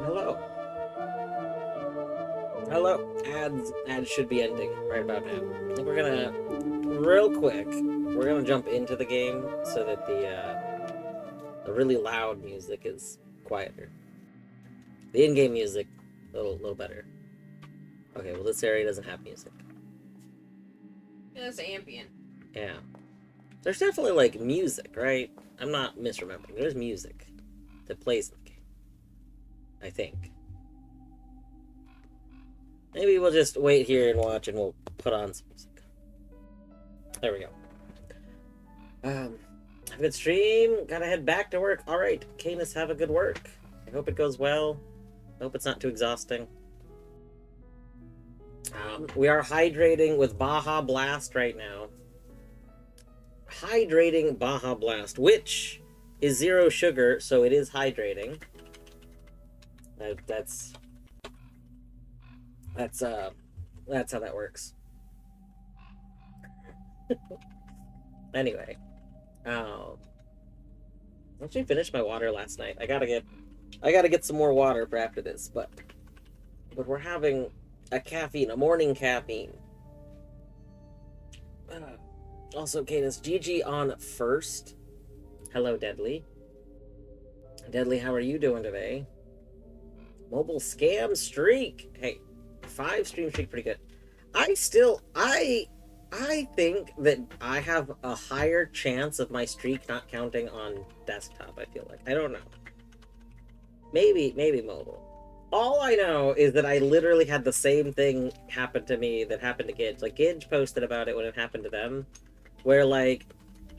Hello. Hello. Ads should be ending right about now. I think we're gonna, real quick, we're gonna jump into the game so that the really loud music is quieter. The in-game music, little better. Okay, well this area doesn't have music. Yeah, it's ambient. Yeah. There's definitely like music, right? I'm not misremembering. There's music that plays in the game. I think. Maybe we'll just wait here and watch and we'll put on some music. There we go. Have a good stream. Gotta head back to work. Alright, Canis, have a good work. I hope it goes well. I hope it's not too exhausting. We are hydrating with Baja Blast right now. Hydrating Baja Blast, which is 0 sugar, so it is hydrating. That's how that works. Anyway, I actually finished my water last night. I gotta get some more water for after this, but we're having a morning caffeine. Also, Cadence, GG on first. Hello, Deadly. Deadly, how are you doing today? Mobile scam streak. Hey, 5 stream streak, pretty good. I think that I have a higher chance of my streak not counting on desktop, I feel like. I don't know. Maybe mobile. All I know is that I literally had the same thing happen to me that happened to Gidge. Like, Gidge posted about it when it happened to them, where, like,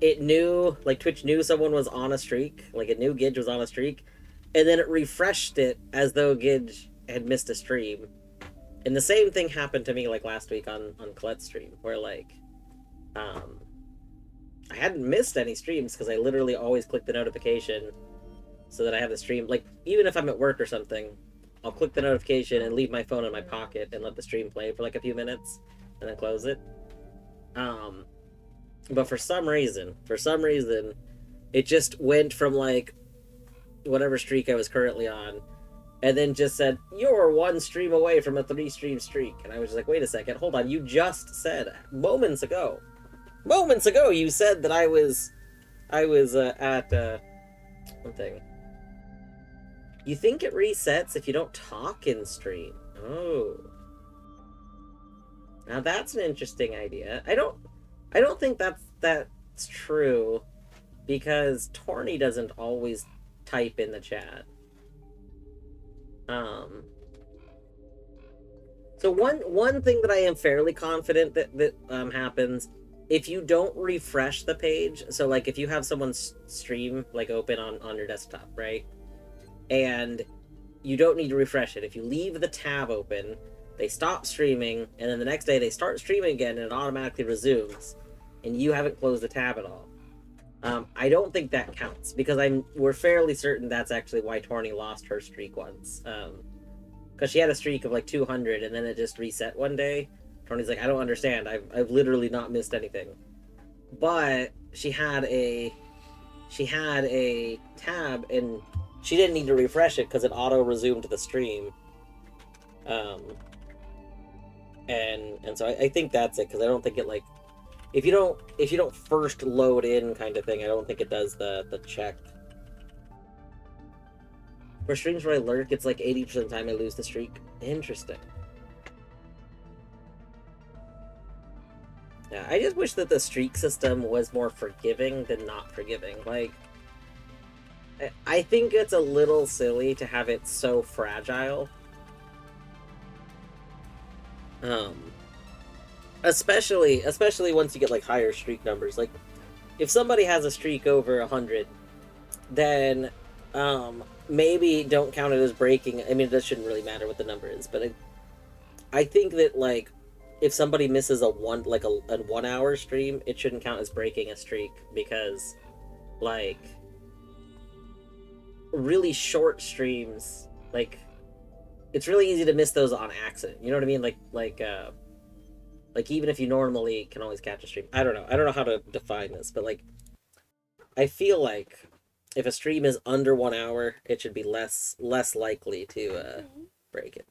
it knew, like, Twitch knew someone was on a streak, like, it knew Gidge was on a streak, and then it refreshed it as though Gidge had missed a stream. And the same thing happened to me, like, last week on Colette's stream, where, like, I hadn't missed any streams because I literally always click the notification so that I have the stream. Like, even if I'm at work or something, I'll click the notification and leave my phone in my pocket and let the stream play for, like, a few minutes and then close it. But for some reason, it just went from, like, whatever streak I was currently on, and then just said, "You're one stream away from a 3-stream streak." And I was just like, wait a second, hold on, you just said moments ago you said that I was at one thing. You think it resets if you don't talk in stream? Oh, now that's an interesting idea. I don't think that's true, because Torny doesn't always type in the chat. So one thing that I am fairly confident that happens, if you don't refresh the page. So like if you have someone's stream like open on your desktop, right? And you don't need to refresh it. If you leave the tab open, they stop streaming, and then the next day they start streaming again, and it automatically resumes, and you haven't closed the tab at all. I don't think that counts, because we're fairly certain that's actually why Torny lost her streak once. Because she had a streak of like 200, and then it just reset one day. Torny's like, I don't understand. I've literally not missed anything. But she had a tab, and she didn't need to refresh it because it auto resumed the stream. And so I think that's it, because I don't think it like, if you don't first load in kind of thing, I don't think it does the check. For streams where I lurk, it's like 80% of the time I lose the streak. Interesting. Yeah, I just wish that the streak system was more forgiving than not forgiving. Like, I think it's a little silly to have it so fragile. Especially once you get like higher streak numbers. Like, if somebody has a streak over 100, then maybe don't count it as breaking. I mean, that shouldn't really matter what the number is, but I think that like if somebody misses a 1 hour stream, it shouldn't count as breaking a streak, because like really short streams, like it's really easy to miss those on accident. You know what I mean? Like even if you normally can always catch a stream. I don't know how to define this, but like I feel like if a stream is under 1 hour, it should be less likely to break it.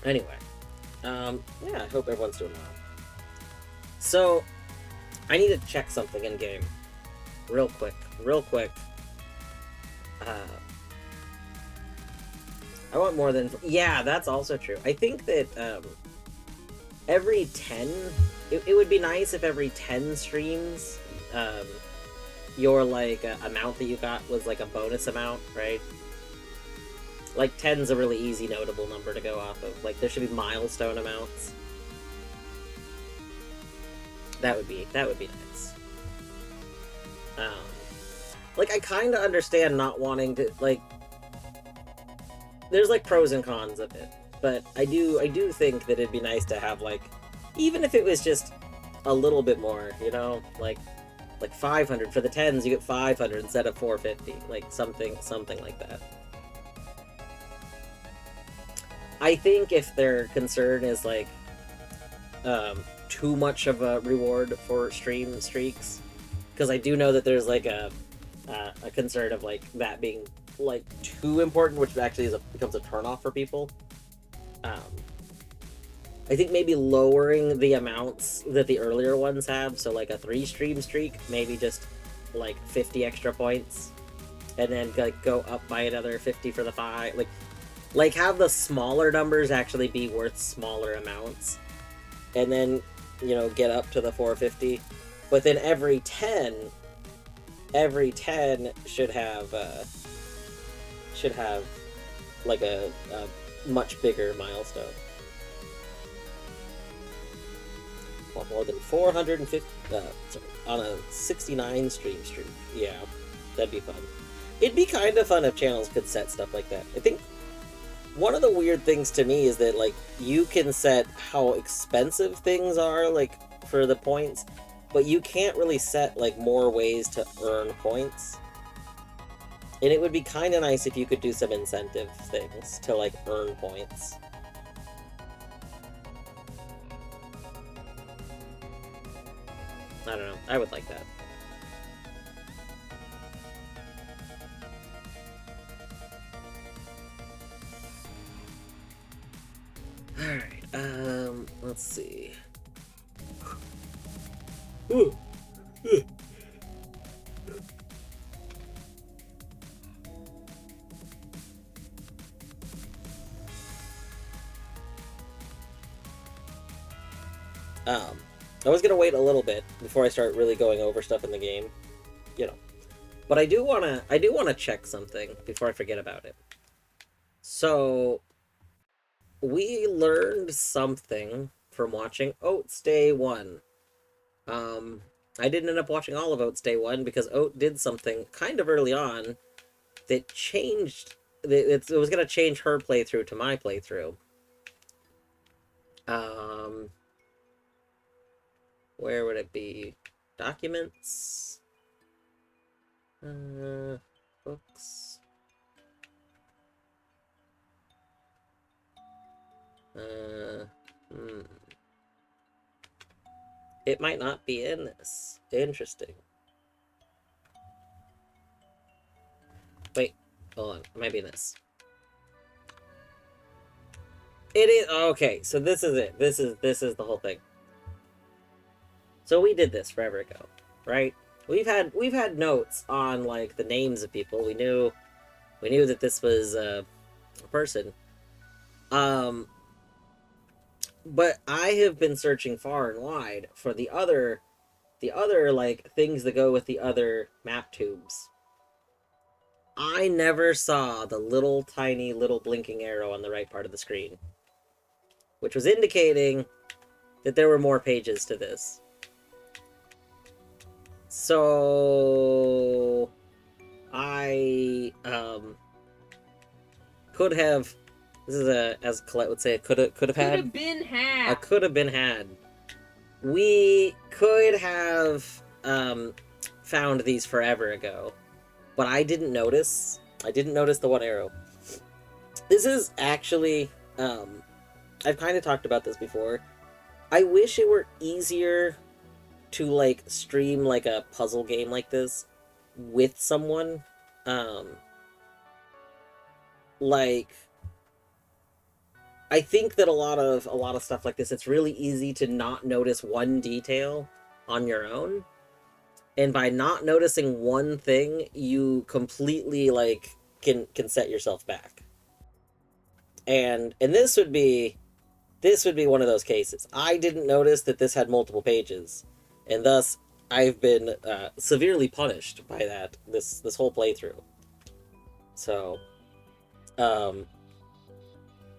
Anyway, yeah, I hope everyone's doing well. So, I need to check something in game. Real quick. I want more than... Yeah, that's also true. I think that every 10... It would be nice if every 10 streams, your, like, amount that you got was, like, a bonus amount, right? Like, 10's a really easy, notable number to go off of. Like, there should be milestone amounts. That would be nice. Like, I kind of understand not wanting to, like... There's, like, pros and cons of it. But I do think that it'd be nice to have, like... Even if it was just a little bit more, you know? Like 500. For the 10s, you get 500 instead of 450. Like, something like that. I think if their concern is, like, too much of a reward for stream streaks, because I do know that there's, like, a concern of, like, that being, like, too important, which actually becomes a turnoff for people. I think maybe lowering the amounts that the earlier ones have, so, like, a 3-stream streak, maybe just, like, 50 extra points, and then, like, go up by another 50 for the 5, like, have the smaller numbers actually be worth smaller amounts, and then, you know, get up to the 450. But then every 10 should have like a much bigger milestone. Well, more than 450 on a 69 stream streak. Yeah, that'd be fun. It'd be kind of fun if channels could set stuff like that. I think one of the weird things to me is that, like, you can set how expensive things are, like, for the points, but you can't really set, like, more ways to earn points. And it would be kind of nice if you could do some incentive things to, like, earn points. I don't know. I would like that. Alright, let's see. Ooh. I was gonna wait a little bit before I start really going over stuff in the game, you know. But I do wanna check something before I forget about it. So we learned something from watching Oats Day 1. I didn't end up watching all of Oats Day 1 because Oat did something kind of early on that changed. It was gonna change her playthrough to my playthrough. Where would it be? Documents? Books? It might not be in this. Interesting. Wait, hold on. It might be in this. It is okay. So this is it. This is the whole thing. So we did this forever ago, right? We've had notes on like the names of people. We knew that this was a person. But I have been searching far and wide for the other like things that go with the other map tubes. I never saw the little tiny little blinking arrow on the right part of the screen, which was indicating that there were more pages to this. So I could have, this is a, as Colette would say, could have been had. Could have been had. We could have found these forever ago, but I didn't notice. I didn't notice the one arrow. This is actually, I've kind of talked about this before. I wish it were easier to like stream like a puzzle game like this with someone. Like, I think that a lot of stuff like this, it's really easy to not notice one detail on your own. And by not noticing one thing, you completely like can set yourself back. And this would be one of those cases. I didn't notice that this had multiple pages, and thus I've been severely punished by that this whole playthrough. So,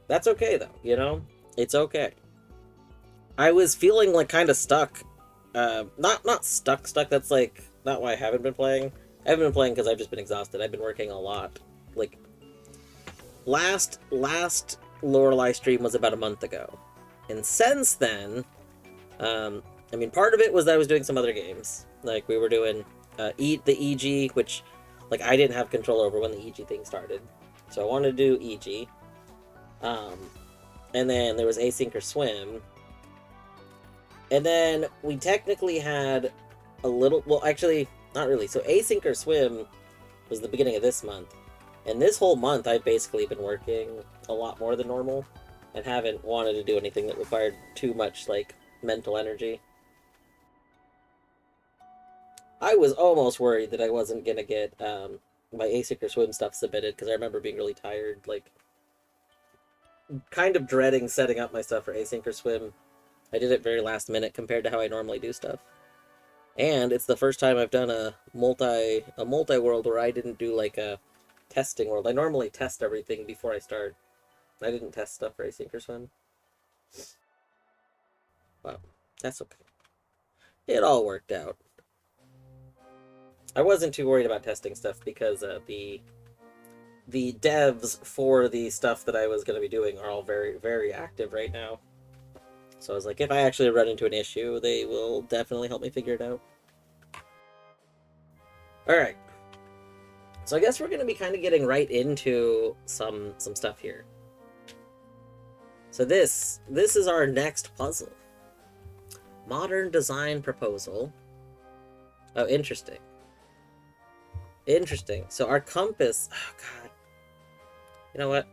that's okay though, you know? It's okay. I was feeling like kind of stuck. Not stuck, that's like not why I haven't been playing. I haven't been playing because I've just been exhausted. I've been working a lot. Like, last Lorelei stream was about a month ago. And since then, I mean, part of it was that I was doing some other games. Like, we were doing the EG, which, like, I didn't have control over when the EG thing started. So I wanted to do EG. And then there was Async or Swim. And then we technically had a little... Well, actually, not really. So Async or Swim was the beginning of this month. And this whole month, I've basically been working a lot more than normal. And haven't wanted to do anything that required too much, like, mental energy. I was almost worried that I wasn't going to get my Async or Swim stuff submitted, because I remember being really tired, like, kind of dreading setting up my stuff for Async or Swim. I did it very last minute compared to how I normally do stuff. And it's the first time I've done a multi-world where I didn't do, like, a testing world. I normally test everything before I start. I didn't test stuff for Async or Swim. Wow, that's okay. It all worked out. I wasn't too worried about testing stuff because the devs for the stuff that I was going to be doing are all very, very active right now. So I was like, if I actually run into an issue, they will definitely help me figure it out. Alright. So I guess we're gonna be kind of getting right into some stuff here. So this is our next puzzle. Modern design proposal. Oh, interesting. Interesting. So our compass. Oh God. You know what?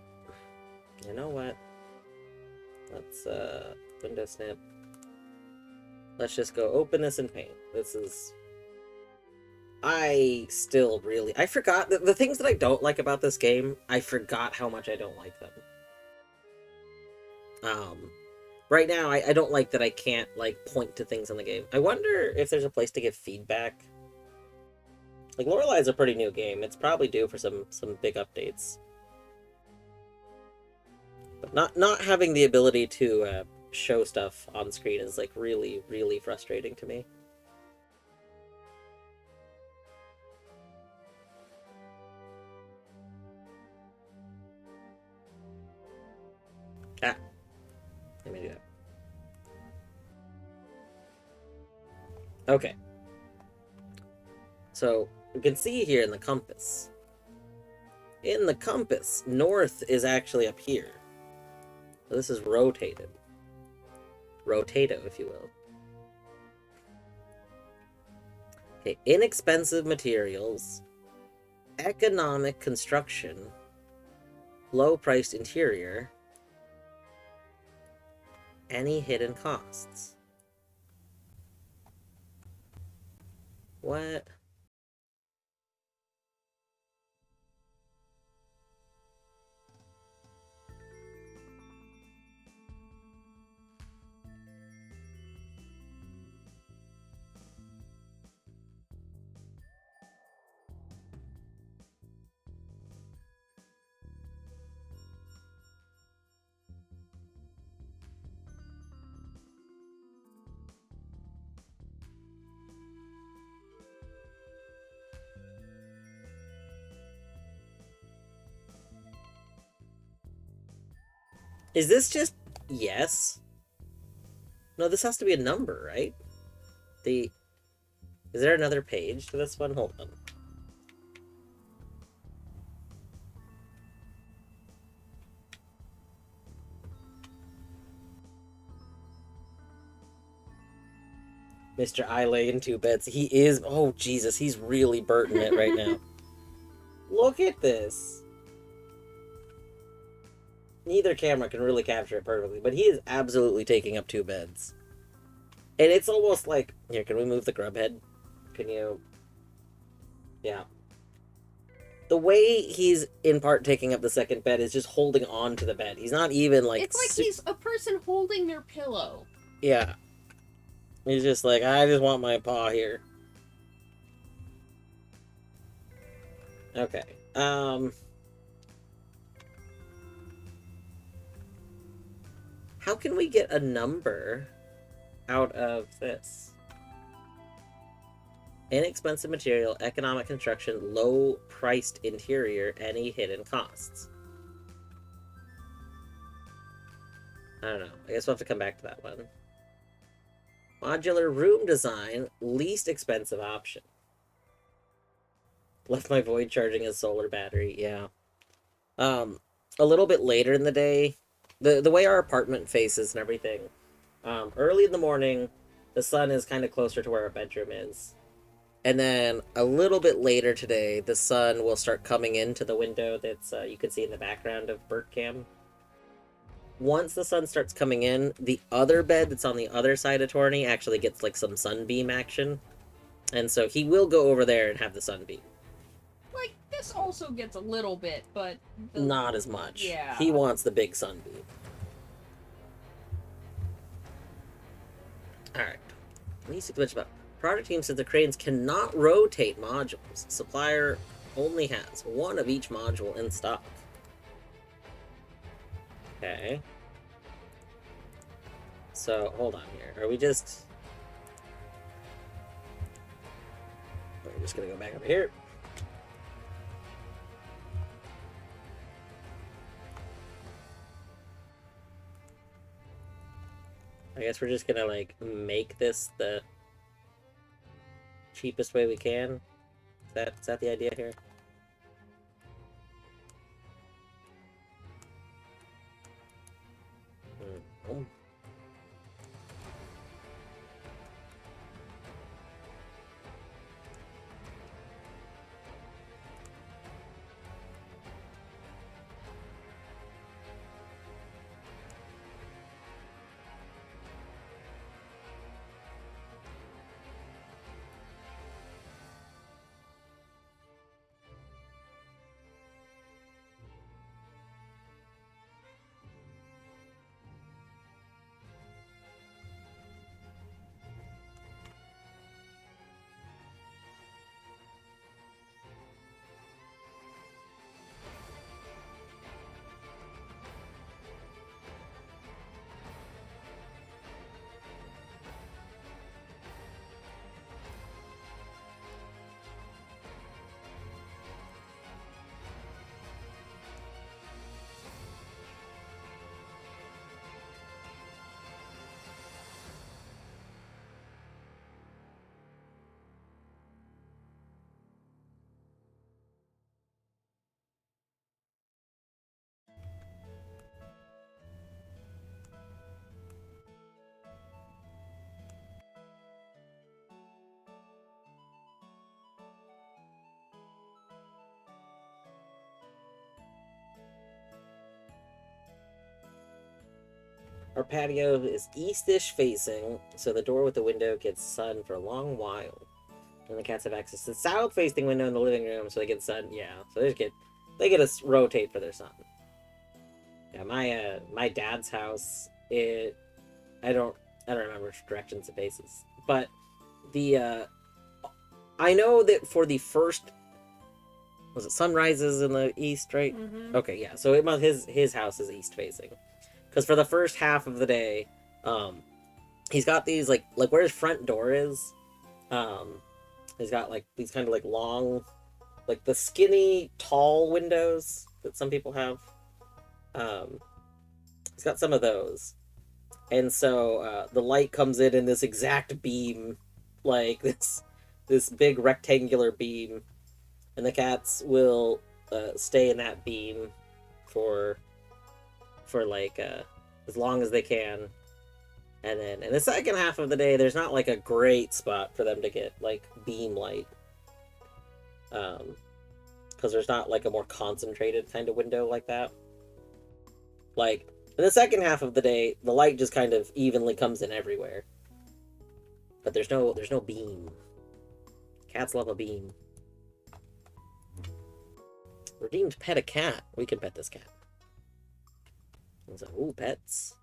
You know what? Let's window snip. Let's just go open this in paint. This is. I still really. I forgot the things that I don't like about this game. I forgot how much I don't like them. Right now, I don't like that I can't, like, point to things in the game. I wonder if there's a place to give feedback. Like, Lorelei is a pretty new game. It's probably due for some big updates. But not having the ability to show stuff on screen is, like, really, really frustrating to me. Ah. Let me do that. Okay. So, you can see here in the compass. In the compass, north is actually up here. So this is rotated. Rotato, if you will. Okay, inexpensive materials, economic construction, low-priced interior, any hidden costs. What? Is this just yes? No, this has to be a number, right? Is there another page to this one? Hold on. Mr. I lay in two beds. He is. Oh, Jesus. He's really burning it right now. Look at this. Neither camera can really capture it perfectly, but he is absolutely taking up two beds. And it's almost like... Here, can we move the grub head? Can you... Yeah. The way he's, in part, taking up the second bed is just holding on to the bed. He's not even, like... It's like he's a person holding their pillow. Yeah. He's just like, I just want my paw here. Okay. How can we get a number out of this? Inexpensive material, economic construction, low-priced interior, any hidden costs. I don't know. I guess we'll have to come back to that one. Modular room design, least expensive option. Left my void charging his solar battery, yeah. A little bit later in the day, the way our apartment faces and everything, early in the morning, the sun is kind of closer to where our bedroom is. And then a little bit later today, the sun will start coming into the window that's you can see in the background of Burt Cam. Once the sun starts coming in, the other bed that's on the other side of Torney actually gets like some sunbeam action. And so he will go over there and have the sunbeam. Like, this also gets a little bit, but... Not as much. Yeah. He wants the big sunbeam. Alright. Music mentioned about product team said the cranes cannot rotate modules. Supplier only has one of each module in stock. Okay. So, hold on here. Are we just... We're just gonna go back up here. I guess we're just gonna, like, make this the cheapest way we can. Is that the idea here? Oh. Our patio is eastish facing, so the door with the window gets sun for a long while. And the cats have access to the south facing window in the living room, so they get sun. Yeah, so they get to rotate for their sun. Yeah, my dad's house. I don't I don't remember which directions it faces, but the I know that for the first, was it sunrises in the east, right? Mm-hmm. Okay, yeah. So his house is east facing, because for the first half of the day, um, he's got these like where his front door is, um, he's got like these kind of like long, like the skinny tall windows that some people have. Um, he's got some of those, and so the light comes in this exact beam, like this big rectangular beam, and the cats will stay in that beam for like as long as they can, and then in the second half of the day, there's not like a great spot for them to get like beam light, because there's not like a more concentrated kind of window like that. Like in the second half of the day, the light just kind of evenly comes in everywhere, but there's no beam. Cats love a beam. Redeemed pet a cat. We can pet this cat. So, ooh, pets.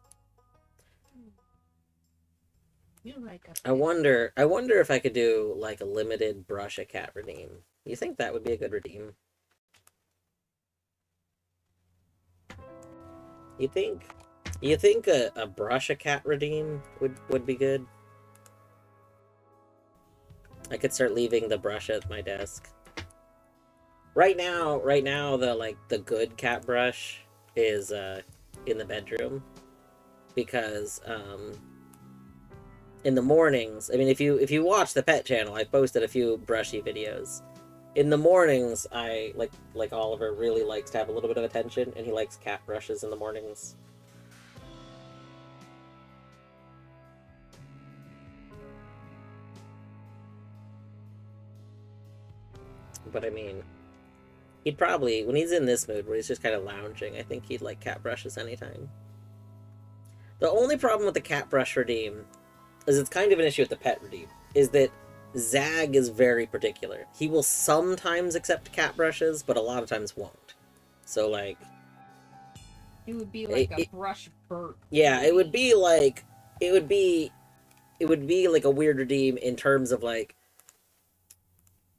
You like a I wonder if I could do like a limited brush a cat redeem. You think that would be a good redeem? You think a brush a cat redeem would be good? I could start leaving the brush at my desk. Right now the good cat brush is in the bedroom, because in the mornings, I mean, if you watch the pet channel, I posted a few brushy videos. In the mornings, I like Oliver really likes to have a little bit of attention, and he likes cat brushes in the mornings. But I mean, he'd probably, when he's in this mood where he's just kind of lounging, I think he'd like cat brushes anytime. The only problem with the cat brush redeem is it's kind of an issue with the pet redeem, is that Zag is very particular. He will sometimes accept cat brushes, but a lot of times won't. So like, It would be like a brush burp. Yeah, it would be like it would be like a weird redeem in terms of like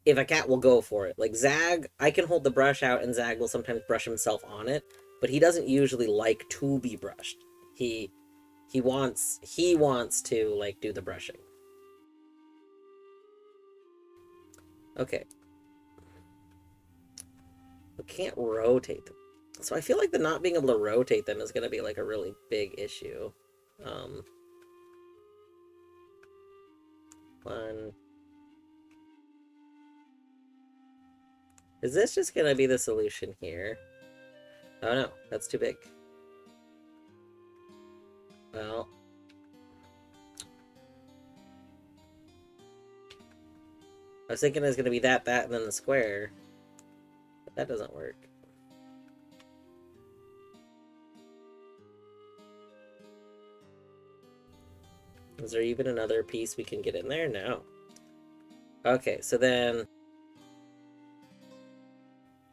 if a cat will go for it. Like Zag, I can hold the brush out and Zag will sometimes brush himself on it, but he doesn't usually like to be brushed. He wants to like do the brushing. Okay. We can't rotate them. So I feel like the not being able to rotate them is going to be like a really big issue. Um, one. Is this just going to be the solution here? Oh no, that's too big. Well, I was thinking it was going to be that, and then the square. But that doesn't work. Is there even another piece we can get in there? No. Okay, so then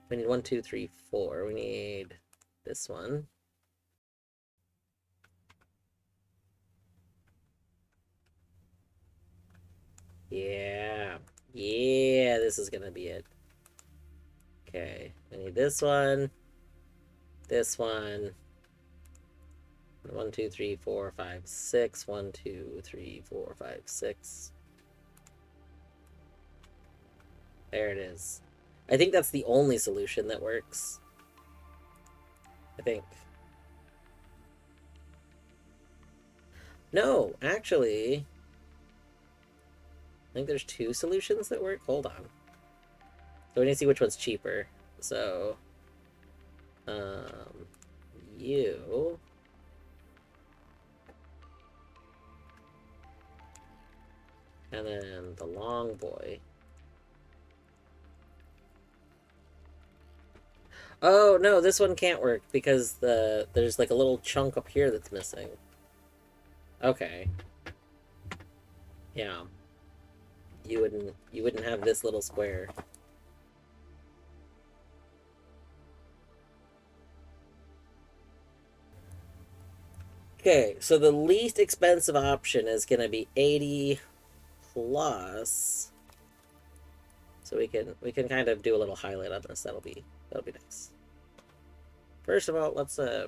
we need 1, 2, 3, 4. We need this one. Yeah. Yeah, this is gonna be it. Okay, I need this one. This one. 1, 2, 3, 4, 5, 6. 1, 2, 3, 4, 5, 6. There it is. I think that's the only solution that works. I think. No, actually, I think there's 2 solutions that work. Hold on. So we need to see which one's cheaper. So, you. And then the long boy. Oh, no, this one can't work because there's like a little chunk up here that's missing. Okay. Yeah. You wouldn't have this little square. Okay, so the least expensive option is gonna be 80 plus. So we can kind of do a little highlight on this. That'll be nice. First of all, let's there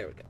we go.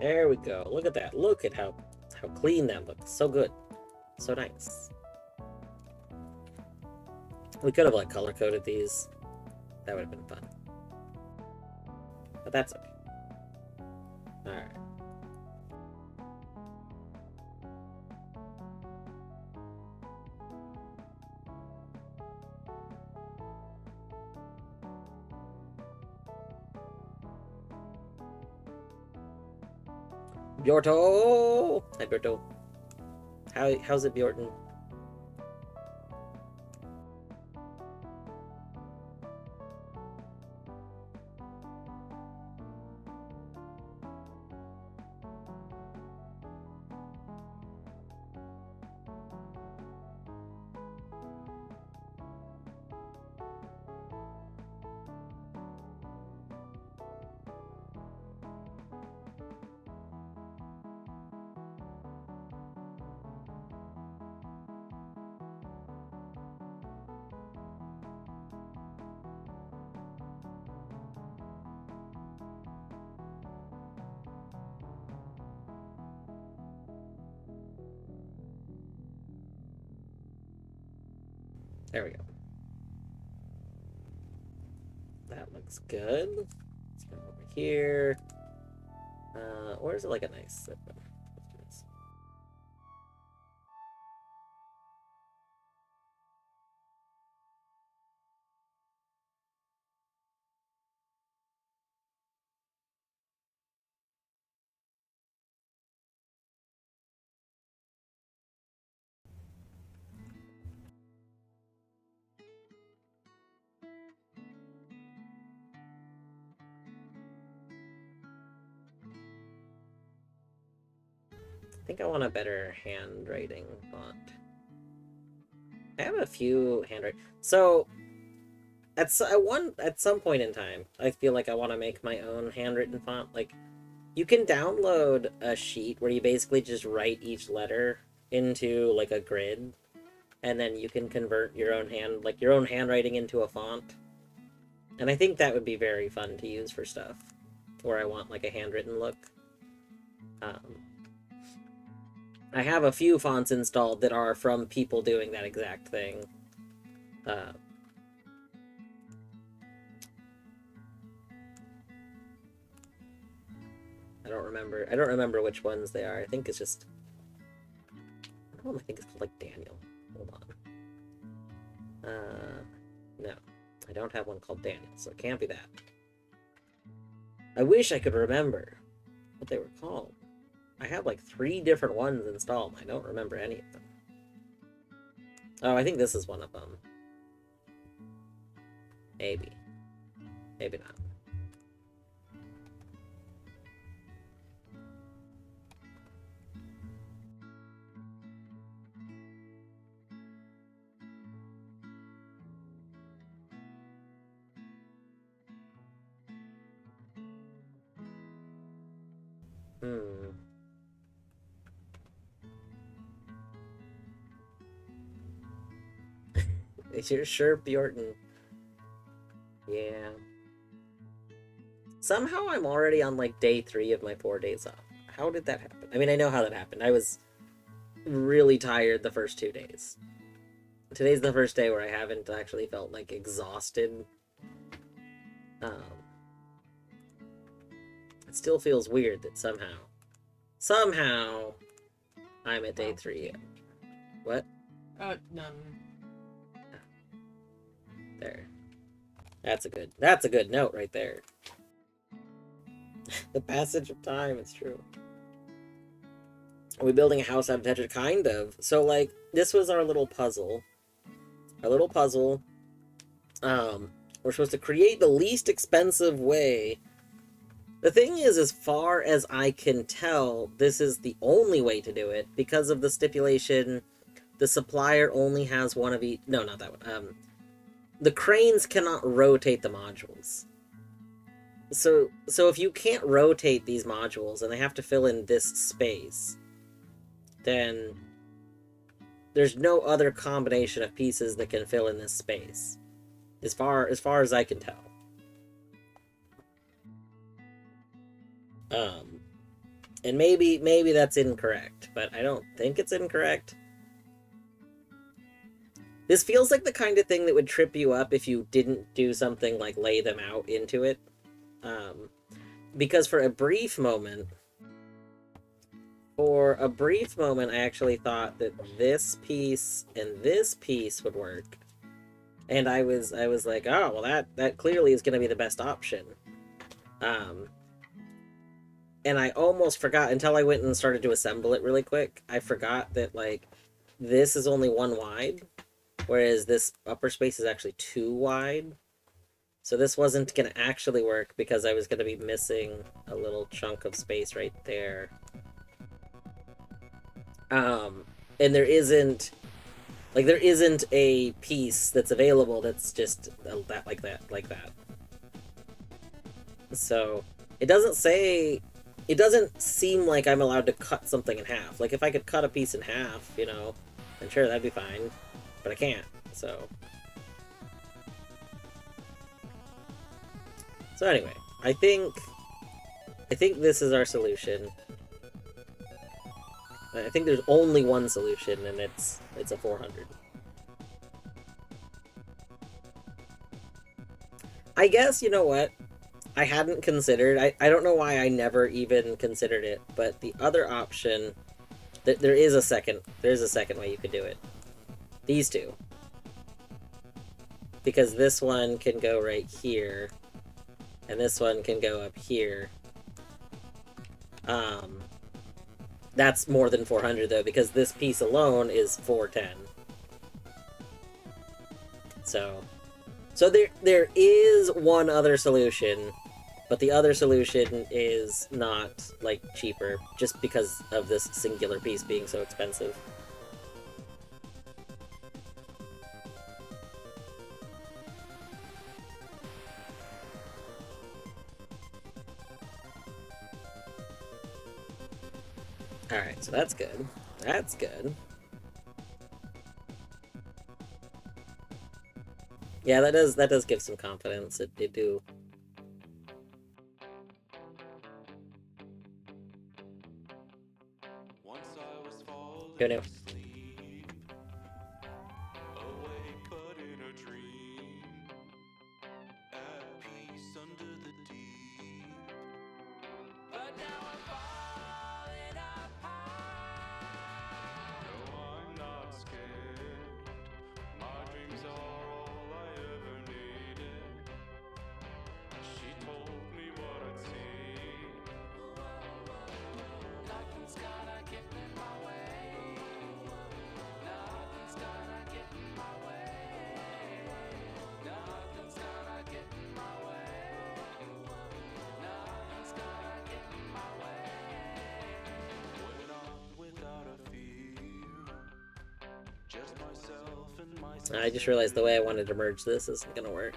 There we go. Look at that. Look at how clean that looks. So good. So nice. We could have like color coded these. That would have been fun. But that's okay. Alright. Bjorto! Hi Bjorto. How's it, Bjorton? There we go. That looks good. Let's go over here. Where's it like a nice zip? I think I want a better handwriting font. I have a few handwriting. So at some point in time, I feel like I want to make my own handwritten font. Like, you can download a sheet where you basically just write each letter into like a grid, and then you can convert your own handwriting into a font. And I think that would be very fun to use for stuff where I want like a handwritten look. I have a few fonts installed that are from people doing that exact thing. I don't remember which ones they are. I think it's just... I think it's called like Daniel. Hold on. No. I don't have one called Daniel, so it can't be that. I wish I could remember what they were called. I have like 3 different ones installed. I don't remember any of them. Oh, I think this is one of them. Maybe. Maybe not. You're sure, Bjorton? Yeah. Somehow I'm already on like day 3 of my 4 days off. How did that happen? I mean, I know how that happened. I was really tired the first 2 days. Today's the first day where I haven't actually felt like exhausted. It still feels weird that somehow I'm at day 3. What? None. There. That's a good note right there. The passage of time, it's true. Are we building a house out of Tetris? Kind of. So, like, this was our little puzzle. We're supposed to create the least expensive way. The thing is, as far as I can tell, this is the only way to do it, because of the stipulation, the supplier only has one of each... No, not that one. The cranes cannot rotate the modules. So if you can't rotate these modules and they have to fill in this space, then there's no other combination of pieces that can fill in this space, as far as I can tell. And maybe that's incorrect, but I don't think it's incorrect. This feels like the kind of thing that would trip you up if you didn't do something like lay them out into it. Because for a brief moment, I actually thought that this piece and this piece would work. And I was like, oh, well, that clearly is going to be the best option. And I almost forgot, until I went and started to assemble it really quick, I forgot that, like, this is only 1 wide, whereas this upper space is actually 2 wide. So this wasn't going to actually work because I was going to be missing a little chunk of space right there. And there isn't a piece that's available that's just like that. So it doesn't seem like I'm allowed to cut something in half. Like, if I could cut a piece in half, you know, then sure, that'd be fine. But I can't, so... So anyway, I think this is our solution. I think there's only one solution, and it's a 400. I guess, you know what? I hadn't considered... I don't know why I never even considered it, but the other option... There's a second way you could do it. These two. Because this one can go right here, and this one can go up here. That's more than 400, though, because this piece alone is 410. So there is one other solution, but the other solution is not, like, cheaper, just because of this singular piece being so expensive. Alright, so that's good. That's good. Yeah, that does give some confidence. It do. Who knew? I just realized the way I wanted to merge this isn't gonna work.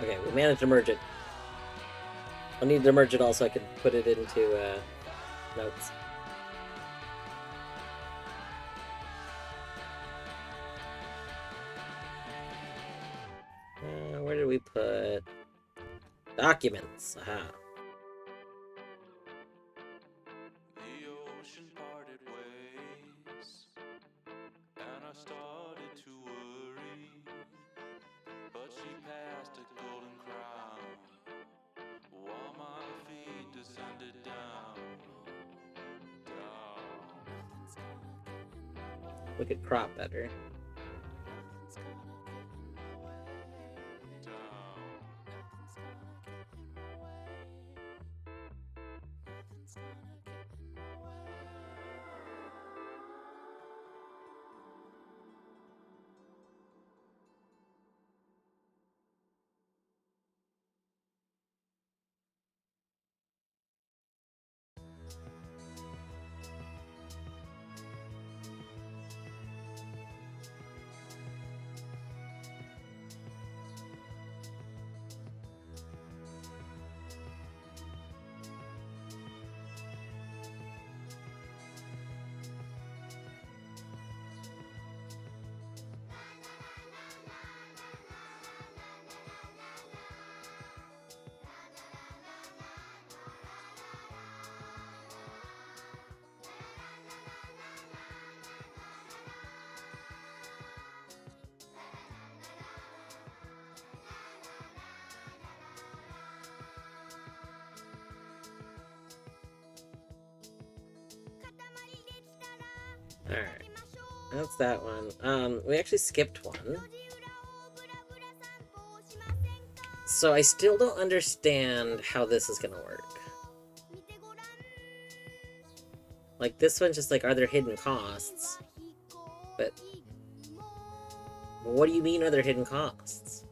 Okay, we managed to merge it. I'll need to merge it all so I can put it into notes. Where did we put documents? Aha. We could crop better. Alright. That's that one. We actually skipped one. So I still don't understand how this is gonna work. Like, this one's just like, are there hidden costs? But what do you mean, are there hidden costs?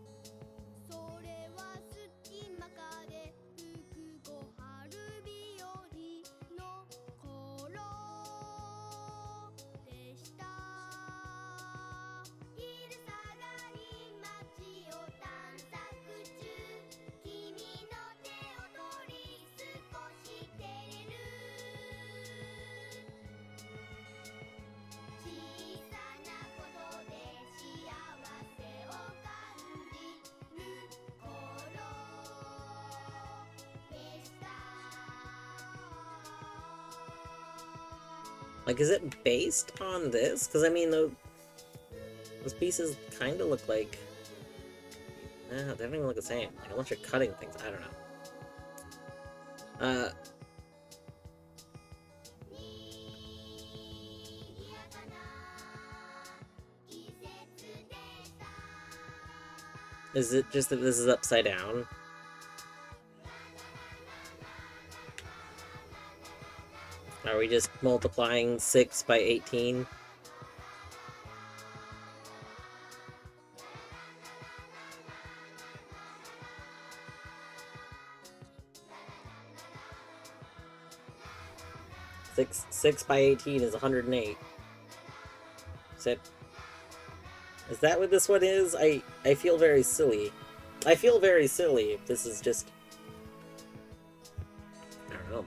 Like, is it based on this? Because, I mean, those pieces kind of look like... Nah, they don't even look the same. Like, unless you're cutting things, I don't know. Is it just that this is upside down? Are we just multiplying 6 by 18? Six by 18 is 108. Is that what this one is? I feel very silly. I feel very silly. This is just... I don't know.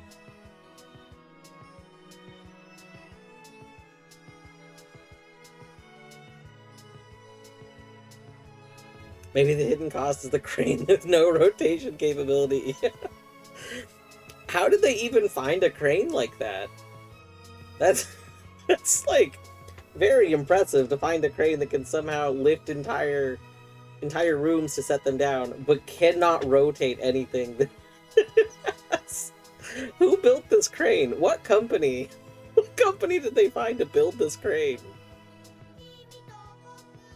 Maybe the hidden cost is the crane with no rotation capability. How did they even find a crane like that? That's like very impressive to find a crane that can somehow lift entire rooms to set them down, but cannot rotate anything. Who built this crane? What company? What company did they find to build this crane?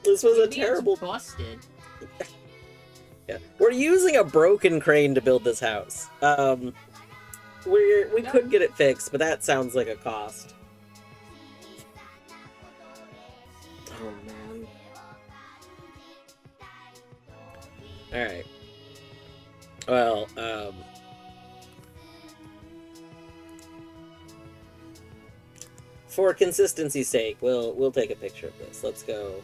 This was Maybe a terrible... It's busted. Yeah. We're using a broken crane to build this house. We could get it fixed, but that sounds like a cost. Oh, man. Alright. Well, for consistency's sake, we'll take a picture of this. Let's go.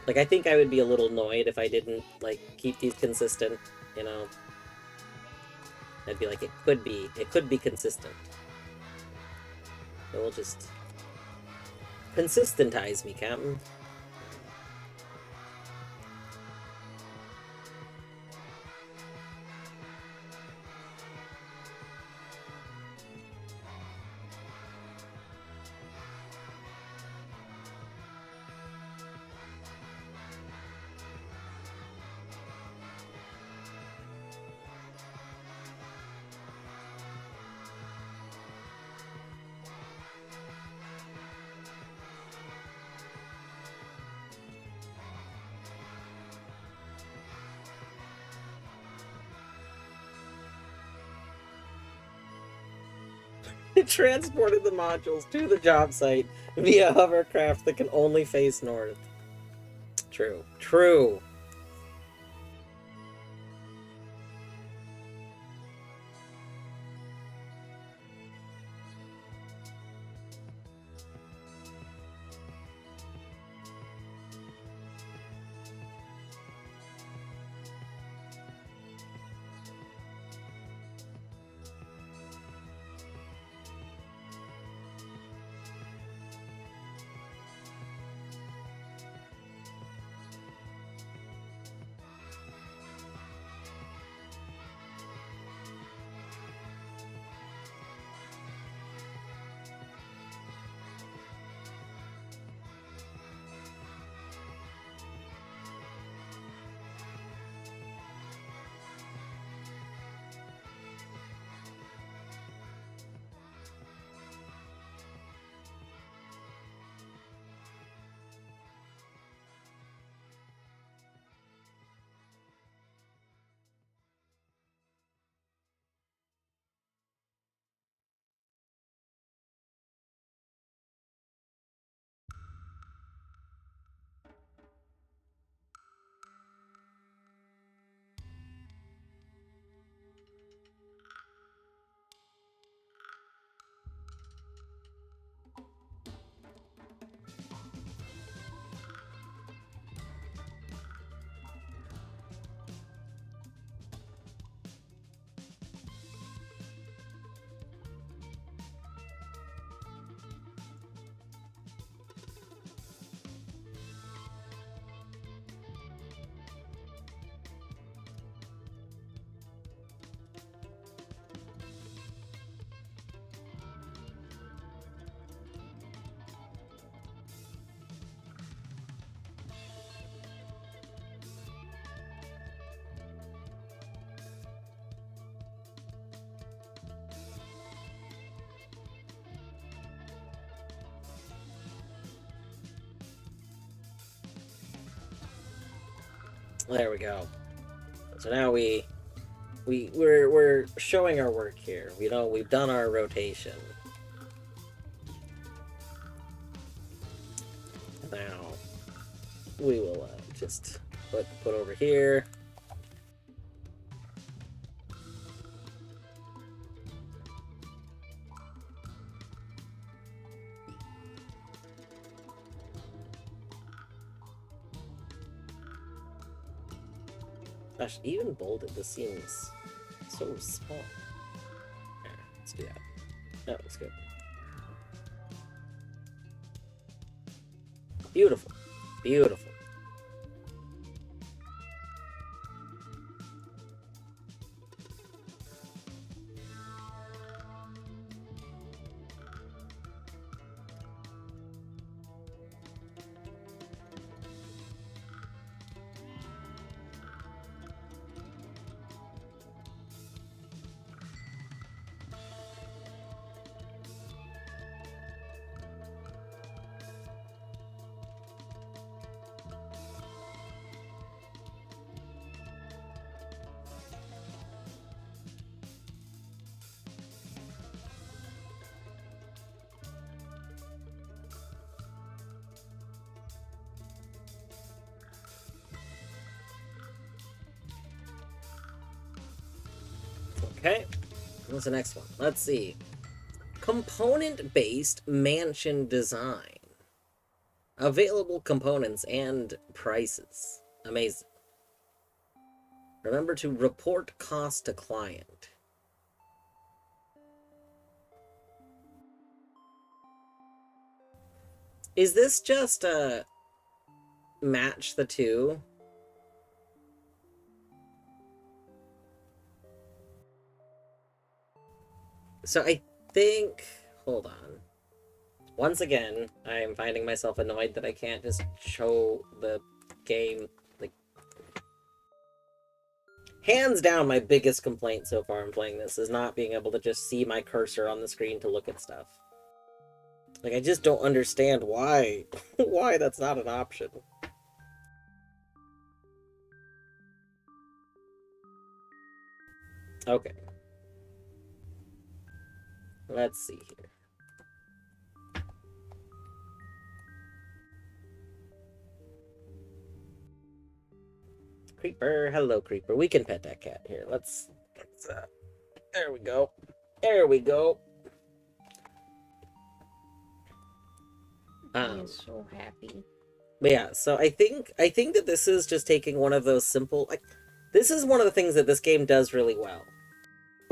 Like, I think I would be a little annoyed if I didn't, like, keep these consistent, you know? I'd be like, it could be consistent. So we'll just... consistentize me, Captain. It transported the modules to the job site via hovercraft that can only face north. True. True. There we go. So now we're showing our work here. You know, we've done our rotation. Now we will just put over here. Gosh, even bolded, this seems so small. There, let's do that. That looks good. Beautiful. Beautiful. Okay, what's the next one? Let's see. Component-based mansion design. Available components and prices. Amazing. Remember to report cost to client. Is this just a match the two? So I think, hold on. Once again, I am finding myself annoyed that I can't just show the game. Like, hands down, my biggest complaint so far in playing this is not being able to just see my cursor on the screen to look at stuff. Like, I just don't understand why, why that's not an option. Okay. Let's see here. Creeper, hello Creeper. We can pet that cat here. Let's there we go. There we go. He is so happy. But yeah, so I think that this is just taking one of those simple, like, this is one of the things that this game does really well.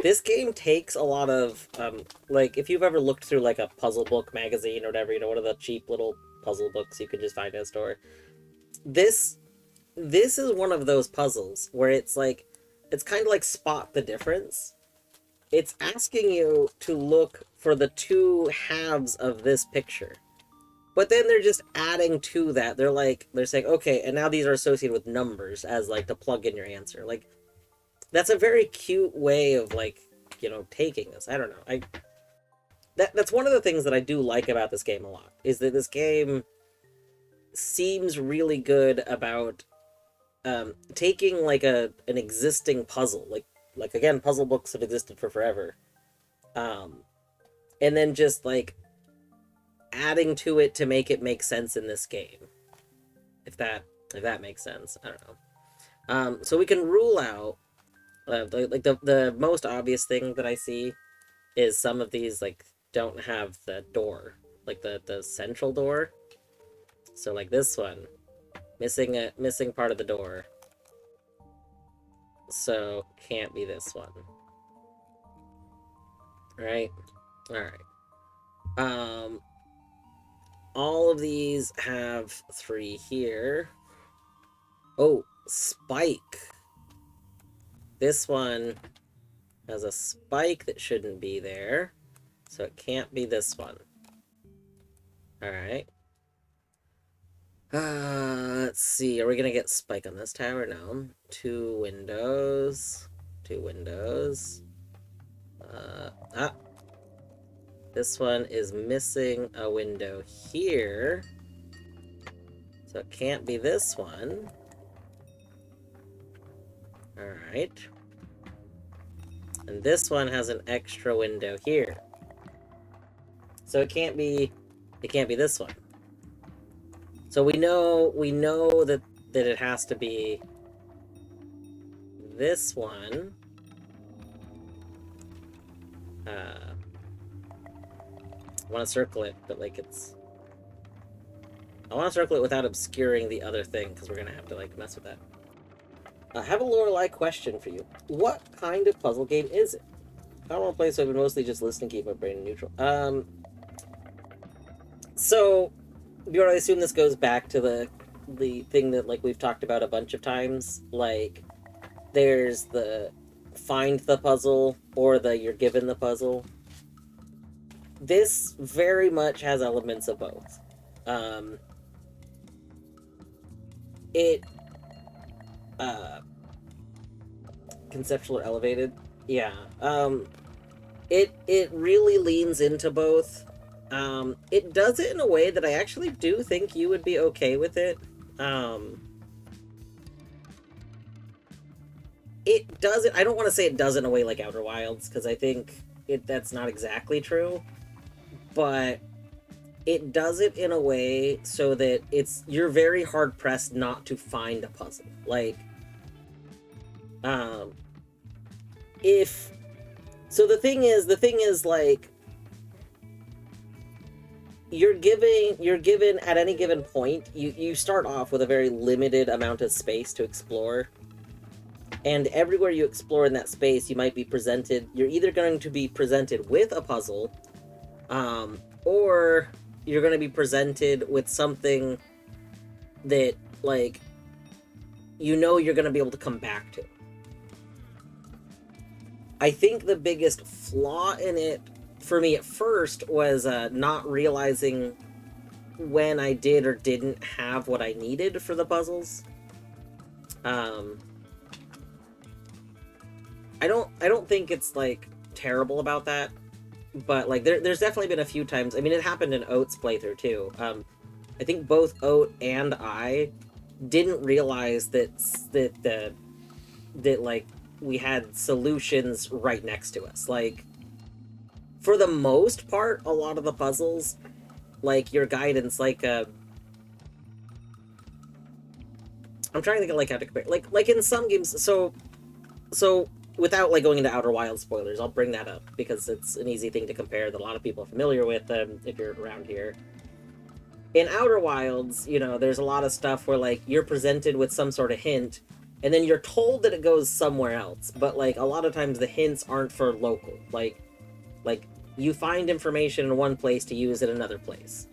This game takes a lot of like, if you've ever looked through like a puzzle book magazine or whatever, you know, one of the cheap little puzzle books you could just find in a store. This is one of those puzzles where it's like, it's kind of like spot the difference. It's asking you to look for the two halves of this picture. But then they're just adding to that. They're saying, okay, and now these are associated with numbers as like to plug in your answer. Like, that's a very cute way of, like, you know, taking this. I don't know. That's one of the things that I do like about this game a lot, is that this game seems really good about taking like an existing puzzle, like again, puzzle books have existed for forever, and then just like adding to it to make it make sense in this game. If that makes sense, I don't know. So we can rule out like the most obvious thing that I see is some of these like don't have the door, like the central door. So like this one, missing part of the door. So can't be this one. Right? Alright. All of these have 3 here. Oh, spike. This one has a spike that shouldn't be there. So it can't be this one. Alright. Let's see. Are we gonna get spike on this tower? No. 2 windows. 2 windows. This one is missing a window here. So it can't be this one. Alright. And this one has an extra window here. So it can't be this one. So we know that it has to be this one. I want to circle it, but like I want to circle it without obscuring the other thing, because we're gonna have to like mess with that. I have a Lorelei question for you. What kind of puzzle game is it? I don't want to play, so I've been mostly just listening, keep my brain neutral. So, Bjorn, I assume this goes back to the thing that like we've talked about a bunch of times. Like, there's the find the puzzle or the you're given the puzzle. This very much has elements of both. It conceptual or elevated, yeah. It really leans into both. It does it in a way that I actually do think you would be okay with it. It does it. I don't want to say it does it in a way like Outer Wilds, because I think that's not exactly true. But it does it in a way so that you're very hard pressed not to find a puzzle. Like, the thing is like, you're given at any given point, you start off with a very limited amount of space to explore. And everywhere you explore in that space, you're either going to be presented with a puzzle, or you're going to be presented with something that, like, you're going to be able to come back to. I think the biggest flaw in it, for me at first, was not realizing when I did or didn't have what I needed for the puzzles. I don't think it's, like, terrible about that, but, like, there's definitely been a few times. I mean, it happened in Oat's playthrough, too. I think both Oat and I didn't realize that like, we had solutions right next to us. Like, for the most part, a lot of the puzzles, like, your guidance, like, I'm trying to think of, like, how to compare. Like in some games, so without, like, going into Outer Wilds spoilers, I'll bring that up, because it's an easy thing to compare that a lot of people are familiar with, if you're around here. In Outer Wilds, there's a lot of stuff where, like, you're presented with some sort of hint, and then you're told that it goes somewhere else, but, like, a lot of times the hints aren't for local. Like, you find information in one place to use in another place.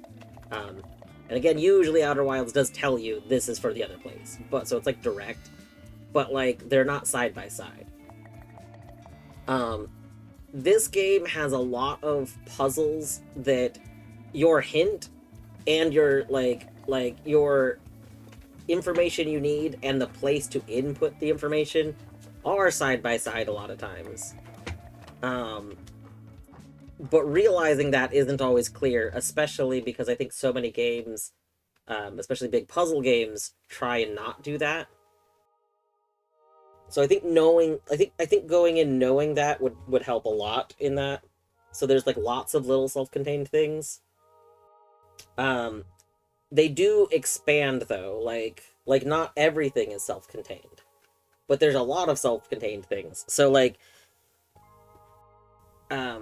And again, usually Outer Wilds does tell you this is for the other place, but so it's, like, direct, but, like, they're not side by side. This game has a lot of puzzles that your hint and your, like your information you need and the place to input the information are side by side a lot of times. But realizing that isn't always clear, especially because I think so many games, especially big puzzle games, try and not do that. So I think going in knowing that would help a lot in that. So there's, like, lots of little self-contained things. They do expand, though. Like not everything is self-contained, but there's a lot of self-contained things. So, like, I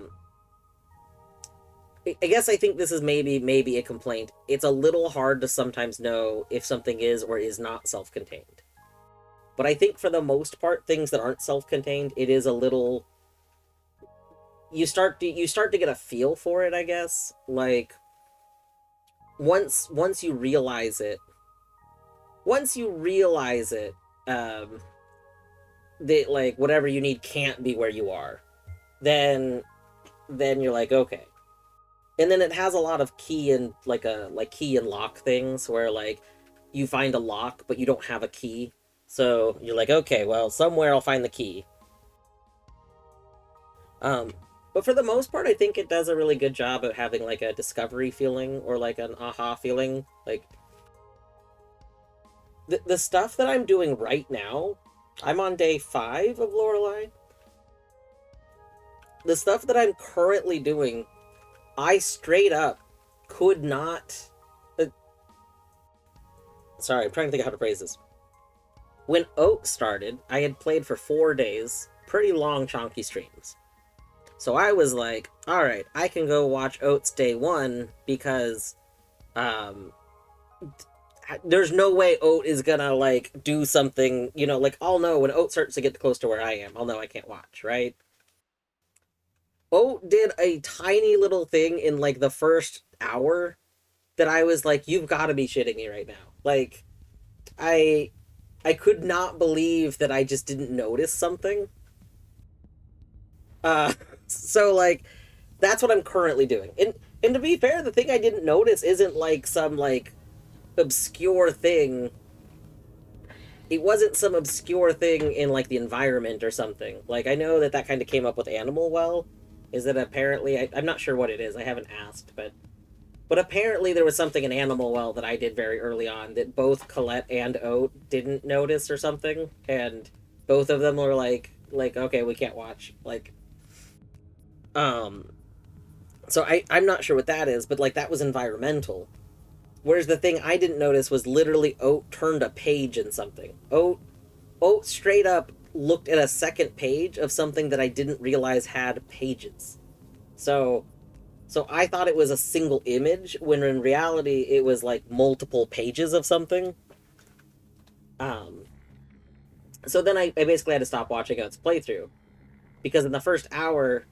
guess I think this is maybe a complaint. It's a little hard to sometimes know if something is or is not self-contained. But I think for the most part, things that aren't self-contained, it is a little... You start to get a feel for it, I guess. Like, once you realize it, that, like, whatever you need can't be where you are, then you're like, okay. And then it has a lot of key and lock things where, like, you find a lock but you don't have a key, so you're like, okay, well, somewhere I'll find the key. But for the most part, I think it does a really good job of having, like, a discovery feeling or, like, an aha feeling. Like, the stuff that I'm doing right now I'm on day 5 of Lorelei. The stuff that I'm currently doing, I straight up could not. Uh, Sorry, I'm trying to think of how to phrase this. When Oak started, I had played for 4 days, pretty long, chunky streams. So I was like, all right, I can go watch Oats day 1 because um, there's no way Oat is gonna like do something, like I'll know when Oat starts to get close to where I am. I'll know I can't watch, right? Oat did a tiny little thing in like the first hour that I was like, you've got to be shitting me right now. Like, I I could not believe that I just didn't notice something. Uh, so like that's what I'm currently doing. And to be fair, the thing I didn't notice isn't like some like obscure thing. It wasn't some obscure thing in like the environment or something. Like I know that kind of came up with Animal Well. Is that apparently I'm not sure what it is. I haven't asked, but apparently there was something in Animal Well that I did very early on that both Colette and Oat didn't notice or something, and both of them were like okay, we can't watch. Um so I'm not sure what that is, but like that was environmental. Whereas the thing I didn't notice was literally Oat turned a page in something. Oat straight up looked at a second page of something that I didn't realize had pages. So I thought it was a single image when in reality it was like multiple pages of something. Um so then I basically had to stop watching Oat's playthrough because in the first hour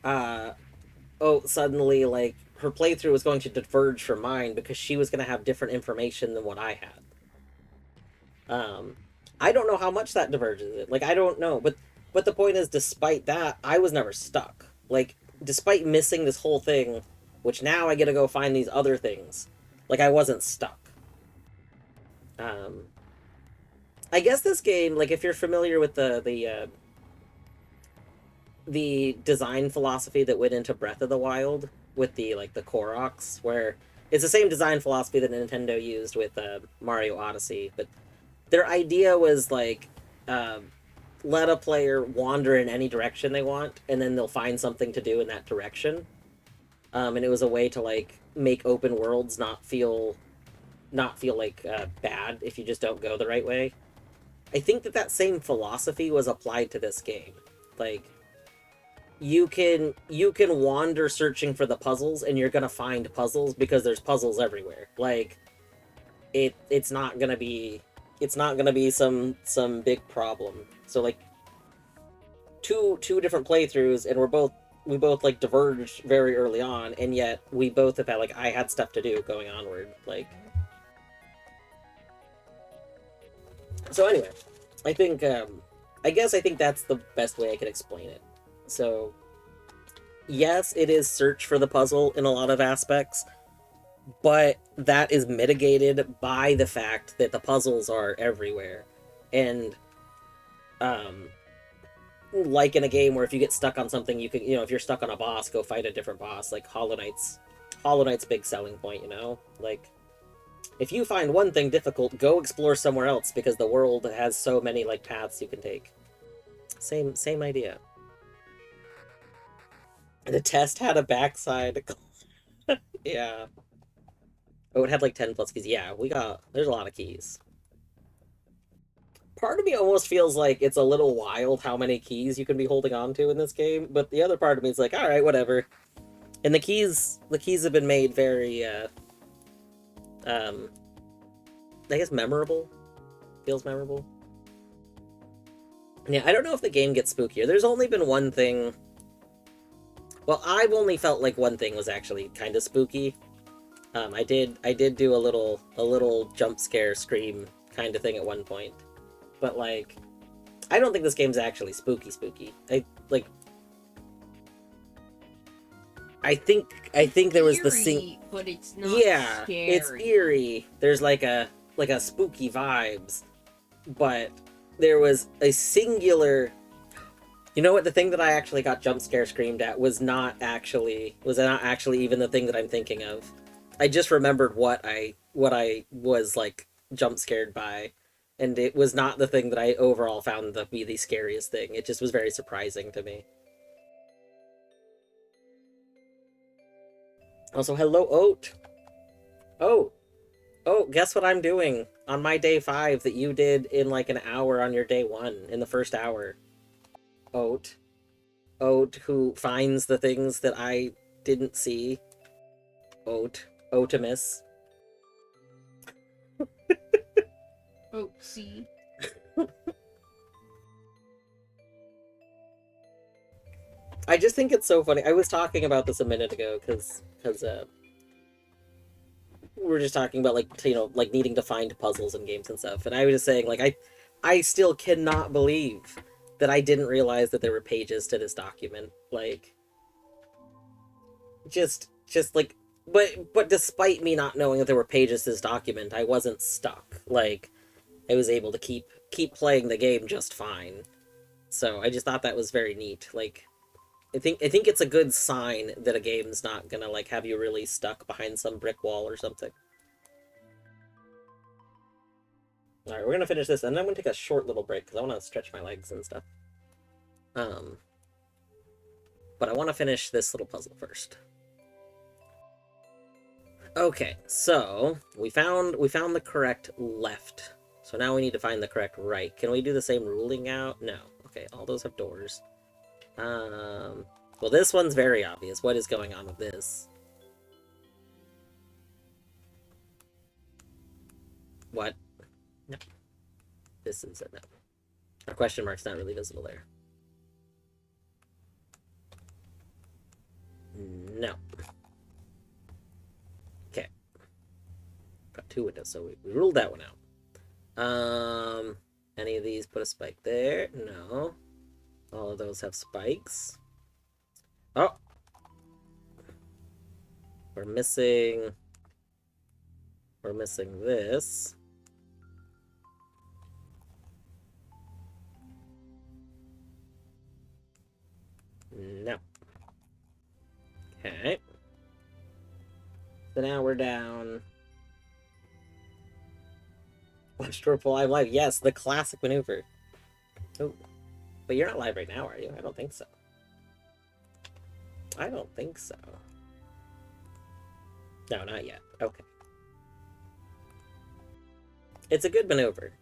uh Oat suddenly like her playthrough was going to diverge from mine because she was going to have different information than what I had. Um, I don't know how much that diverges it. Like I don't know, but the point is, despite that, I was never stuck. Like despite missing this whole thing, which now I get to go find these other things. Like I wasn't stuck. Um, I guess this game, like if you're familiar with the design philosophy that went into Breath of the Wild with the Koroks, where it's the same design philosophy that Nintendo used with Mario Odyssey, but their idea was like um, let a player wander in any direction they want, and then they'll find something to do in that direction. And it was a way to like make open worlds not feel like bad if you just don't go the right way. I think that same philosophy was applied to this game. Like you can wander searching for the puzzles, and you're gonna find puzzles because there's puzzles everywhere. Like it's not gonna be some big problem. So like two different playthroughs, and we both like diverged very early on, and yet we both have had like I had stuff to do going onward. Like so anyway, I think I guess I think that's the best way I can explain it. So yes, it is search for the puzzle in a lot of aspects, but that is mitigated by the fact that the puzzles are everywhere. And um like in a game where if you get stuck on something, you can, if you're stuck on a boss, go fight a different boss. Like Hollow Knight's big selling point, like if you find one thing difficult, go explore somewhere else because the world has so many like paths you can take. Same idea. The test had a backside. Yeah. Oh, it had like 10 plus keys. Yeah, there's a lot of keys. Part of me almost feels like it's a little wild how many keys you can be holding on to in this game, but the other part of me is like, all right, whatever. And the keys have been made very, um, I guess memorable. Feels memorable. Yeah, I don't know if the game gets spookier. There's only been one thing. Well, I've only felt like one thing was actually kind of spooky. I did do a little jump scare scream kind of thing at one point, but like I don't think this game's actually spooky. I think there was the Eerie, but it's not yeah, it's scary. eerie. There's like a spooky vibes, but there was a singular. You know what? The thing that I actually got jump scare screamed at was not actually even the thing that I'm thinking of. I just remembered what I was like jump scared by, and it was not the thing that I overall found to be the scariest thing. It just was very surprising to me. Also, hello, Oat. Oh, oh, guess what I'm doing on my day 5 that you did in like an hour on your day 1 in the first hour? Oat. Oat, who finds the things that I didn't see. Oat. Otimus. Oatsy. I just think it's so funny. I was talking about this a minute ago because we were just talking about like like needing to find puzzles in games and stuff, and I was just saying like I still cannot believe that I didn't realize that there were pages to this document. Like just like but despite me not knowing that there were pages to this document, I wasn't stuck. Like I was able to keep playing the game just fine. So I just thought that was very neat. Like I think it's a good sign that a game's not gonna like have you really stuck behind some brick wall or something. All right, we're gonna finish this, and then I'm gonna take a short little break because I want to stretch my legs and stuff. Um, but I want to finish this little puzzle first. Okay, so we found the correct left. So now we need to find the correct right. Can we do the same ruling out? No. Okay, all those have doors. Well, this one's very obvious. What is going on with this? What? No. This is a no. Our question mark's not really visible there. No. Okay. Got 2 windows, so we ruled that one out. Any of these put a spike there? No. All of those have spikes. Oh! We're missing this. No. Okay. So now we're down. Watch to reply live. Yes, the classic maneuver. Oh. But you're not live right now, are you? I don't think so. I don't think so. No, not yet. Okay. It's a good maneuver.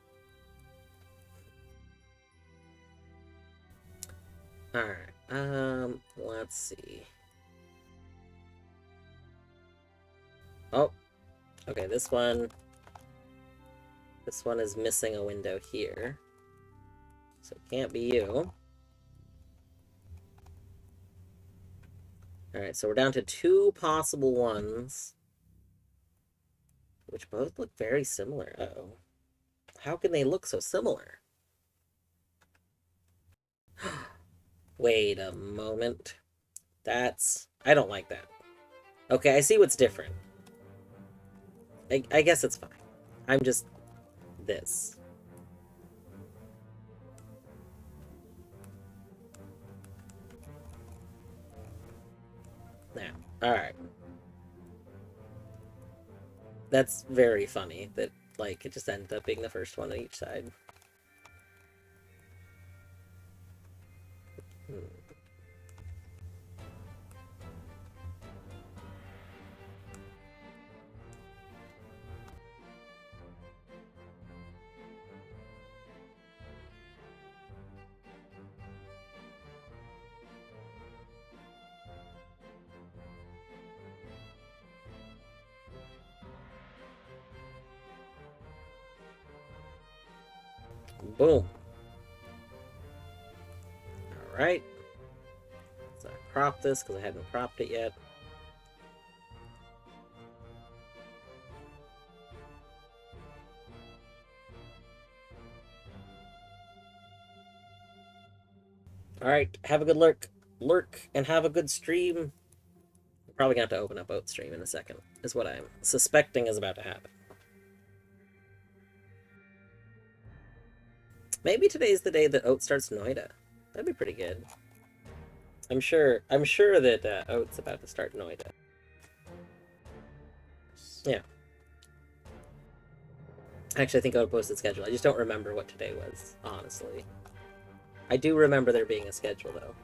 Alright. Let's see. Oh. Okay, this one is missing a window here. So it can't be you. Alright, so we're down to 2 possible ones. Which both look very similar. Uh-oh. How can they look so similar? Wait a moment. I don't like that. Okay, I see what's different. I guess it's fine. I'm just... this. Now, alright. That's very funny that, like, it just ended up being the first one on each side. Boom. Alright. So I crop this because I hadn't cropped it yet. Alright, have a good lurk, and have a good stream. I'm probably gonna have to open up Oat Stream in a second, is what I'm suspecting is about to happen. Maybe today's the day that Oat starts Noida. That'd be pretty good. I'm sure that Oat's about to start Noida. Yeah. Actually, I think I would post the schedule. I just don't remember what today was, honestly. I do remember there being a schedule, though.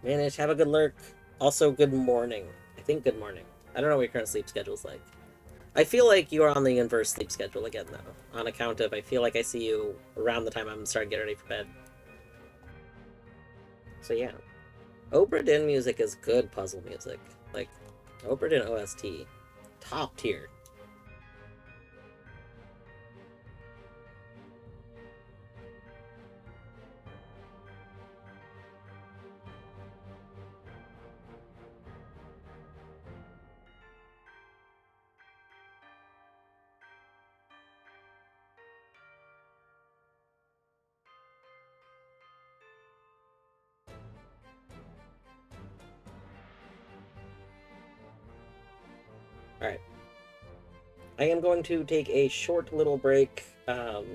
Manage, have a good lurk. Also, good morning. I think good morning. I don't know what your current sleep schedule's like. I feel like you are on the inverse sleep schedule again, though. On account of, I feel like I see you around the time I'm starting to get ready for bed. So yeah. Obra Dinn music is good puzzle music. Like, Obra Dinn OST. Top tier. Alright. I am going to take a short little break. I'll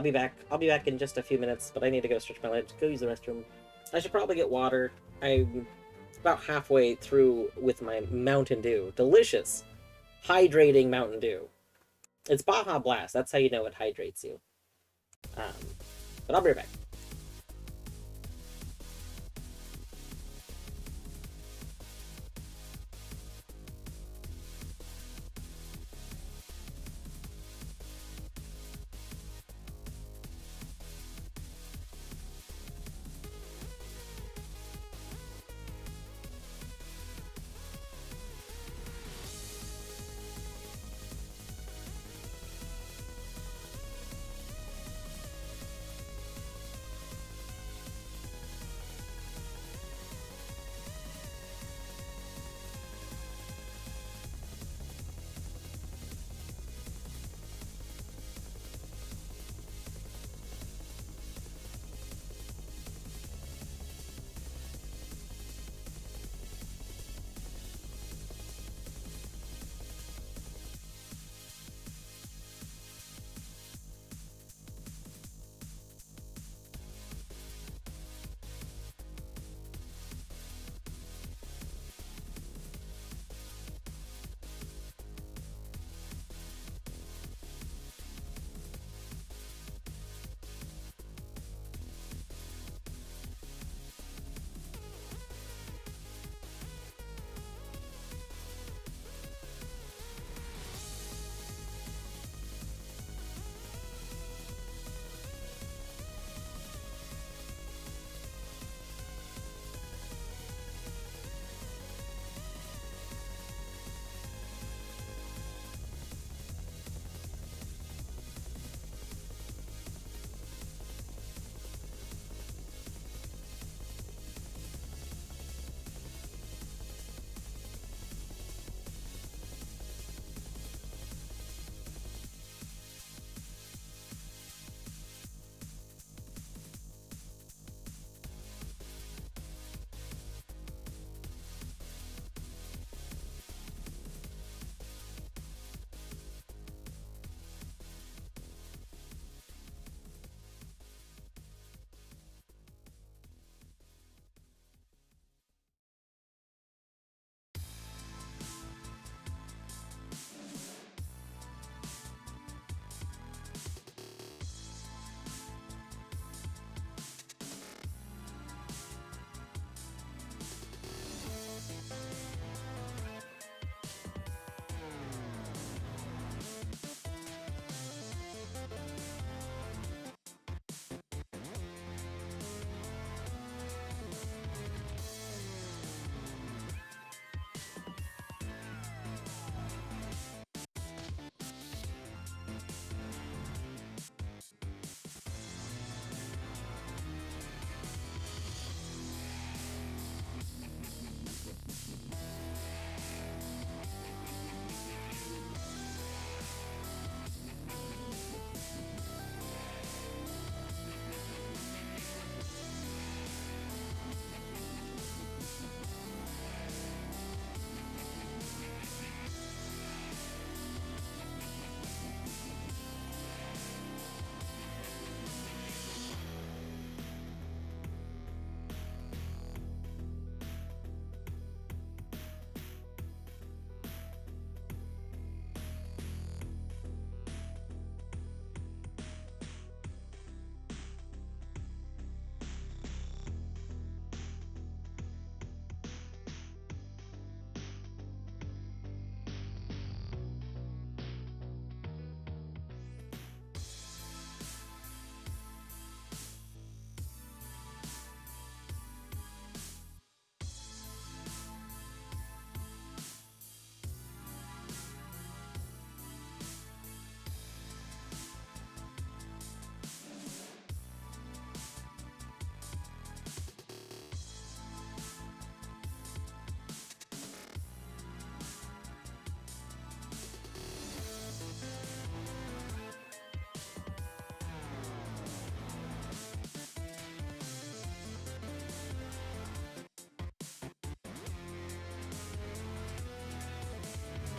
be back. I'll be back in just a few minutes, but I need to go stretch my legs, go use the restroom. I should probably get water. I'm about halfway through with my Mountain Dew. Delicious, hydrating Mountain Dew. It's Baja Blast. That's how you know it hydrates you. Um, but I'll be right back.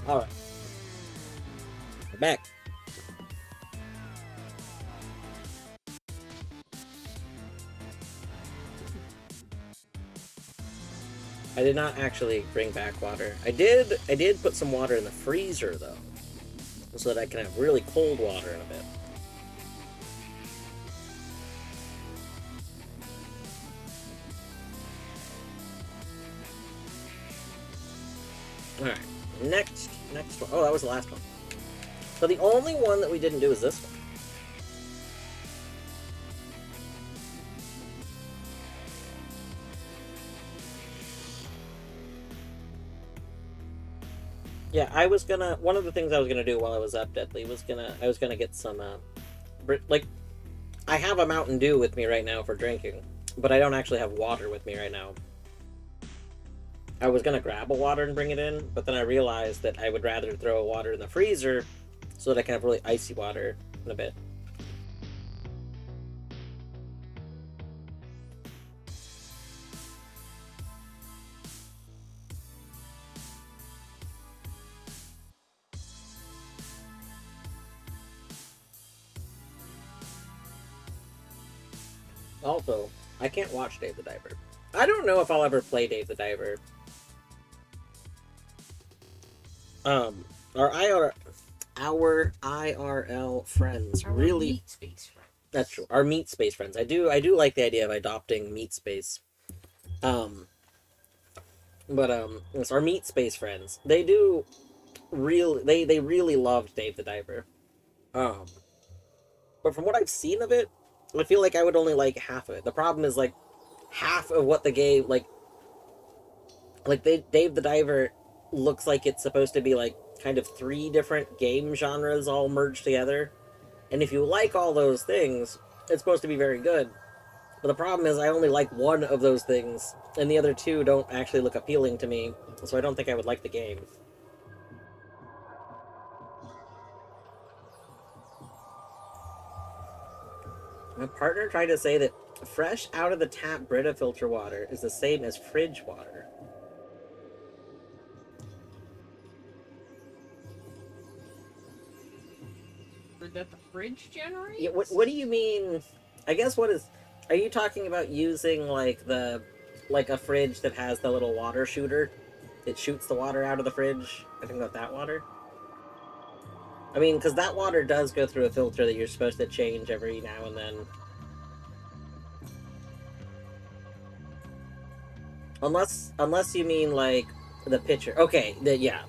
Alright. We're back. I did not actually bring back water. I did put some water in the freezer though, so that I can have really cold water in a bit. Alright, next one. Oh, that was the last one. So the only one that we didn't do is this one. Yeah, one of the things I was gonna do while I was up Deadly was I was gonna get some, like, I have a Mountain Dew with me right now for drinking, but I don't actually have water with me right now. I was gonna grab a water and bring it in, but then I realized that I would rather throw a water in the freezer so that I can have really icy water in a bit. Also, I can't watch Dave the Diver. I don't know if I'll ever play Dave the Diver. Our IRL friends Our really. meat space friends. That's true. Our meat space friends. I do like the idea of adopting meat space. It's our meat space friends. They do they really loved Dave the Diver. Um, but from what I've seen of it, I feel like I would only like half of it. The problem is like half of what the game Dave the Diver looks like it's supposed to be like kind of three different game genres all merged together. And if you like all those things, it's supposed to be very good. But the problem is I only like one of those things, and the other two don't actually look appealing to me, so I don't think I would like the game. My partner tried to say that fresh out of the tap Brita filter water is the same as fridge water. That the fridge generates? Yeah, what do you mean? I guess what is... Are you talking about using, like, like a fridge that has the little water shooter? It shoots the water out of the fridge? I think about that water. I mean, because that water does go through a filter that you're supposed to change every now and then. Unless you mean, like, the pitcher. Okay, yeah.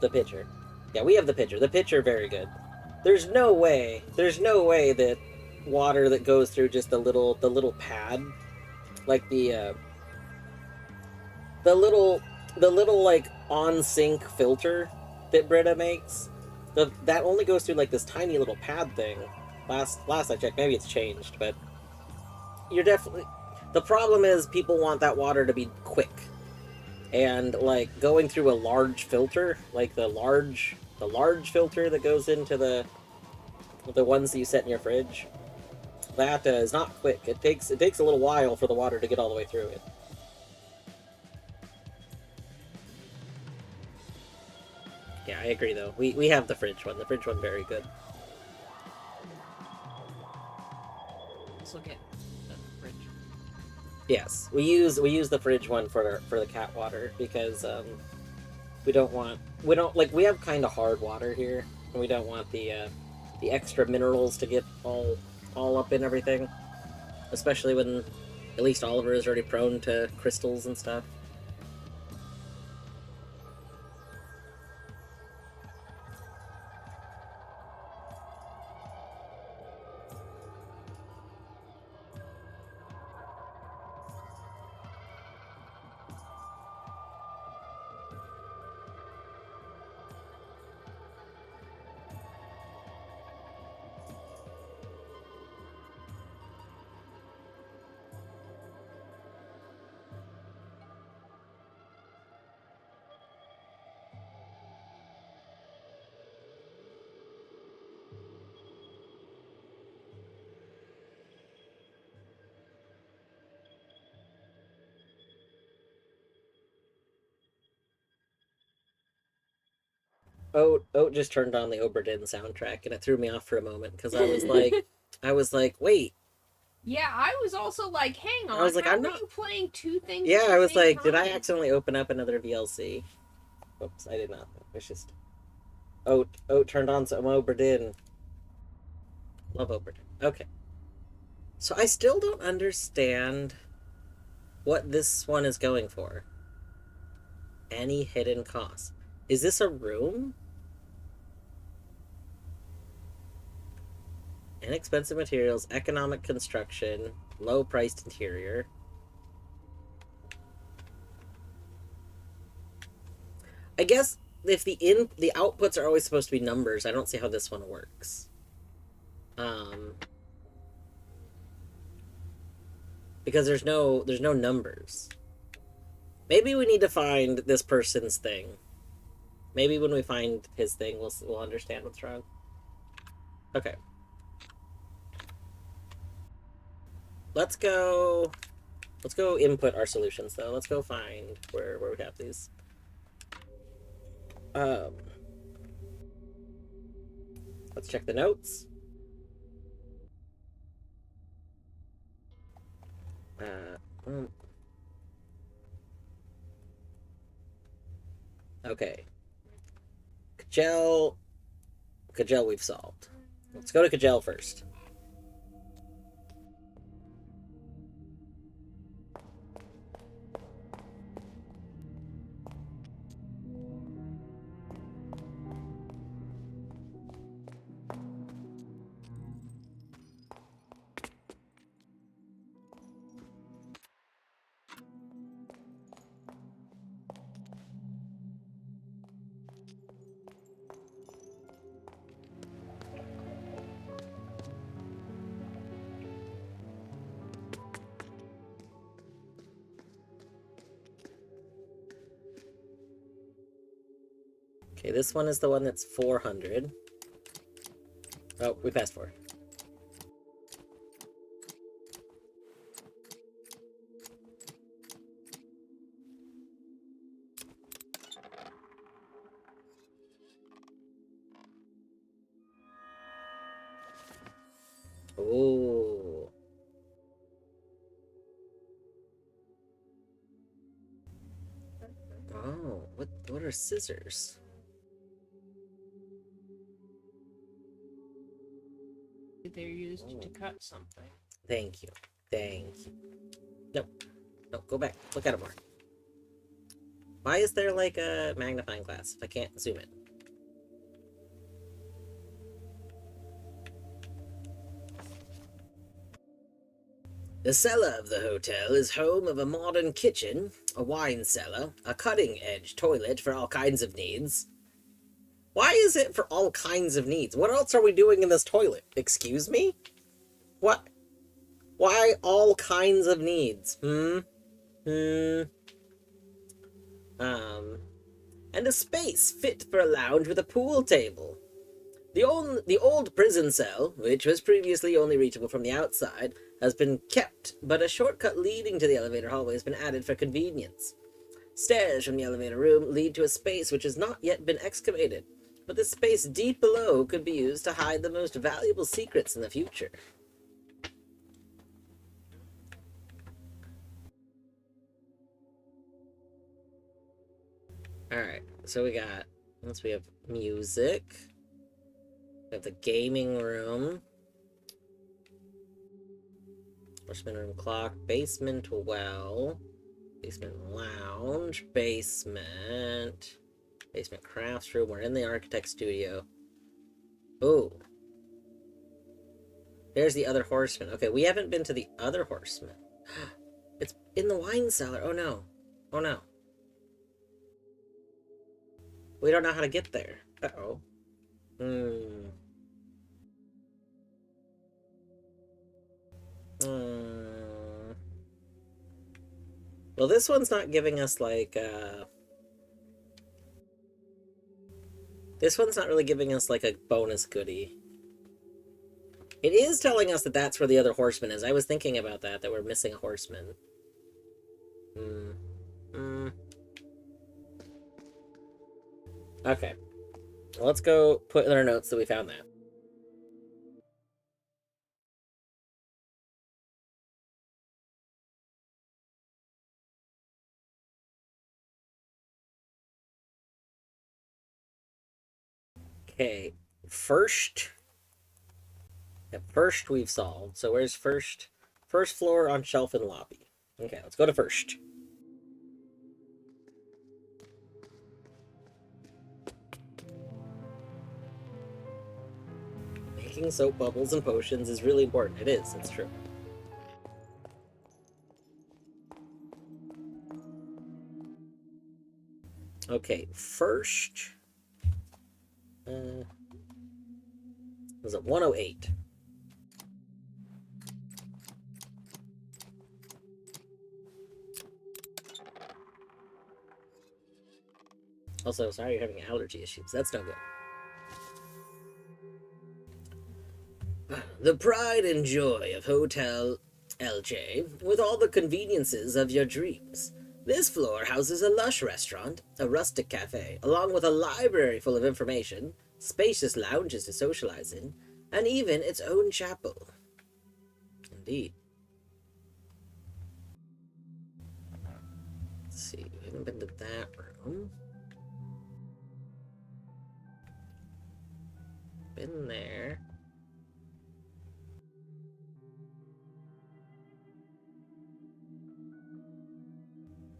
The pitcher. Yeah, we have the pitcher. The pitcher, very good. There's no way that water that goes through just the little pad, like the little like on sink filter that Brita makes, that only goes through like this tiny little pad thing. Last I checked, maybe it's changed, but you're definitely... The problem is people want that water to be quick, and like going through a large filter, like the large filter that goes into the ones that you set in your fridge, that is not quick. It takes a little while for the water to get all the way through it. Yeah, I agree though. We have the fridge one. The fridge one very good. Let's look at the fridge. Yes, we use the fridge one for the cat water because we have kind of hard water here, and we don't want the extra minerals to get all up in everything, especially when at least Oliver is already prone to crystals and stuff. Oat just turned on the Oberdin soundtrack, and it threw me off for a moment because I was like, wait. Yeah, I was also like, hang on, I was like, how I'm are not. you playing two things Yeah, at I the was same like, did I time? accidentally open up another VLC? Oops, I did not. It's just Oat turned on some Oberdin. Love Oberdin. Okay, so I still don't understand what this one is going for. Any hidden cost? Is this a room? Inexpensive materials, economic construction, low priced interior. I guess if the outputs are always supposed to be numbers, I don't see how this one works. Um, because there's no numbers. Maybe we need to find this person's thing. Maybe when we find his thing, we'll understand what's wrong. Okay, let's go. Let's go input our solutions though. Let's go find where we have these. Um, let's check the notes. Uh, okay. Kajel, Kajel, we've solved. Let's go to Kajel first. Okay, this one is the one that's 400. Oh, we passed 4. Oh. Oh, what are scissors? They're used to cut something. Thank you. Thank you. No. No, go back. Look at it more. Why is there like a magnifying glass if I can't zoom in? The cellar of the hotel is home of a modern kitchen, a wine cellar, a cutting-edge toilet for all kinds of needs. Why is it for all kinds of needs? What else are we doing in this toilet? Excuse me? What? Why all kinds of needs? Hmm. Um. And a space fit for a lounge with a pool table. The old prison cell, which was previously only reachable from the outside, has been kept, but a shortcut leading to the elevator hallway has been added for convenience. Stairs from the elevator room lead to a space which has not yet been excavated, but the space deep below could be used to hide the most valuable secrets in the future. Alright, so we have music, we have the gaming room, horseman room clock, basement well, basement lounge, basement crafts room. We're in the architect studio. Oh, there's the other horseman. Okay, we haven't been to the other horseman. It's in the wine cellar. Oh no. Oh no. We don't know how to get there. Uh-oh. Hmm. Hmm. Well, this one's not giving us like this one's not really giving us like a bonus goodie. It is telling us that that's where the other horseman is. I was thinking about that we're missing a horseman. Hmm. Hmm. Okay. Let's go put in our notes that we found that. Okay, first. At first we've solved. So where's first? First floor on shelf and lobby. Okay, let's go to first. Making soap bubbles and potions is really important. It is, it's true. Okay, first. Was it 108? Also, sorry you're having allergy issues. That's no good. The pride and joy of Hotel LJ, with all the conveniences of your dreams. This floor houses a lush restaurant, a rustic cafe, along with a library full of information, spacious lounges to socialize in, and even its own chapel. Indeed. Let's see, we haven't been to that room. Been there.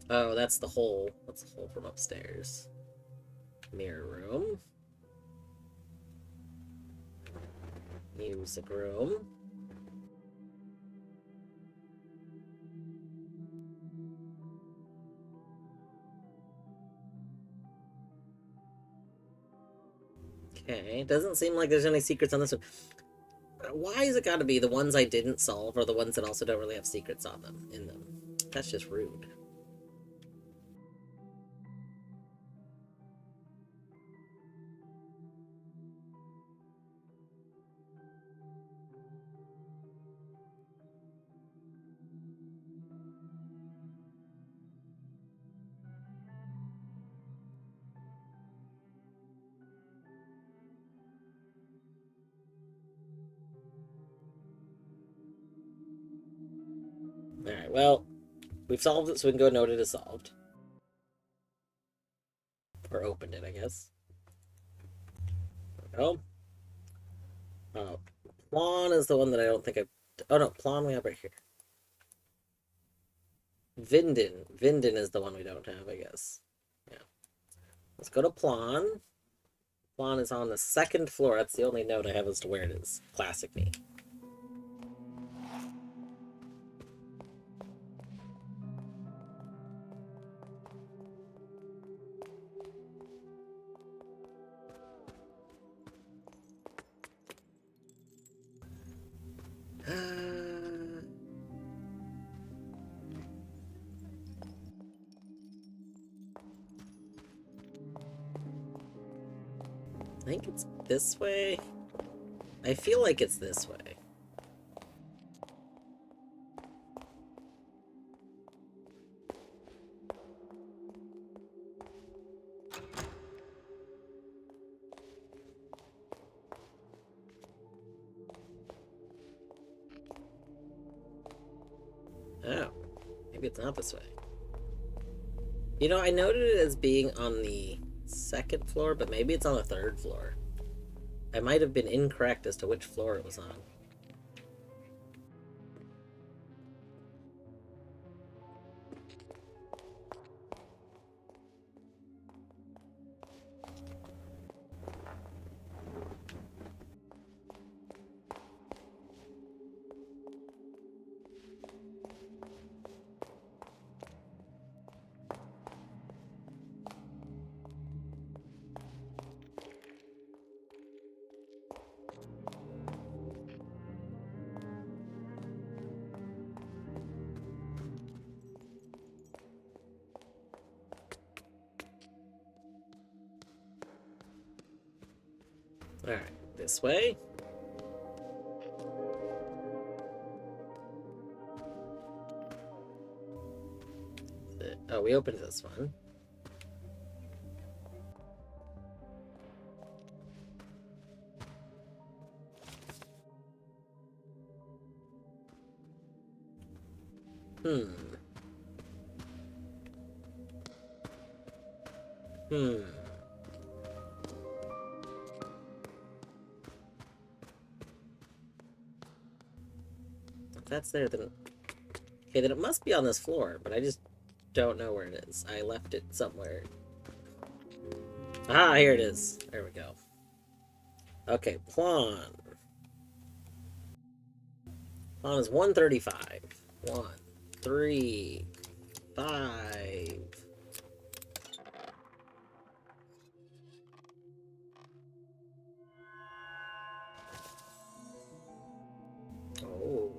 Oh, that's the hole. That's the hole from upstairs. Mirror room. Music room. Okay, doesn't seem like there's any secrets on this one. Why is it gotta be the ones I didn't solve are the ones that also don't really have secrets on them, in them? That's just rude. Alright, well, we've solved it, so we can go note it as solved. Or opened it, I guess. There we go. Oh, Plon is the one that I don't think I... Oh no, Plon we have right here. Vinden. Vinden is the one we don't have, I guess. Yeah. Let's go to Plon. Plon is on the second floor. That's the only note I have as to where it is. Classic me. I think it's this way. I feel like it's this way. Oh, maybe it's not this way. You know, I noted it as being on the second floor, but maybe it's on the third floor. I might have been incorrect as to which floor it was on. Alright, this way. Oh, we opened this one. Hmm. Hmm. If that's there, then... Okay, then it must be on this floor, but I just don't know where it is. I left it somewhere. Ah, here it is. There we go. Okay, Plan. Plan is 135. 1, 3, 5. Oh.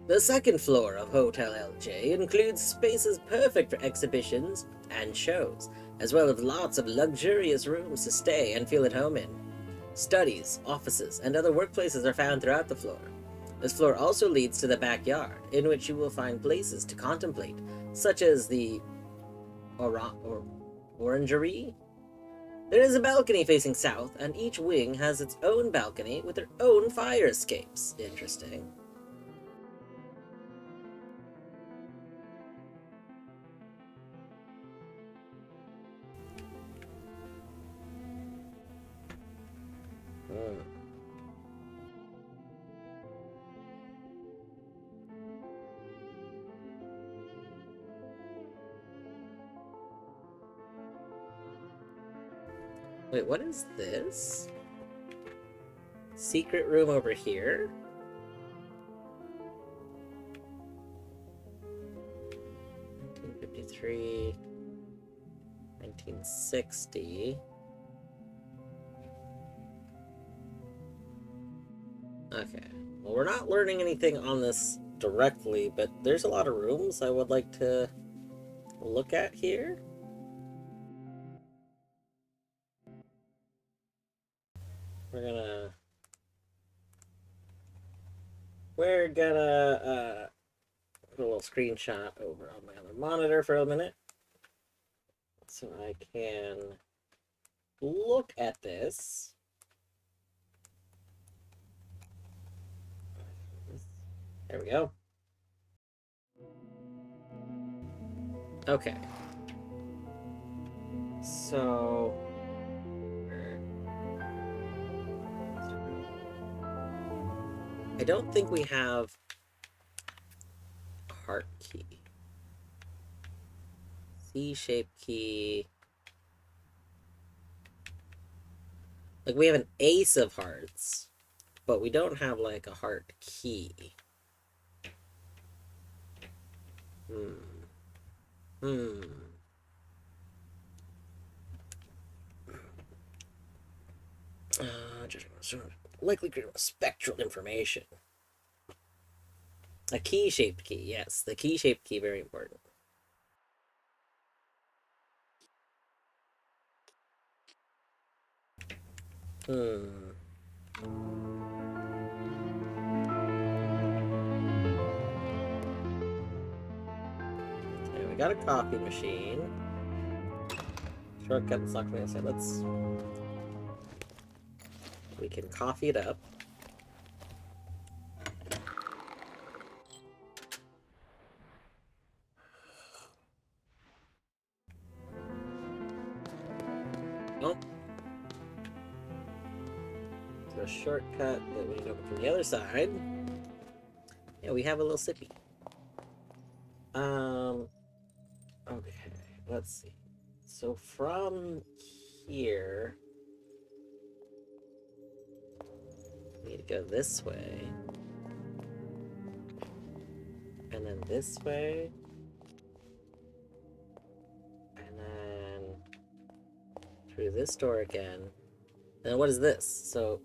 The second floor of Hotel LJ includes spaces perfect for exhibitions and shows, as well as lots of luxurious rooms to stay and feel at home in. Studies, offices, and other workplaces are found throughout the floor. This floor also leads to the backyard, in which you will find places to contemplate, such as the orangery. There is a balcony facing south, and each wing has its own balcony with their own fire escapes. Interesting. Hmm. Wait, what is this? Secret room over here? 1953, 1960. Okay. Well, we're not learning anything on this directly, but there's a lot of rooms I would like to look at here. We're gonna... We're gonna, put a little screenshot over on my other monitor for a minute. So I can look at this. There we go. Okay. So... I don't think we have a heart key. C-shaped key. Like, we have an ace of hearts, but we don't have, like, a heart key. Hmm. Likely spectral information. A key-shaped key, yes. The key-shaped key, very important. Hmm. Okay, we got a coffee machine. Shortcut is not going to say, let's... We can coffee it up. Oh. So a shortcut that we need to open from the other side. Yeah, we have a little sippy. Okay, let's see. So from here, we need to go this way. And then this way. And then through this door again. And then what is this? So,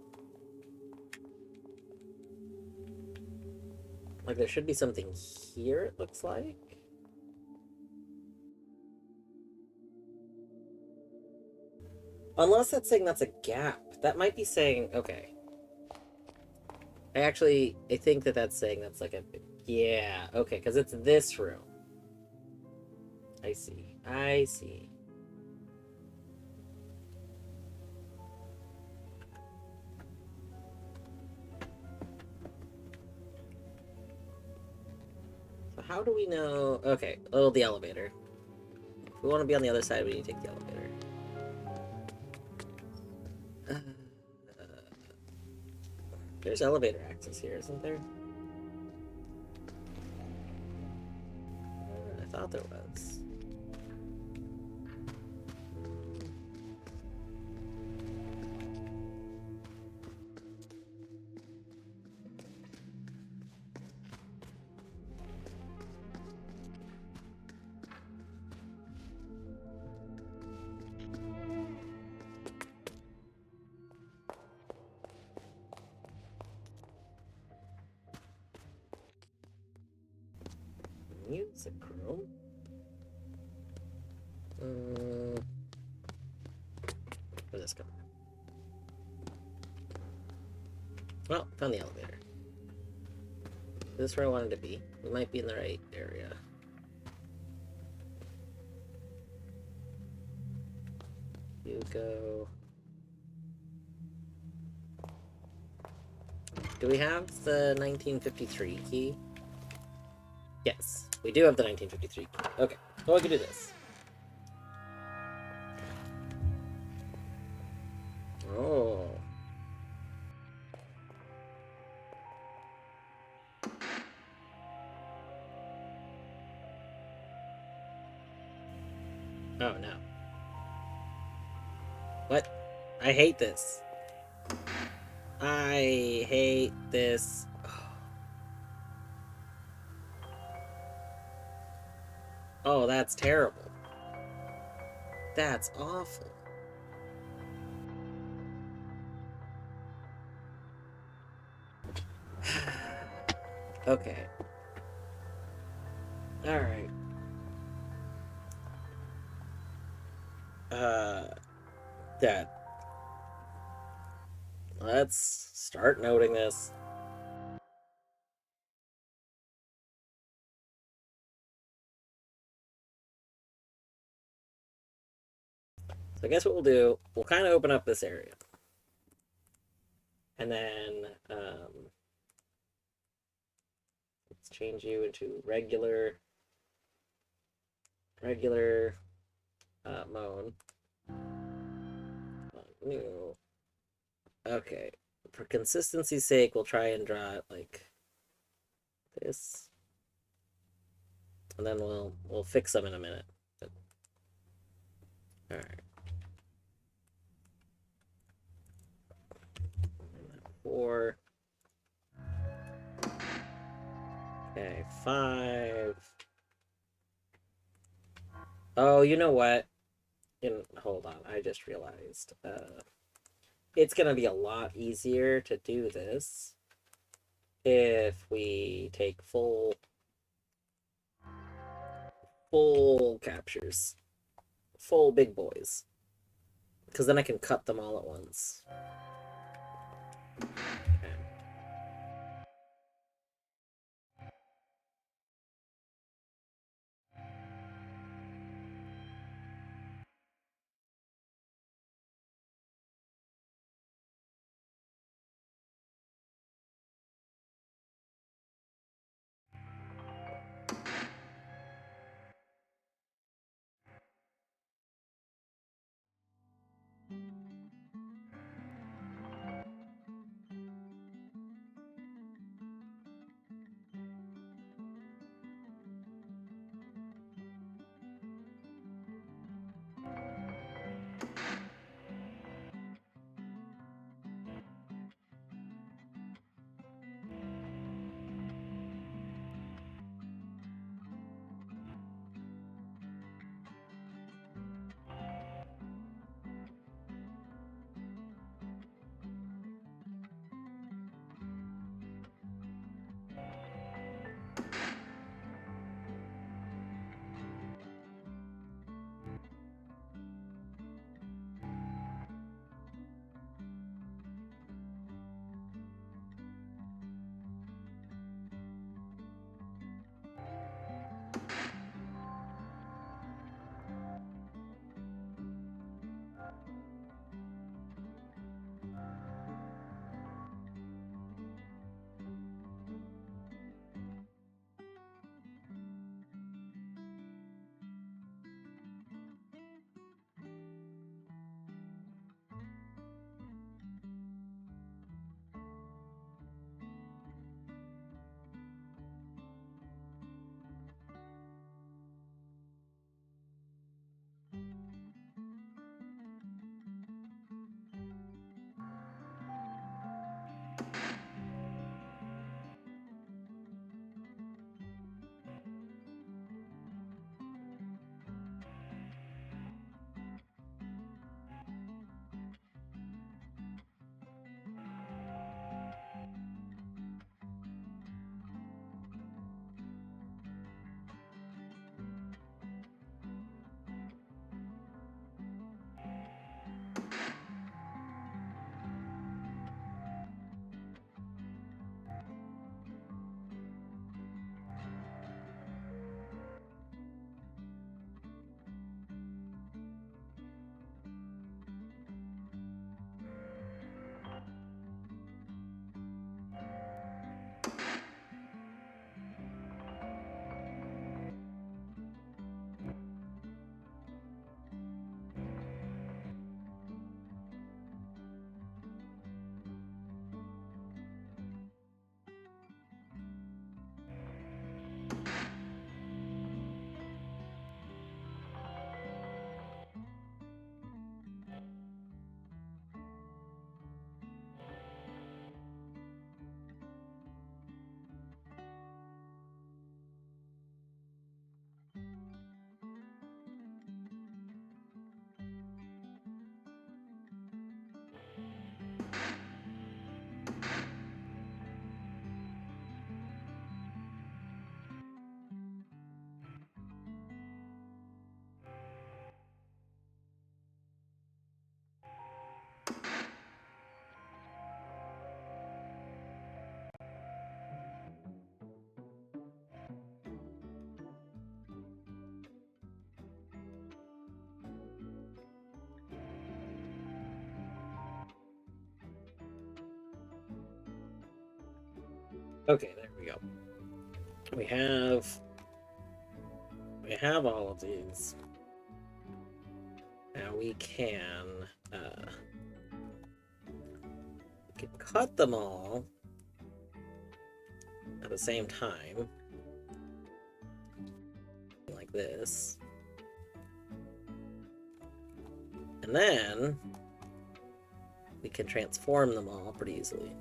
like, there should be something here, it looks like. Unless that's saying that's a gap. That might be saying, okay. I think that that's saying that's like a, yeah, okay, because it's this room. I see. I see. how do we know? Okay, oh, the elevator. If we want to be on the other side, we need to take the elevator. Uh, there's elevator access here, isn't there? I thought there was. Music room? Where's this come? Well, found the elevator. Is this where I wanted to be? We might be in the right area. You go. Do we have the 1953 key? Yes, we do have the 1953 key. Okay, well, we can do this. Oh. Oh, no. What? I hate this. I hate this. Oh, that's terrible. That's awful. Okay. Alright. Dad. Let's start noting this. So I guess what we'll do, we'll kind of open up this area. And then, let's change you into regular mode. New. Okay. For consistency's sake, we'll try and draw it like this. And then we'll fix them in a minute. But, all right. 4. Okay, 5. Oh, you know what? Hold on, I just realized. It's gonna be a lot easier to do this if we take full captures. Full big boys. Because then I can cut them all at once. Okay. Okay, there we go. We have all of these. Now we can cut them all at the same time, like this. And then we can transform them all pretty easily.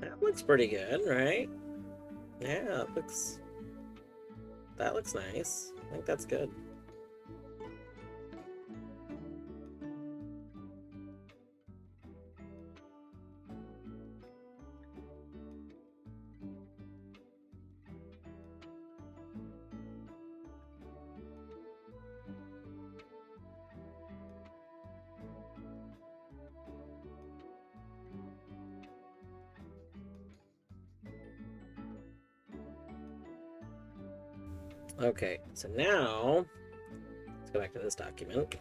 That looks pretty good, right? Yeah, that looks nice. I think that's good. Okay, so now let's go back to this document.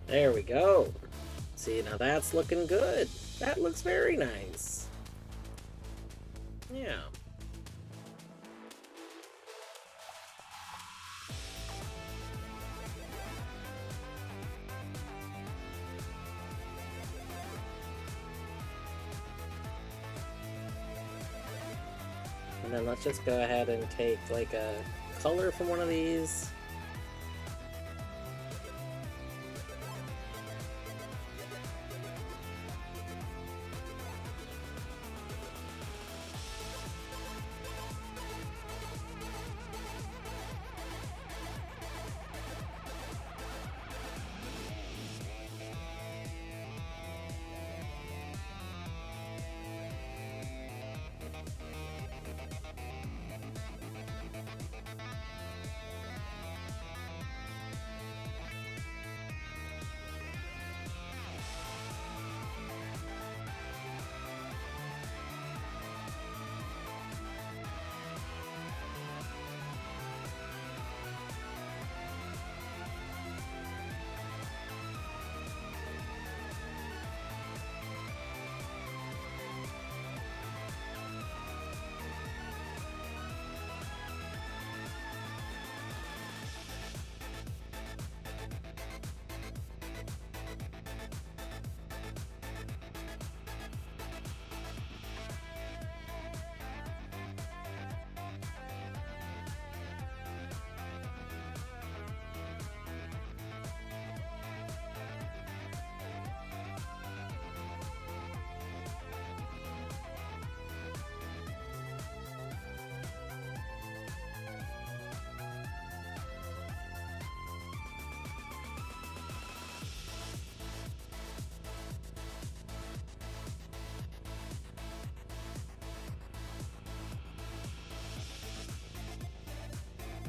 There we go. See, now that's looking good. That looks very nice. Yeah. And then let's just go ahead and take like a color from one of these.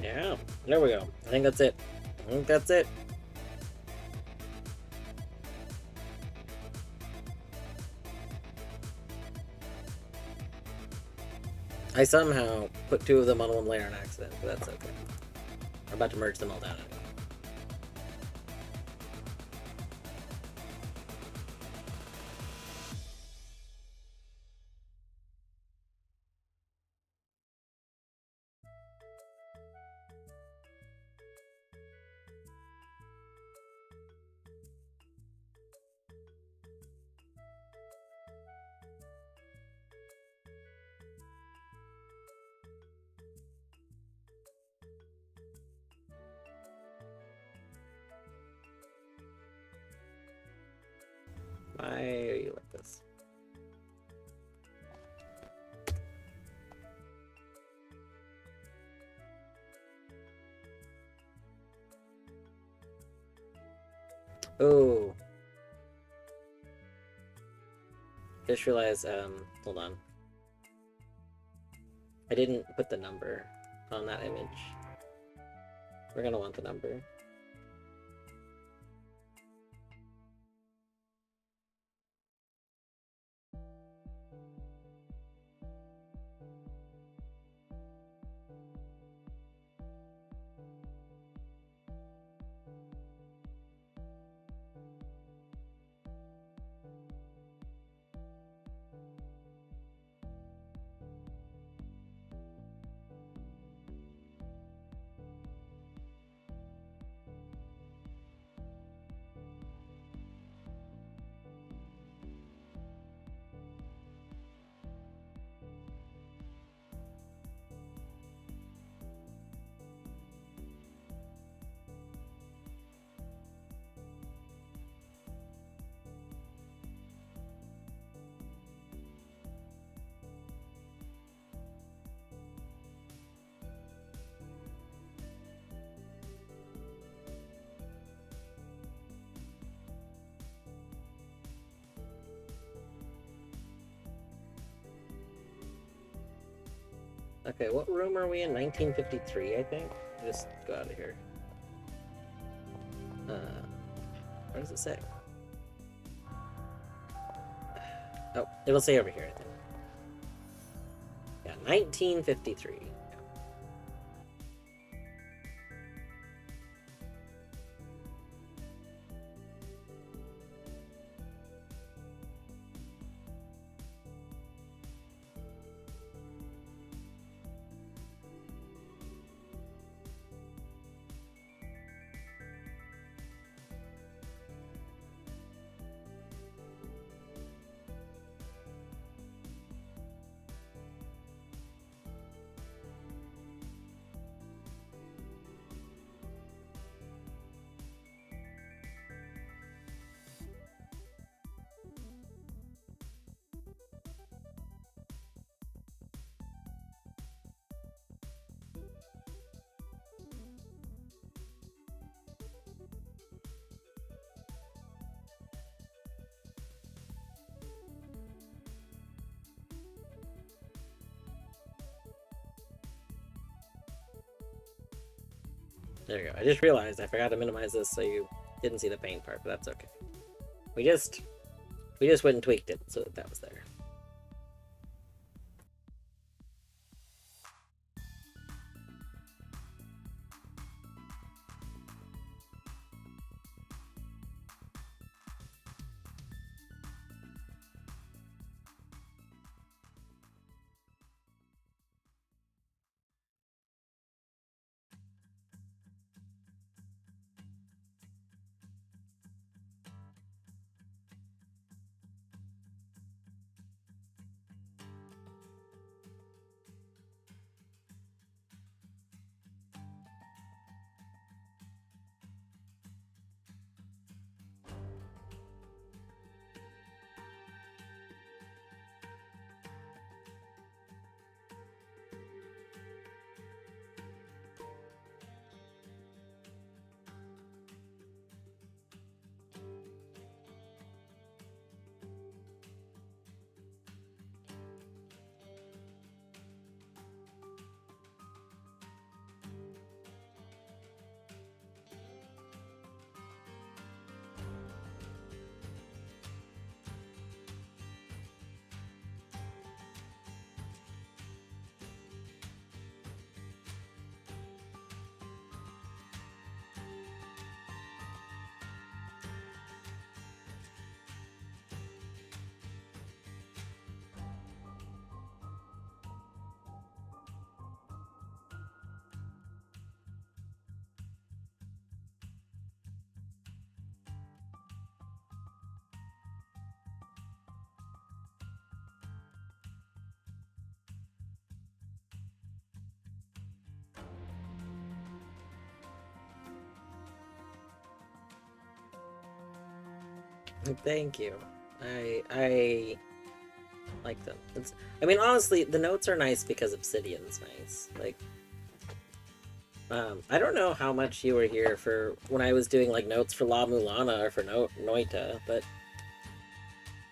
Yeah, there we go. I think that's it. I think that's it. I somehow put two of them on one layer on accident, but that's okay. I'm about to merge them all down anyway. Why are you like this? Oh. Just realized, hold on. I didn't put the number on that image. We're gonna want the number. Okay, what room are we in? 1953, I think? Just go out of here. What does it say? Oh, it'll say over here, I think. Yeah, 1953. There you go. I just realized I forgot to minimize this so you didn't see the paint part, but that's okay. We just went and tweaked it so that was there. Thank you. I like them. I mean, honestly, the notes are nice because Obsidian's nice. Like, I don't know how much you were here for when I was doing like notes for La Mulana or for Noita, but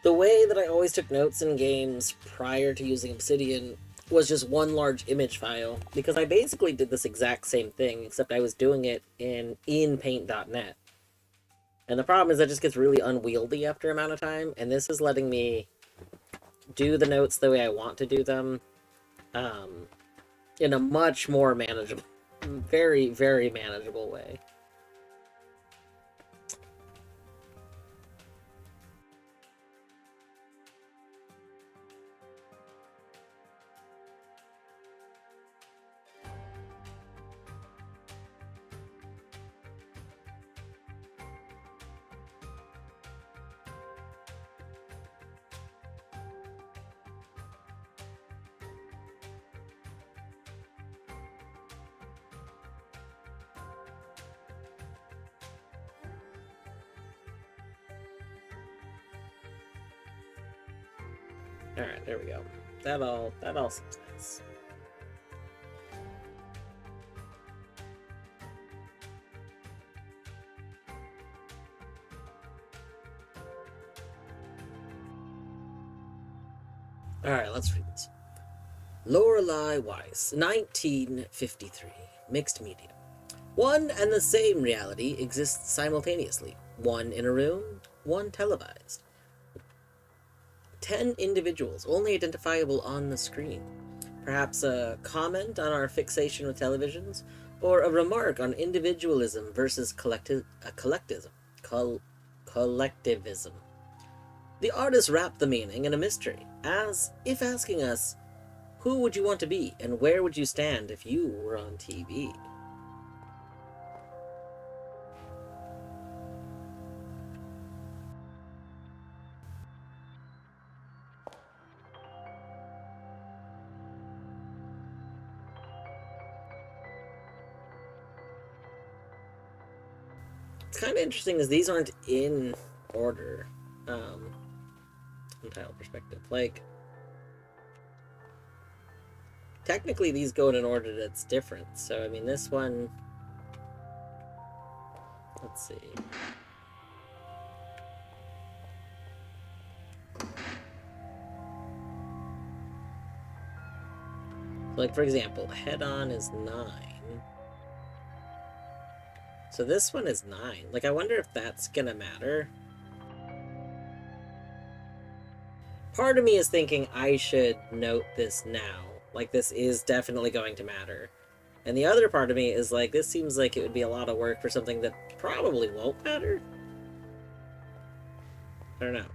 the way that I always took notes in games prior to using Obsidian was just one large image file, because I basically did this exact same thing, except I was doing it in Paint.net. And the problem is that it just gets really unwieldy after a amount of time, and this is letting me do the notes the way I want to do them, in a much more manageable, very, very manageable way. Alright, there we go. That all seems nice. Alright, let's read this. Lorelei Weiss, 1953. Mixed media. One and the same reality exists simultaneously. One in a room, one televised. 10 individuals, only identifiable on the screen. Perhaps a comment on our fixation with televisions, or a remark on individualism versus collectivism. The artist wrapped the meaning in a mystery, as if asking us, who would you want to be, and where would you stand if you were on TV? It's kind of interesting as these aren't in order, from tile perspective. Like, technically these go in an order that's different. So, I mean, this one, let's see. Like, for example, head on is 9. So this one is 9. Like, I wonder if that's gonna matter. Part of me is thinking I should note this now. Like, this is definitely going to matter. And the other part of me is like, this seems like it would be a lot of work for something that probably won't matter. I don't know.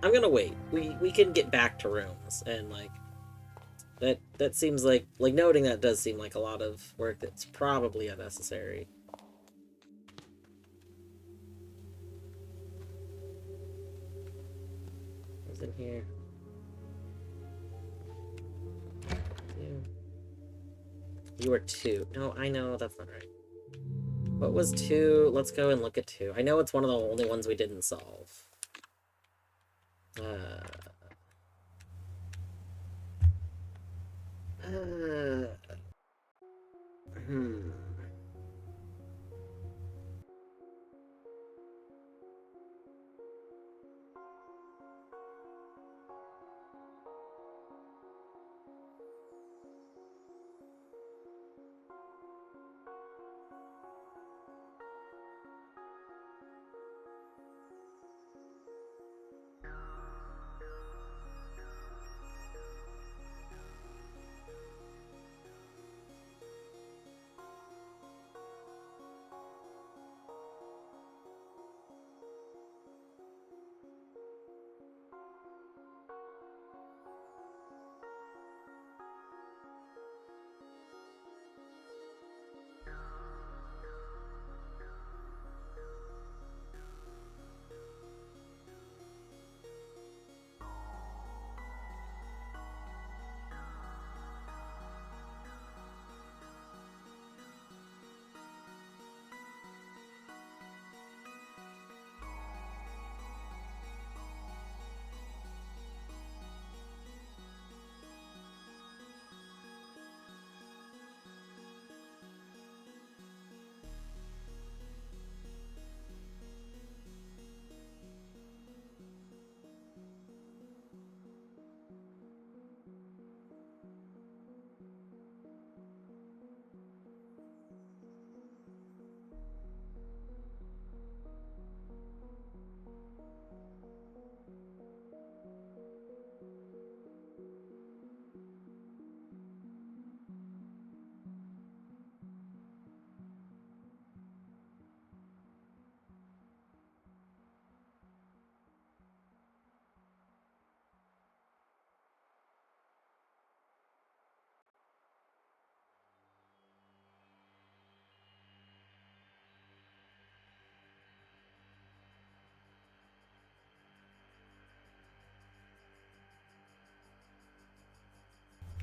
I'm gonna wait. We can get back to rooms, and like that seems like noting that does seem like a lot of work that's probably unnecessary. What's in here? You were 2. No, I know that's not right. What was 2? Let's go and look at 2. I know it's one of the only ones we didn't solve. Uh, hmm.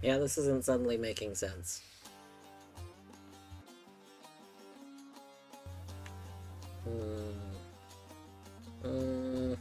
Yeah, this isn't suddenly making sense. Hmm. Hmm.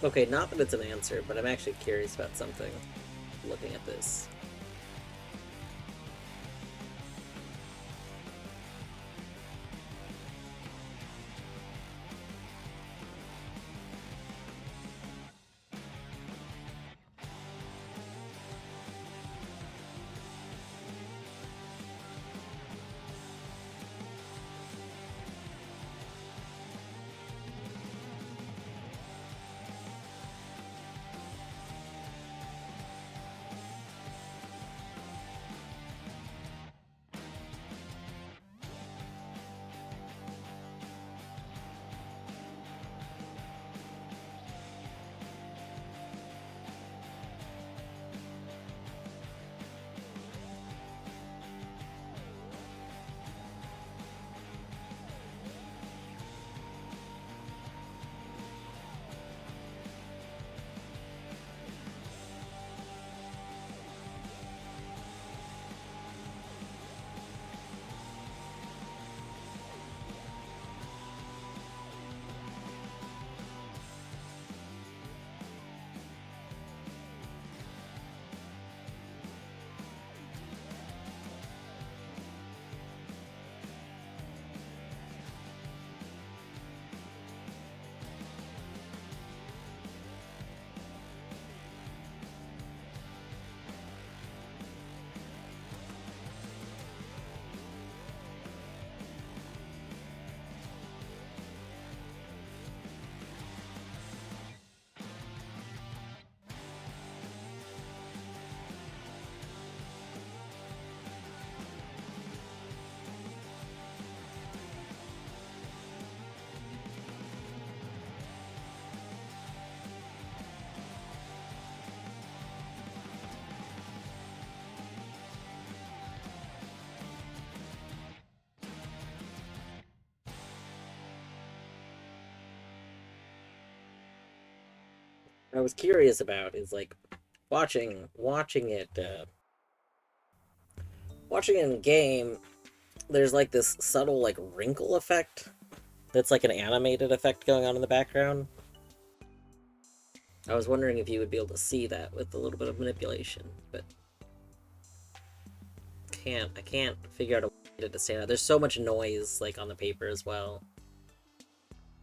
Okay, not that it's an answer, but I'm actually curious about something looking at this. I was curious about is like watching it in game. There's like this subtle like wrinkle effect that's like an animated effect going on in the background. I was wondering if you would be able to see that with a little bit of manipulation, but I can't figure out a way to stand out. There's so much noise like on the paper as well.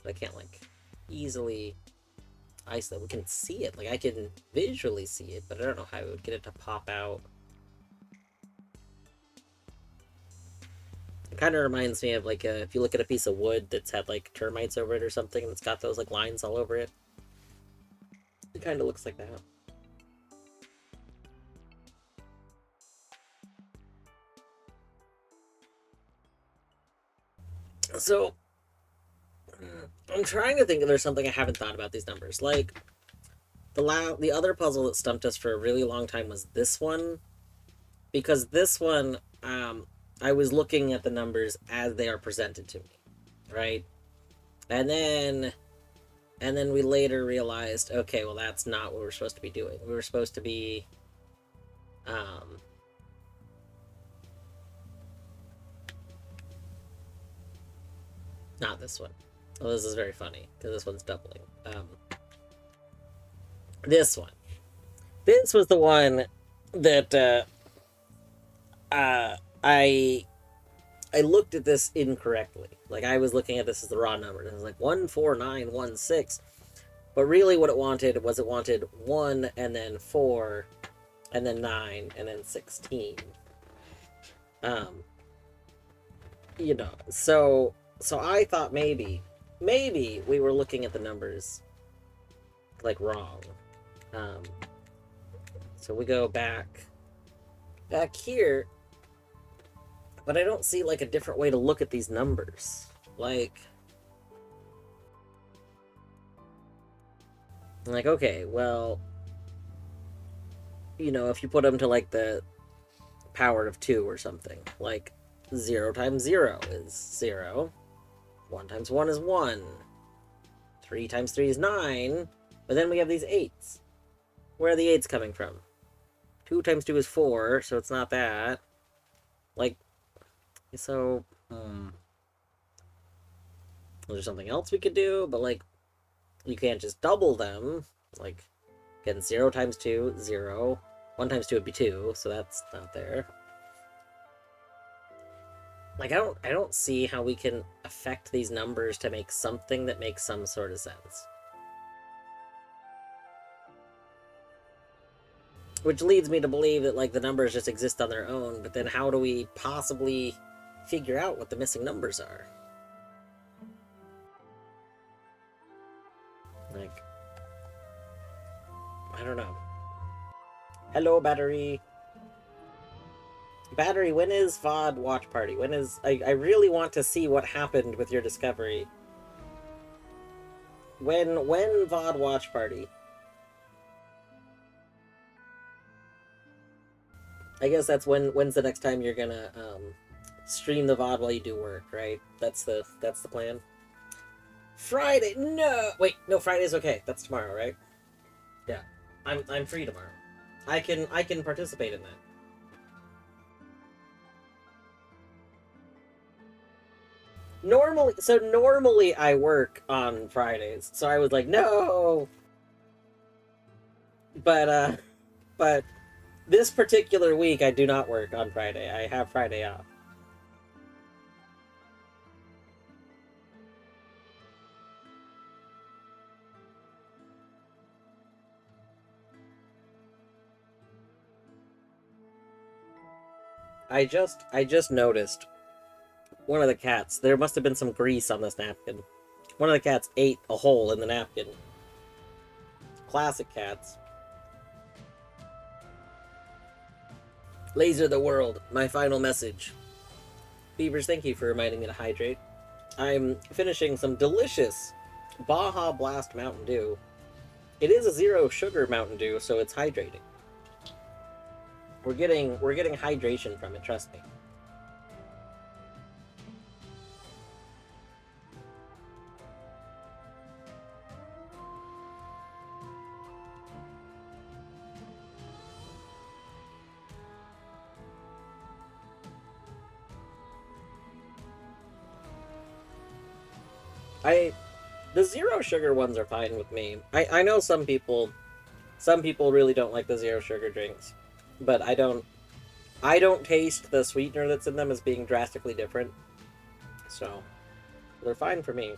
But I can't like easily isolate. We can see it. Like I can visually see it, but I don't know how we would get it to pop out. It kind of reminds me of like if you look at a piece of wood that's had like termites over it or something, and it's got those like lines all over it. It kind of looks like that. So I'm trying to think if there's something I haven't thought about these numbers. Like the other puzzle that stumped us for a really long time was this one, because this one I was looking at the numbers as they are presented to me, right? And then we later realized, okay, well that's not what we're supposed to be doing. We were supposed to be um not this one. Well, this is very funny because this one's doubling. This one. This was the one that uh, I I looked at this incorrectly. Like I was looking at this as the raw number. It was like 14916. But really what it wanted 1 and then 4 and then 9 and then 16. Um so I thought maybe we were looking at the numbers like wrong. Um so we go back here, but I don't see like a different way to look at these numbers. Like okay, well, if you put them to like the power of 2 or something, like 0 times 0 is 0, 1 times 1 is 1, 3 times 3 is 9, but then we have these 8s. Where are the 8s coming from? 2 times 2 is 4, so it's not that. Like, so, is there something else we could do? But like, You can't just double them. Like, again, 0 times 2, 0. 1 times 2 would be 2, so that's not there. Like, I don't see how we can affect these numbers to make something that makes some sort of sense. Which leads me to believe that, like, the numbers just exist on their own, but then how do we possibly figure out what the missing numbers are? Like, I don't know. Hello, Battery. Battery, when is VOD watch party? When is... I really want to see what happened with your discovery. When VOD watch party? I guess that's when's the next time you're gonna stream the VOD while you do work, right? That's the plan. Friday? No, wait, no, Friday's okay. That's tomorrow, right? Yeah, I'm free tomorrow. I can participate in that. Normally I work on Fridays, so I was like, no. But this particular week I do not work on Friday. I have Friday off. I just noticed one of the cats. There must have been some grease on this napkin. One of the cats ate a hole in the napkin. Classic cats. Laser the world. My final message. Beavers, thank you for reminding me to hydrate. I'm finishing some delicious Baja Blast Mountain Dew. It is a 0 sugar Mountain Dew, so it's hydrating. We're getting hydration from it, trust me. The 0 sugar ones are fine with me. I know some people really don't like the 0 sugar drinks, but I don't taste the sweetener that's in them as being drastically different. So, they're fine for me.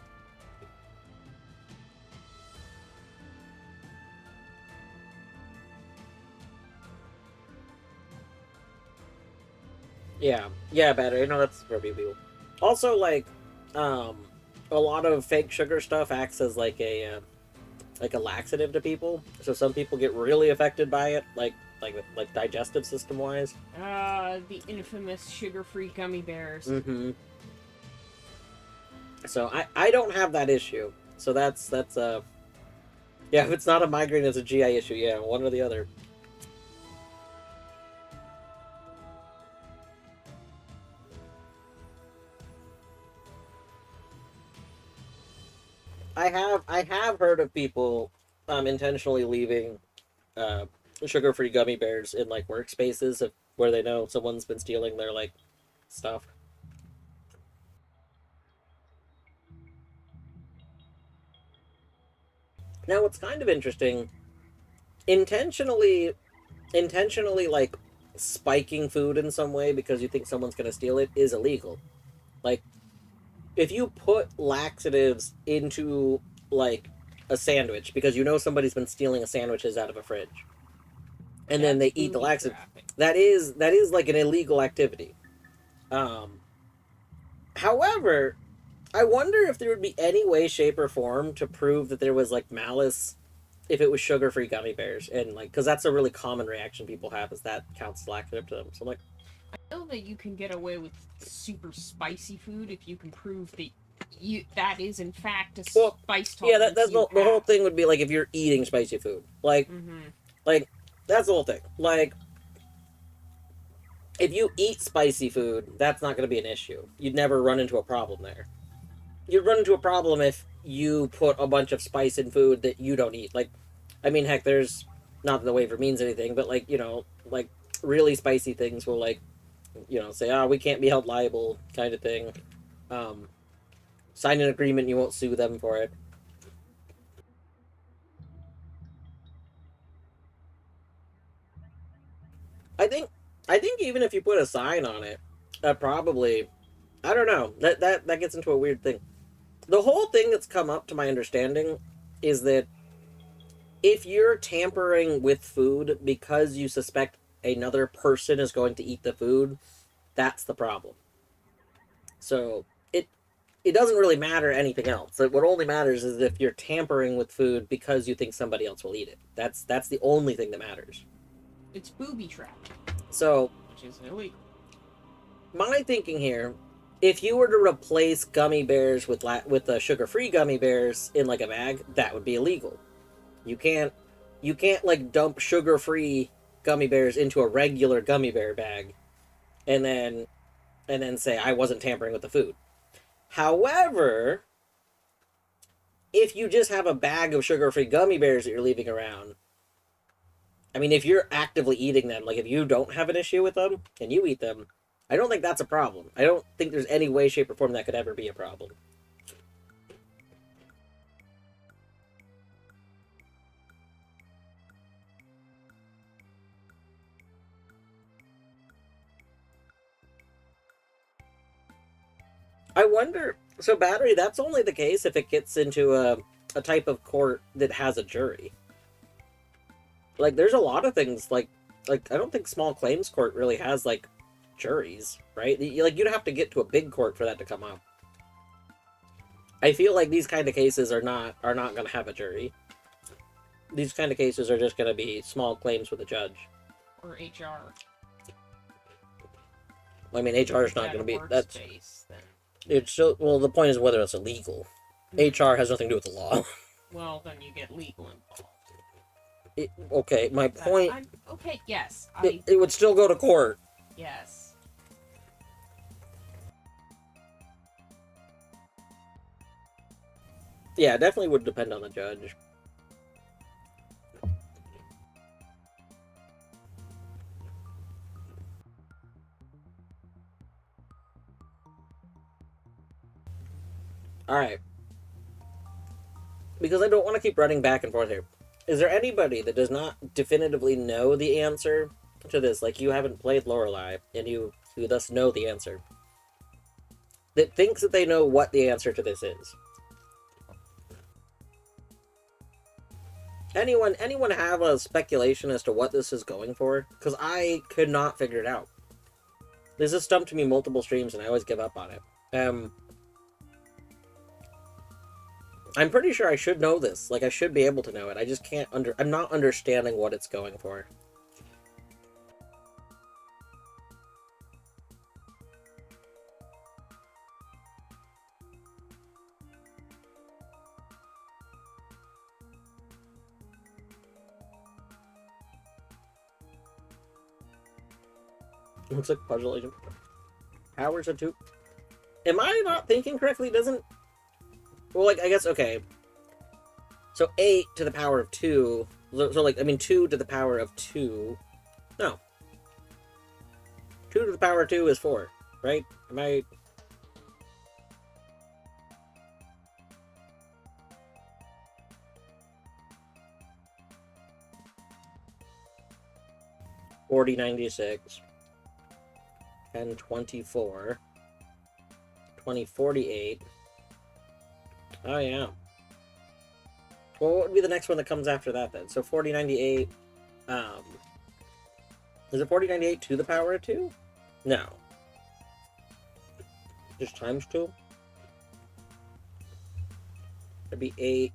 Yeah, better. No, that's for people. Also, like, a lot of fake sugar stuff acts as like a laxative to people. So some people get really affected by it, like digestive system wise. The infamous sugar-free gummy bears. Mm-hmm. So I don't have that issue. So that's yeah. If it's not a migraine, it's a GI issue. Yeah, one or the other. I have heard of people intentionally leaving uh, sugar-free gummy bears in like workspaces where they know someone's been stealing their like stuff. Now, what's kind of interesting, intentionally like spiking food in some way because you think someone's going to steal it is illegal. Like, if you put laxatives into like a sandwich because you know somebody's been stealing sandwiches out of a fridge, and then they eat the laxative, that is like an illegal activity. Um, However, I wonder if there would be any way, shape, or form to prove that there was like malice if it was sugar-free gummy bears, and like, because that's a really common reaction people have, is that counts as laxative to them. So I'm like, I know that you can get away with super spicy food if you can prove that that is in fact a spice tolerance. Yeah, that's the whole thing would be like if you're eating spicy food, like, like that's the whole thing. Like, if you eat spicy food, that's not going to be an issue. You'd never run into a problem there. You'd run into a problem if you put a bunch of spice in food that you don't eat. Like, I mean, heck, there's not that the waiver means anything, but like, you know, like really spicy things will like, you know, say, we can't be held liable, kind of thing. Sign an agreement, you won't sue them for it. I think even if you put a sign on it, probably, I don't know. That gets into a weird thing. The whole thing that's come up to my understanding is that if you're tampering with food because you suspect another person is going to eat the food, that's the problem. So it doesn't really matter anything else. What only matters is if you're tampering with food because you think somebody else will eat it. That's the only thing that matters. It's booby trapped. So, which is illegal. My thinking here, if you were to replace gummy bears with sugar-free gummy bears in like a bag, that would be illegal. You can't like dump sugar-free gummy bears into a regular gummy bear bag and then say I wasn't tampering with the food. However, if you just have a bag of sugar-free gummy bears that you're leaving around, I mean, if you're actively eating them, like if you don't have an issue with them and you eat them, I don't think that's a problem. I don't think there's any way, shape, or form that could ever be a problem. I wonder. So battery, that's only the case if it gets into a type of court that has a jury. Like, there's a lot of things like I don't think small claims court really has like juries, right? Like you'd have to get to a big court for that to come up. I feel like these kind of cases are not going to have a jury. These kind of cases are just going to be small claims with a judge or HR. I mean, HR is not going to be that's. Space, then. It's so well. The point is whether it's illegal. HR has nothing to do with the law. Well, then you get legal involved. Okay, my point. Okay, yes. It would still go to court. Yes. Yeah, it definitely would depend on the judge. Alright. Because I don't want to keep running back and forth here. Is there anybody that does not definitively know the answer to this? Like, you haven't played Lorelei, and you thus know the answer. That thinks that they know what the answer to this is. Anyone have a speculation as to what this is going for? Because I could not figure it out. This has stumped me multiple streams, and I always give up on it. I'm pretty sure I should know this. Like, I should be able to know it. I just can't I'm not understanding what it's going for. Looks like puzzle agent. Powers of 2. Am I not thinking correctly? Doesn't... Well, like, I guess, okay. So 8 to the power of 2. So like, I mean, 2 to the power of 2. No. 2 to the power of 2 is 4, right? Am I... $40.96. 10.24. 20.48. Oh, yeah. Well, what would be the next one that comes after that, then? So 40.98, is it 40.98 to the power of 2? No. Just times 2? That'd be 8.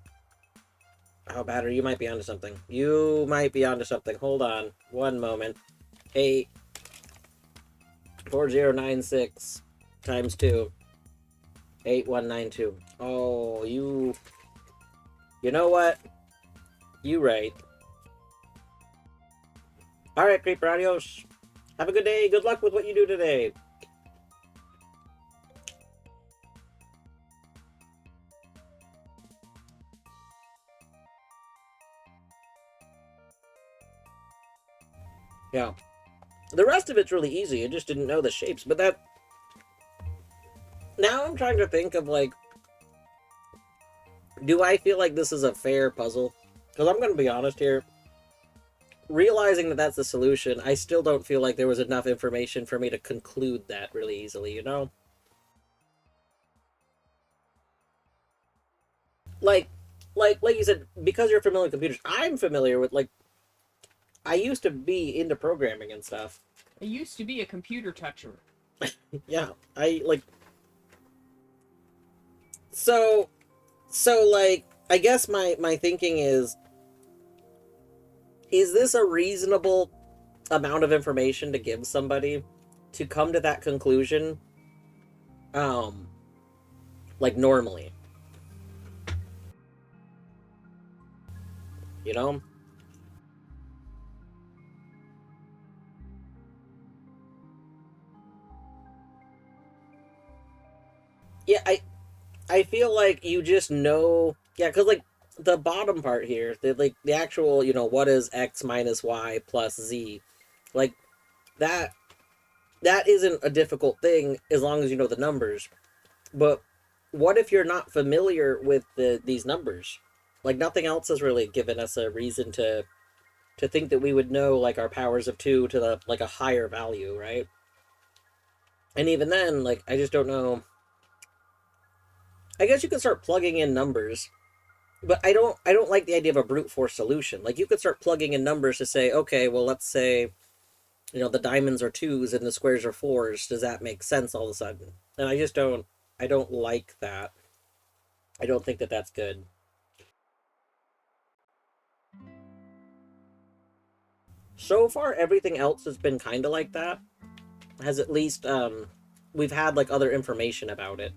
Oh, battery, you might be onto something. You might be onto something. Hold on. One moment. 8. 4096 times 2. 8192. Oh, you know what? You right. Alright, Creeper, adios. Have a good day. Good luck with what you do today. Yeah. The rest of it's really easy. I just didn't know the shapes, but that... Now I'm trying to think of, like... Do I feel like this is a fair puzzle? Because I'm going to be honest here. realizing that that's the solution, I still don't feel like there was enough information for me to conclude that really easily, you know? Like, like you said, because you're familiar with computers, I'm familiar with, like, I used to be into programming and stuff. I used to be a computer toucher. Yeah, I, like, so, like, I guess my thinking is this a reasonable amount of information to give somebody to come to that conclusion, um, like, normally, you know? Yeah, I feel like you just know, yeah, because like the bottom part here, the actual, you know, what is x minus y plus z, like that that isn't a difficult thing as long as you know the numbers. But what if you're not familiar with these numbers? Like nothing else has really given us a reason to think that we would know like our powers of two to the like a higher value, right? And even then, like I just don't know. I guess you can start plugging in numbers, but I don't like the idea of a brute force solution. Like you could start plugging in numbers to say, okay, well let's say, you know, the diamonds are twos and the squares are fours. Does that make sense all of a sudden? And I don't like that. I don't think that that's good. So far everything else has been kind of like that. Has at least we've had like other information about it.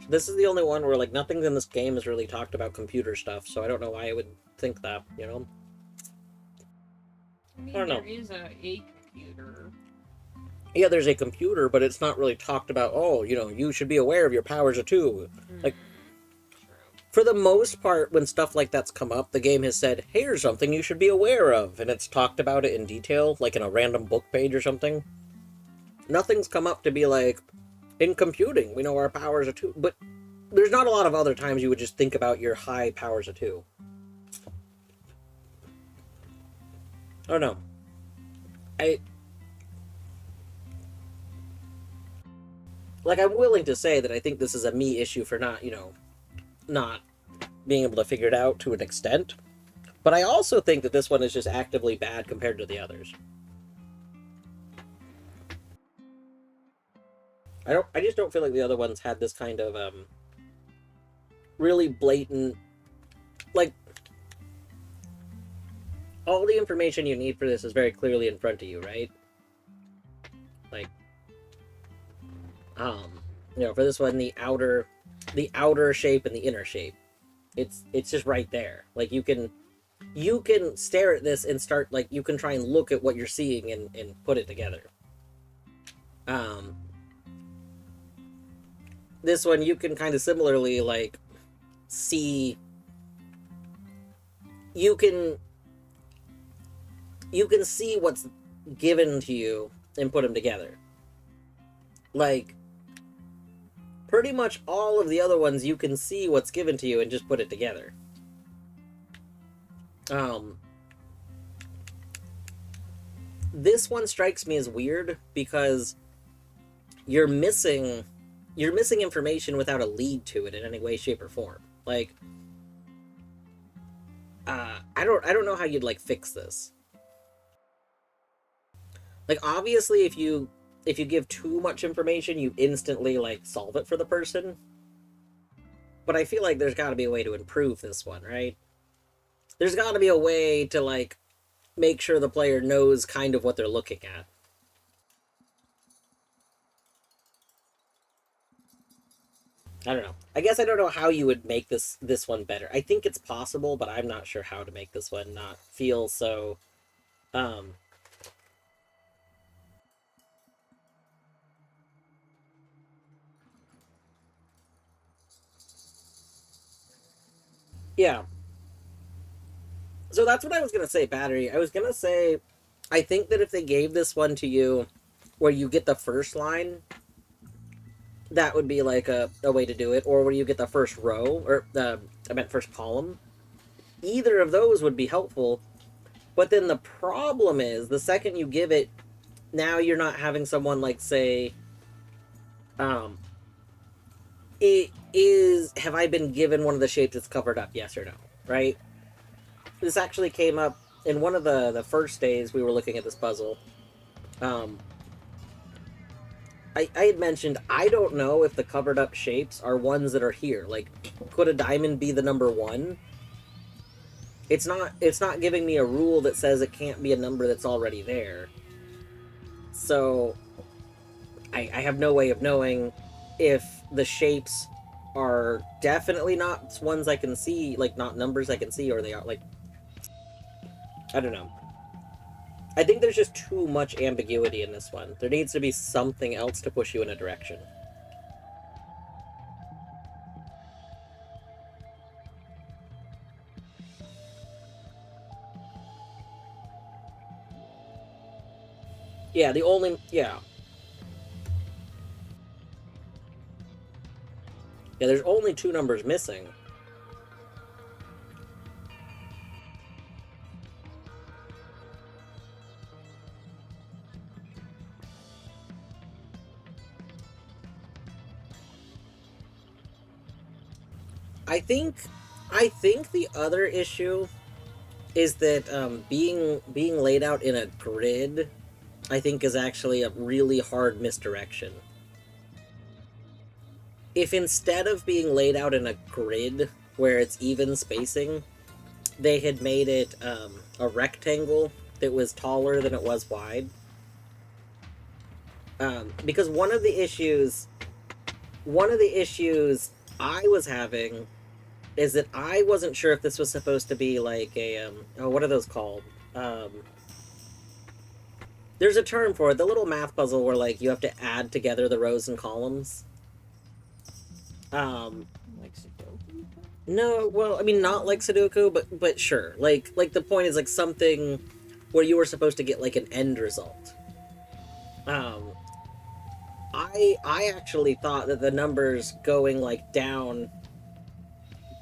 This is the only one where like nothing in this game has really talked about computer stuff, so I don't know why I would think that, you know? I I mean, don't there know. is a computer. Yeah, there's a computer, but it's not really talked about. Oh, you know, you should be aware of your powers of two. Like True. for the most part, when stuff like that's come up, the game has said, "Here's something you should be aware of," and it's talked about it in detail, like in a random book page or something. Nothing's come up to be like, in computing, we know our powers are two, but there's not a lot of other times you would just think about your high powers of two. I don't know. I like. I'm willing to say that I think this is a me issue for not, you know, not being able to figure it out to an extent. But I also think that this one is just actively bad compared to the others. I just don't feel like the other ones had this kind of really blatant, like all the information you need for this is very clearly in front of you, right? Like you know, for this one the outer shape and the inner shape. It's just right there. Like you can stare at this and start like you can try and look at what you're seeing and put it together. Um this one you can kind of similarly like see you can you can see what's given to you and put them together. Like pretty much all of the other ones you can see what's given to you and just put it together. Um this one strikes me as weird because you're missing you're missing information without a lead to it in any way shape or form. Like I don't know how you'd like fix this. Like obviously if you give too much information you instantly like solve it for the person, but I feel like there's got to be a way to improve this one, right? There's got to be a way to like make sure the player knows kind of what they're looking at. I don't know. I guess I don't know how you would make this one better. I think it's possible, but I'm not sure how to make this one not feel so um yeah. So that's what I was going to say, battery. I was going to say I think that if they gave this one to you where you get the first line, that would be like a way to do it, or where you get the first row or I meant first column. Either of those would be helpful. But then the problem is, the second you give it, now you're not having someone like say, um, have I been given one of the shapes that's covered up? Yes or no, right? This actually came up in one of the first days we were looking at this puzzle. Um, I had mentioned I don't know if the covered up shapes are ones that are here. Like, could a diamond be the number one? It's not giving me a rule that says it can't be a number that's already there. So I have no way of knowing if the shapes are definitely not ones I can see, like not numbers I can see, or they are like, I don't know. I think there's just too much ambiguity in this one. There needs to be something else to push you in a direction. Yeah, yeah, there's only two numbers missing. I think I think the other issue is that being laid out in a grid, I think, is actually a really hard misdirection. If instead of being laid out in a grid where it's even spacing, they had made it a rectangle that was taller than it was wide, because one of the issues I was having is that I wasn't sure if this was supposed to be like a oh, what are those called? Um, there's a term for it. The little math puzzle where like you have to add together the rows and columns. Um, Like Sudoku? no, well, I mean not like Sudoku, but sure. Like the point is like something where you were supposed to get like an end result. Um, I actually thought that the numbers going like down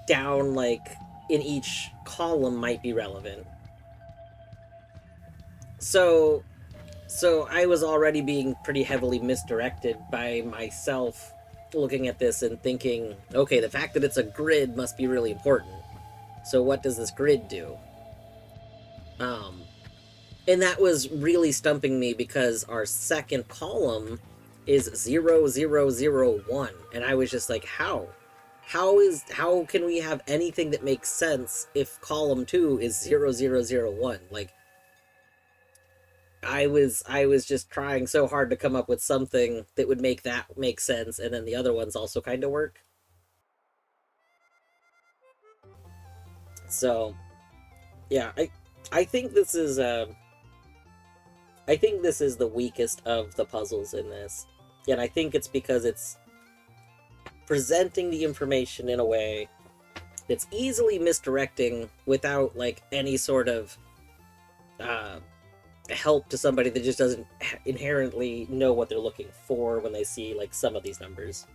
like in each column might be relevant. So so I was already being pretty heavily misdirected by myself looking at this and thinking, okay, the fact that it's a grid must be really important. So what does this grid do? Um, and that was really stumping me because our second column is 0001, and I was just like, how can we have anything that makes sense if column 2 is 0001? Like, I was just trying so hard to come up with something that would make that make sense, and then the other ones also kind of work. So yeah, I think this is I think this is the weakest of the puzzles in this, and I think it's because it's presenting the information in a way that's easily misdirecting without like any sort of uh, help to somebody that just doesn't inherently know what they're looking for when they see like some of these numbers.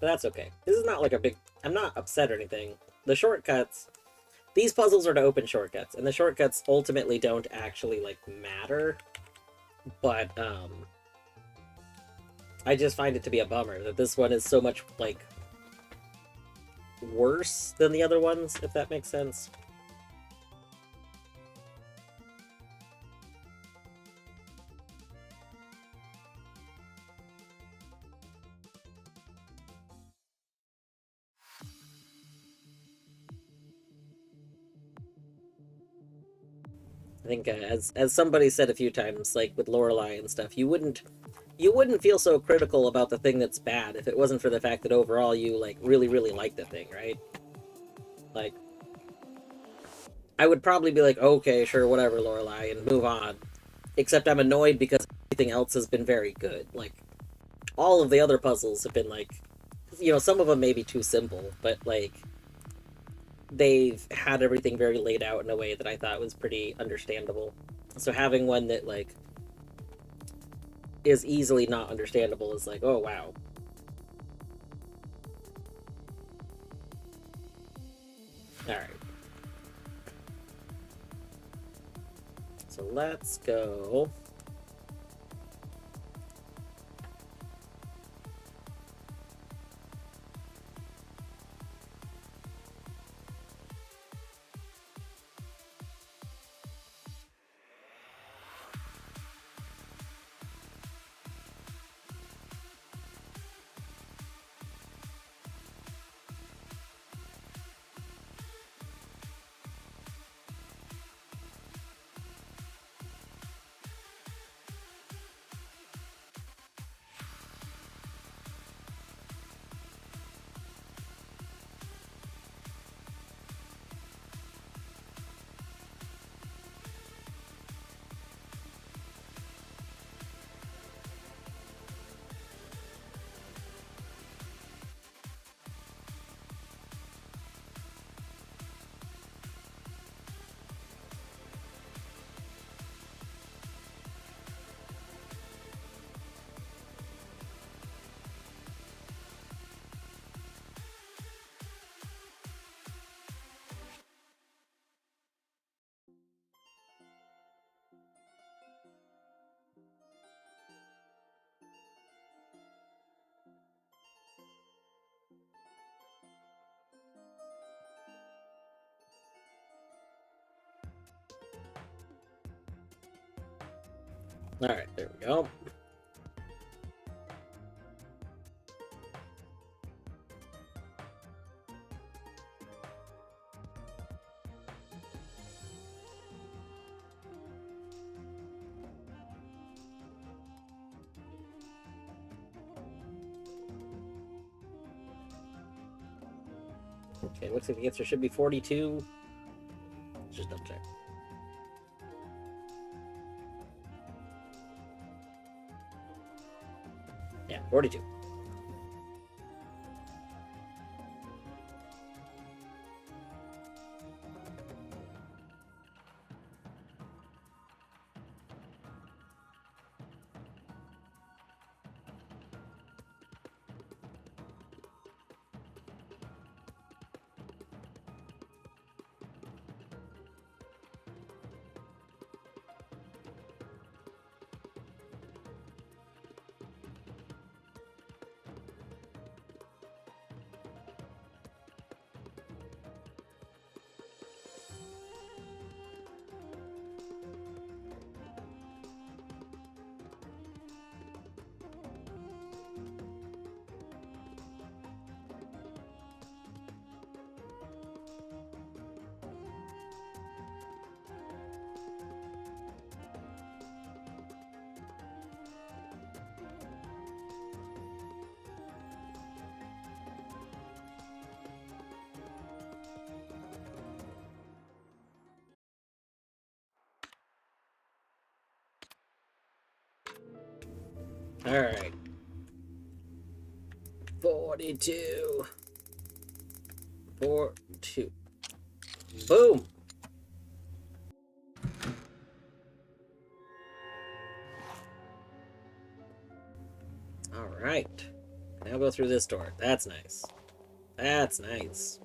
But that's okay. This is not like a big. I'm not upset or anything. The shortcuts. These puzzles are to open shortcuts, and the shortcuts ultimately don't actually like matter. But I just find it to be a bummer that this one is so much like worse than the other ones, if that makes sense. I think as somebody said a few times, like with Lorelei and stuff, you wouldn't feel so critical about the thing that's bad if it wasn't for the fact that overall you like really like the thing, right? Like I would probably be like, okay, sure, whatever, Lorelei, and move on. Except I'm annoyed because everything else has been very good. Like all of the other puzzles have been like, some of them may be too simple, but like they've had everything very laid out in a way that I thought was pretty understandable. So having one that like is easily not understandable is like, oh wow. All right. so let's go. All right, there we go. Okay, looks like the answer should be 42. Let's just double check. Yeah, 42. All right. 42. 42. Boom. All right. Now go through this door. That's nice. That's nice.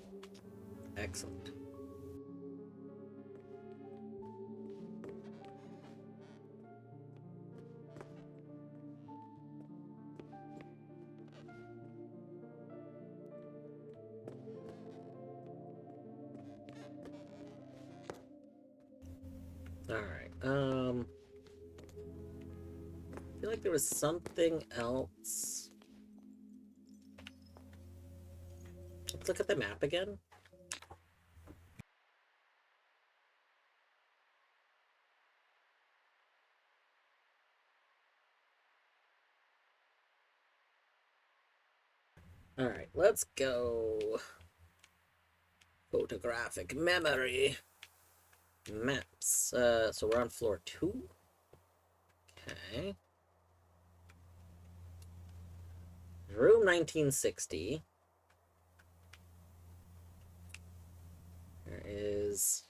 Excellent. All right. I feel like there was something else. Let's look at the map again. All right, let's go. Photographic memory. Maps. So we're on floor 2. Okay. Room 1960. There is...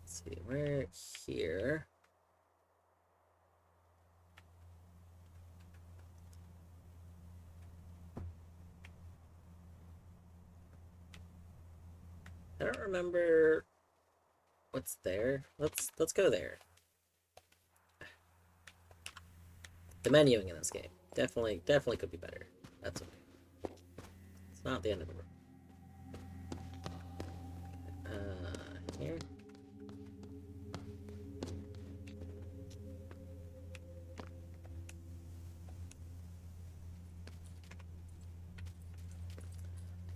Let's see, we're here. I don't remember... What's there? Let's go there. The menuing in this game definitely could be better. That's okay. It's not the end of the world. Here.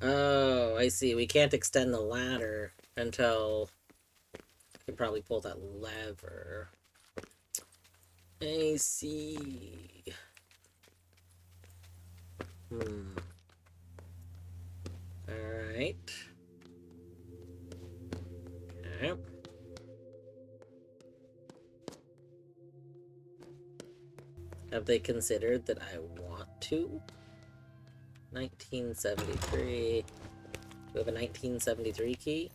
Oh, I see. We can't extend the ladder until I can probably pull that lever. I see. Alright. Okay. Have they considered that I want to? 1973. Do we have a 1973 key?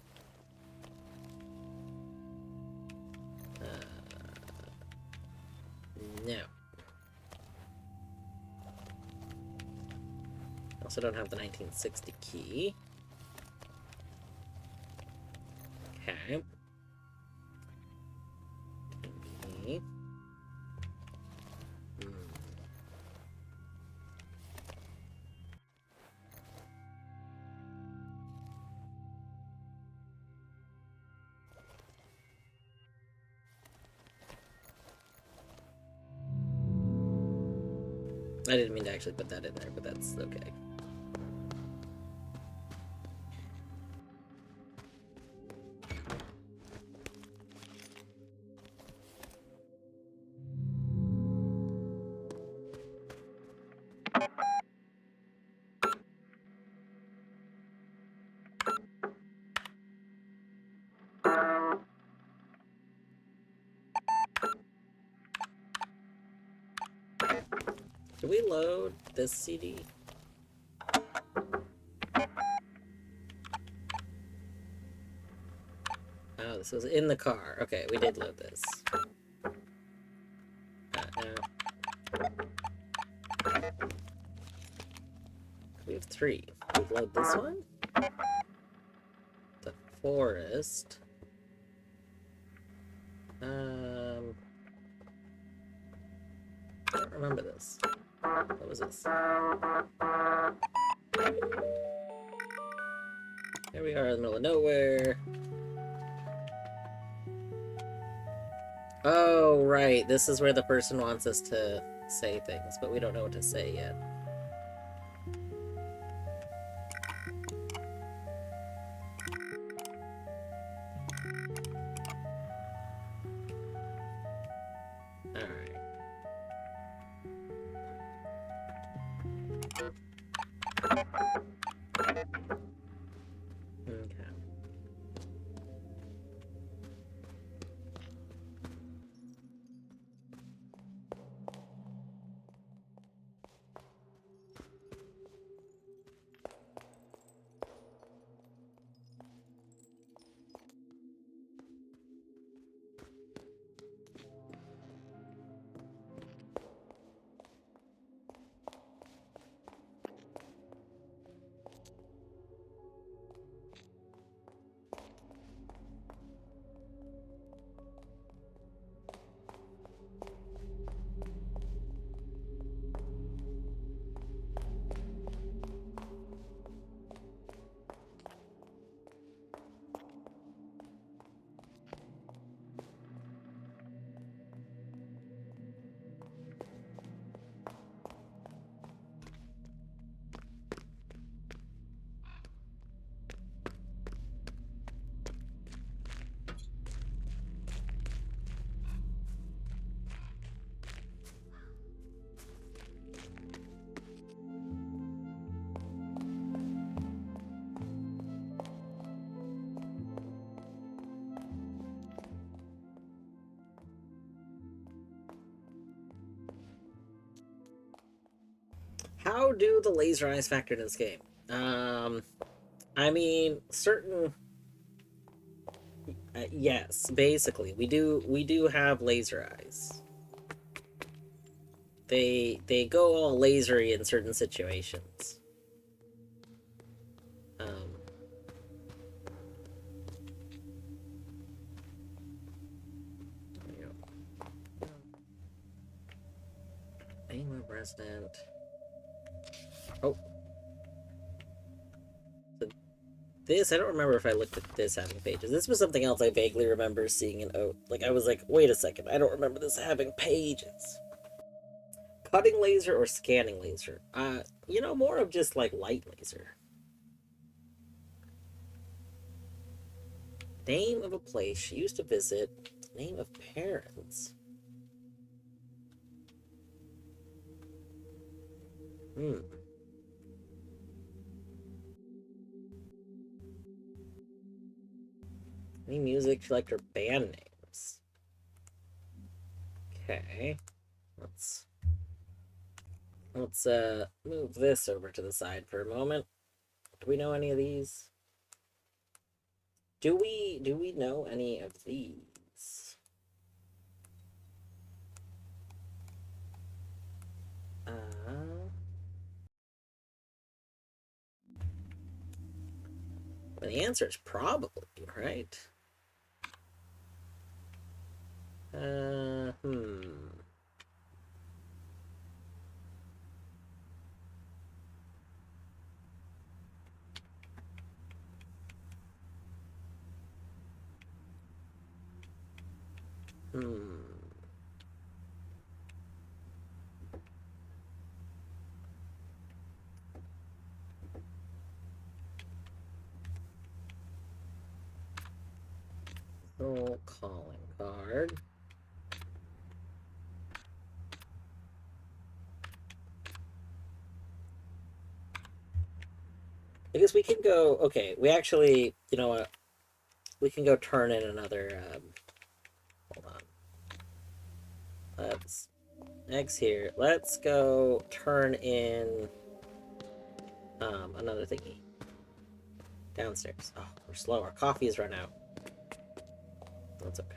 No. I also don't have the 1960 key. Okay. Okay. I didn't mean to actually put that in there, but that's okay. Can we load this CD? Oh, this was in the car. Okay, we did load this. We have 3. We load this one? The forest. I don't remember this. What was this? Here we are in the middle of nowhere. Oh, right. This is where the person wants us to say things, but we don't know what to say yet. Alright. Okay. How do the laser eyes factor into this game? I mean, certain... yes, basically, we do have laser eyes. They go all lasery in certain situations. Name of resident. Oh. So this, I don't remember if I looked at this having pages. This was something else I vaguely remember seeing in Oat. Like, I was like, wait a second, I don't remember this having pages. Cutting laser or scanning laser? You know, more of just, like, light laser. Name of a place she used to visit. Name of parents. Any music she liked her band names. Okay. Let's move this over to the side for a moment. Do we know any of these? Do we know any of these? Well, the answer is probably, right? Hmm. Soul calling card. I guess we can go. Okay, we actually, you know what? We can go turn in another. Hold on. Let's X here. Let's go turn in another thingy downstairs. Oh, we're slow. Our coffee has run out. That's okay.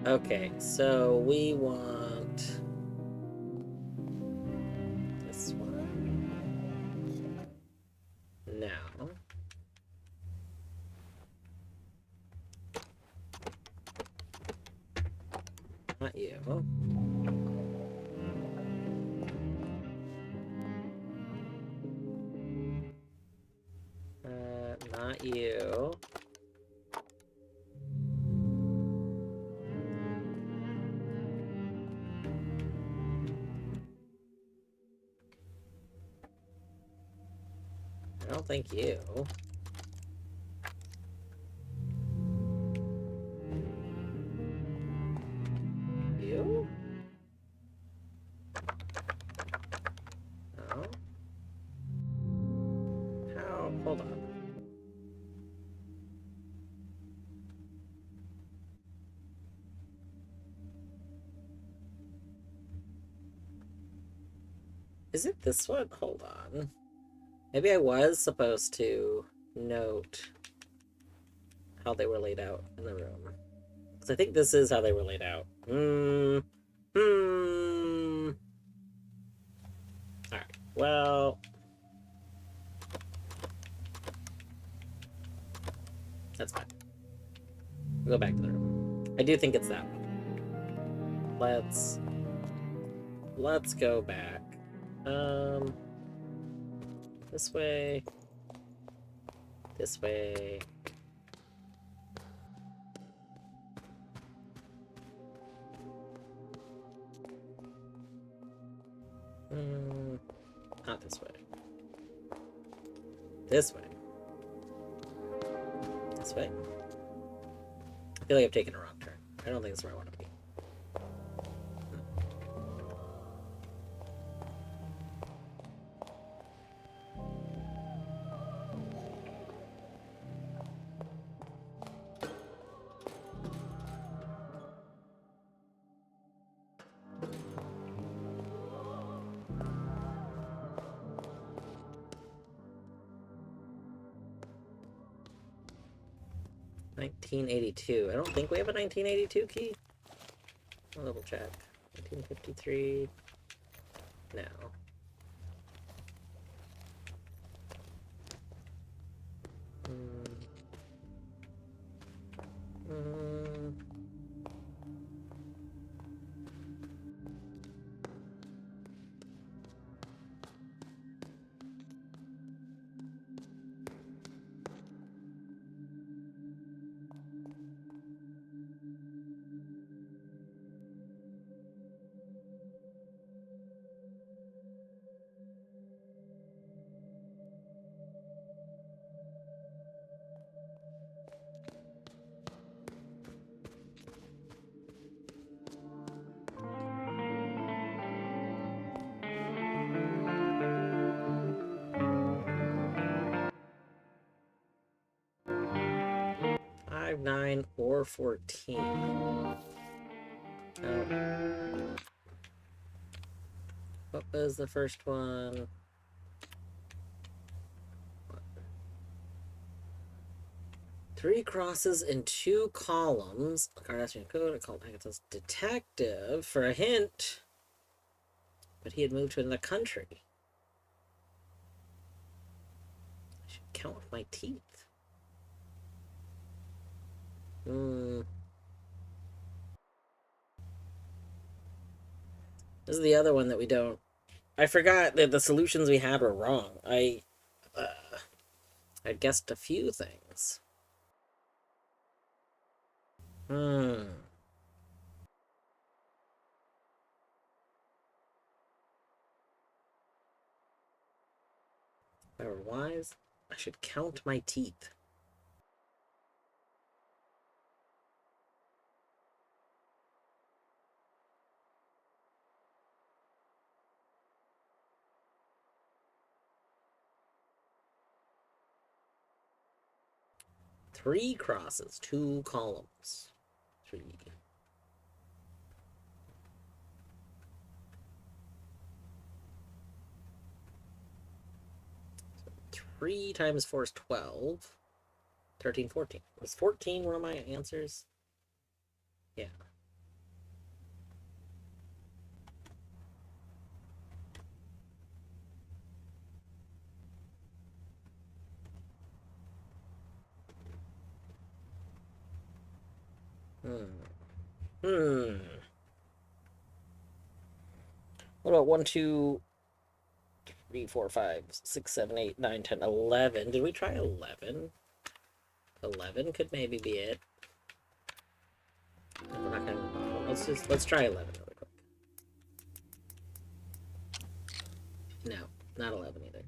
Okay, so we want this one now. Not you. Not you. I don't think you. You? No. How? Hold on. Is it this one? Hold on. Maybe I was supposed to note how they were laid out in the room. Because I think this is how they were laid out. Alright, well... That's fine. We'll go back to the room. I do think it's that one. Let's go back. This way. This way. Not this way. This way. This way. I feel like I've taken a wrong turn. I don't think this is where I want to be. $1982. I don't think we have a 1982 key. I'll double check. 1953. No. 5, 9, or 14. What was the first one? Three crosses and 2 columns. Cardassian code. I called Agatha's detective for a hint. But he had moved to another country. I should count with my teeth. This is the other one that we don't. I forgot that the solutions we had were wrong. I guessed a few things. If I were wise, I should count my teeth. Three crosses, 2 columns. 3. 3 times 4 is 12. 13, 14. Was 14 one of my answers? Yeah. What about 1, 2, 3, 4, 5, 6, 7, 8, 9, 10, 11? Did we try 11? 11 could maybe be it. We're not gonna. Let's try 11 really quick. No, not 11 either.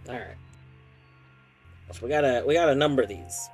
All right. So we gotta number these.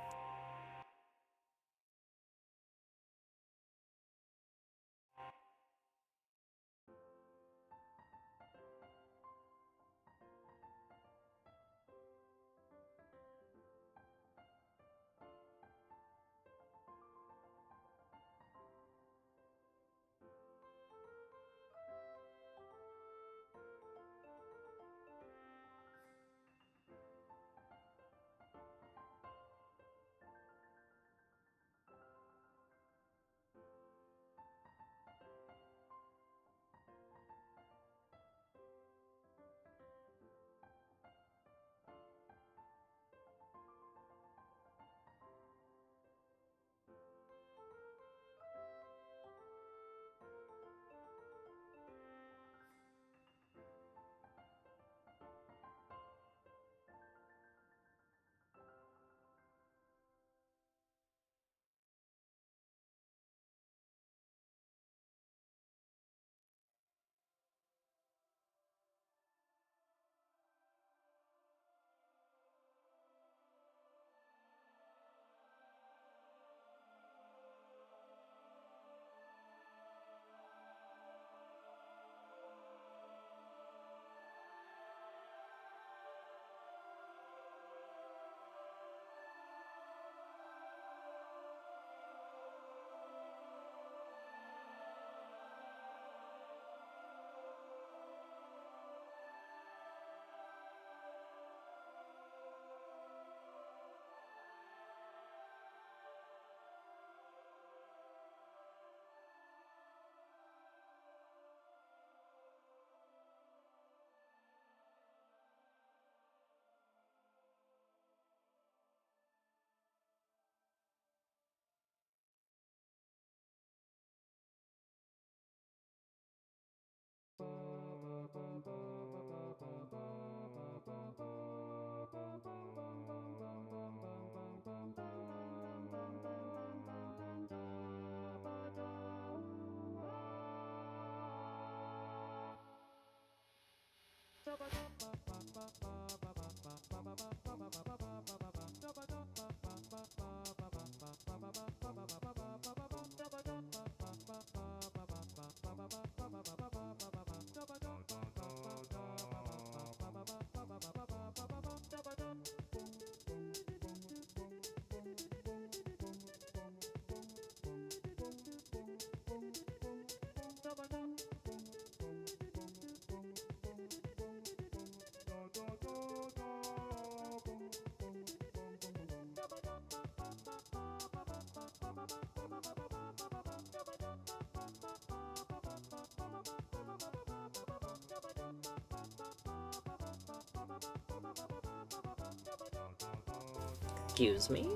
Excuse me?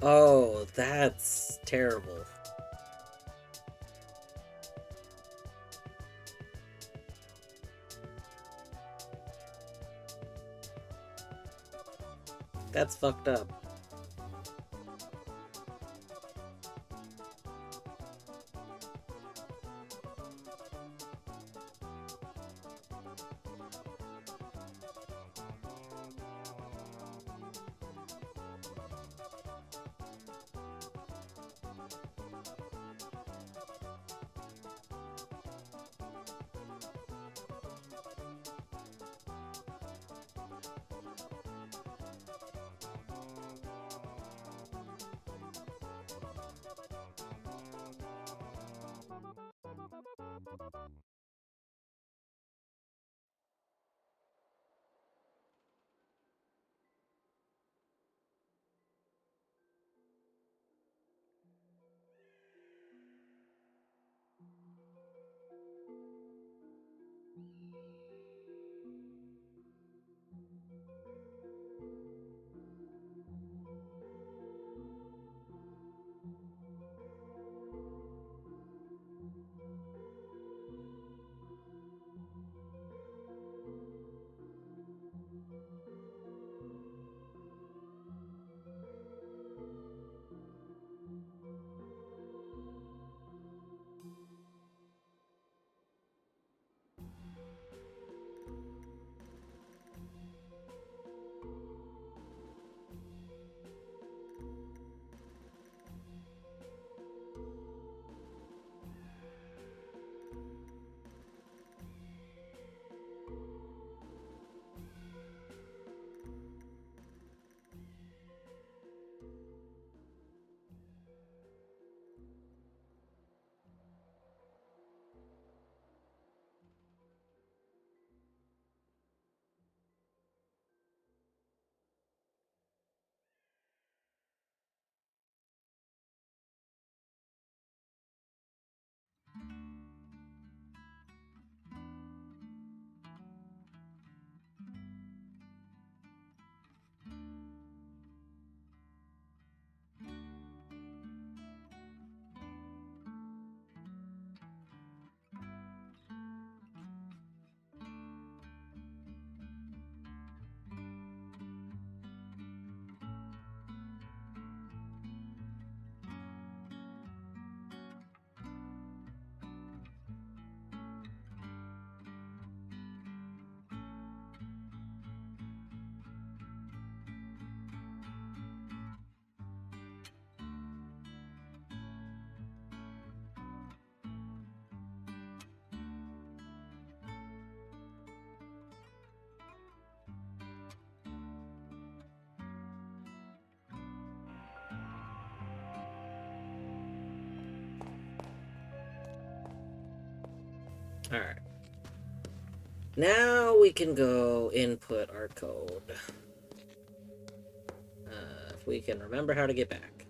Oh, that's terrible. That's fucked up. Alright. Now we can go input our code. If we can remember how to get back.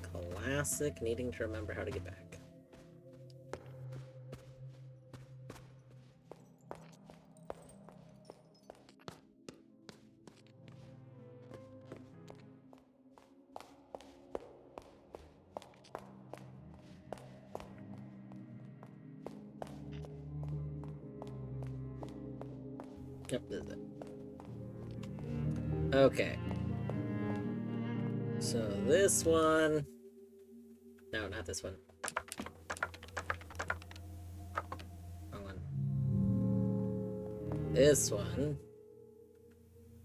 Classic needing to remember how to get back. Yep, this is it. Okay. So this one... No, not this one. Wrong one. This one.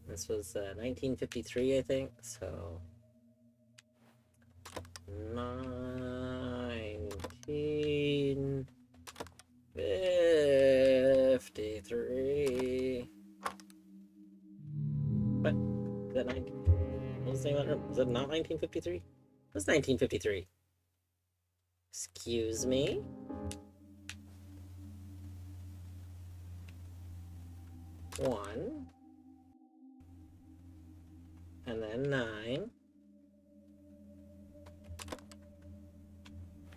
This was 1953, I think. So... 1953. What? Is that 19? What was the name of that room? Was it not 1953? It was 1953. Excuse me? One. And then 9.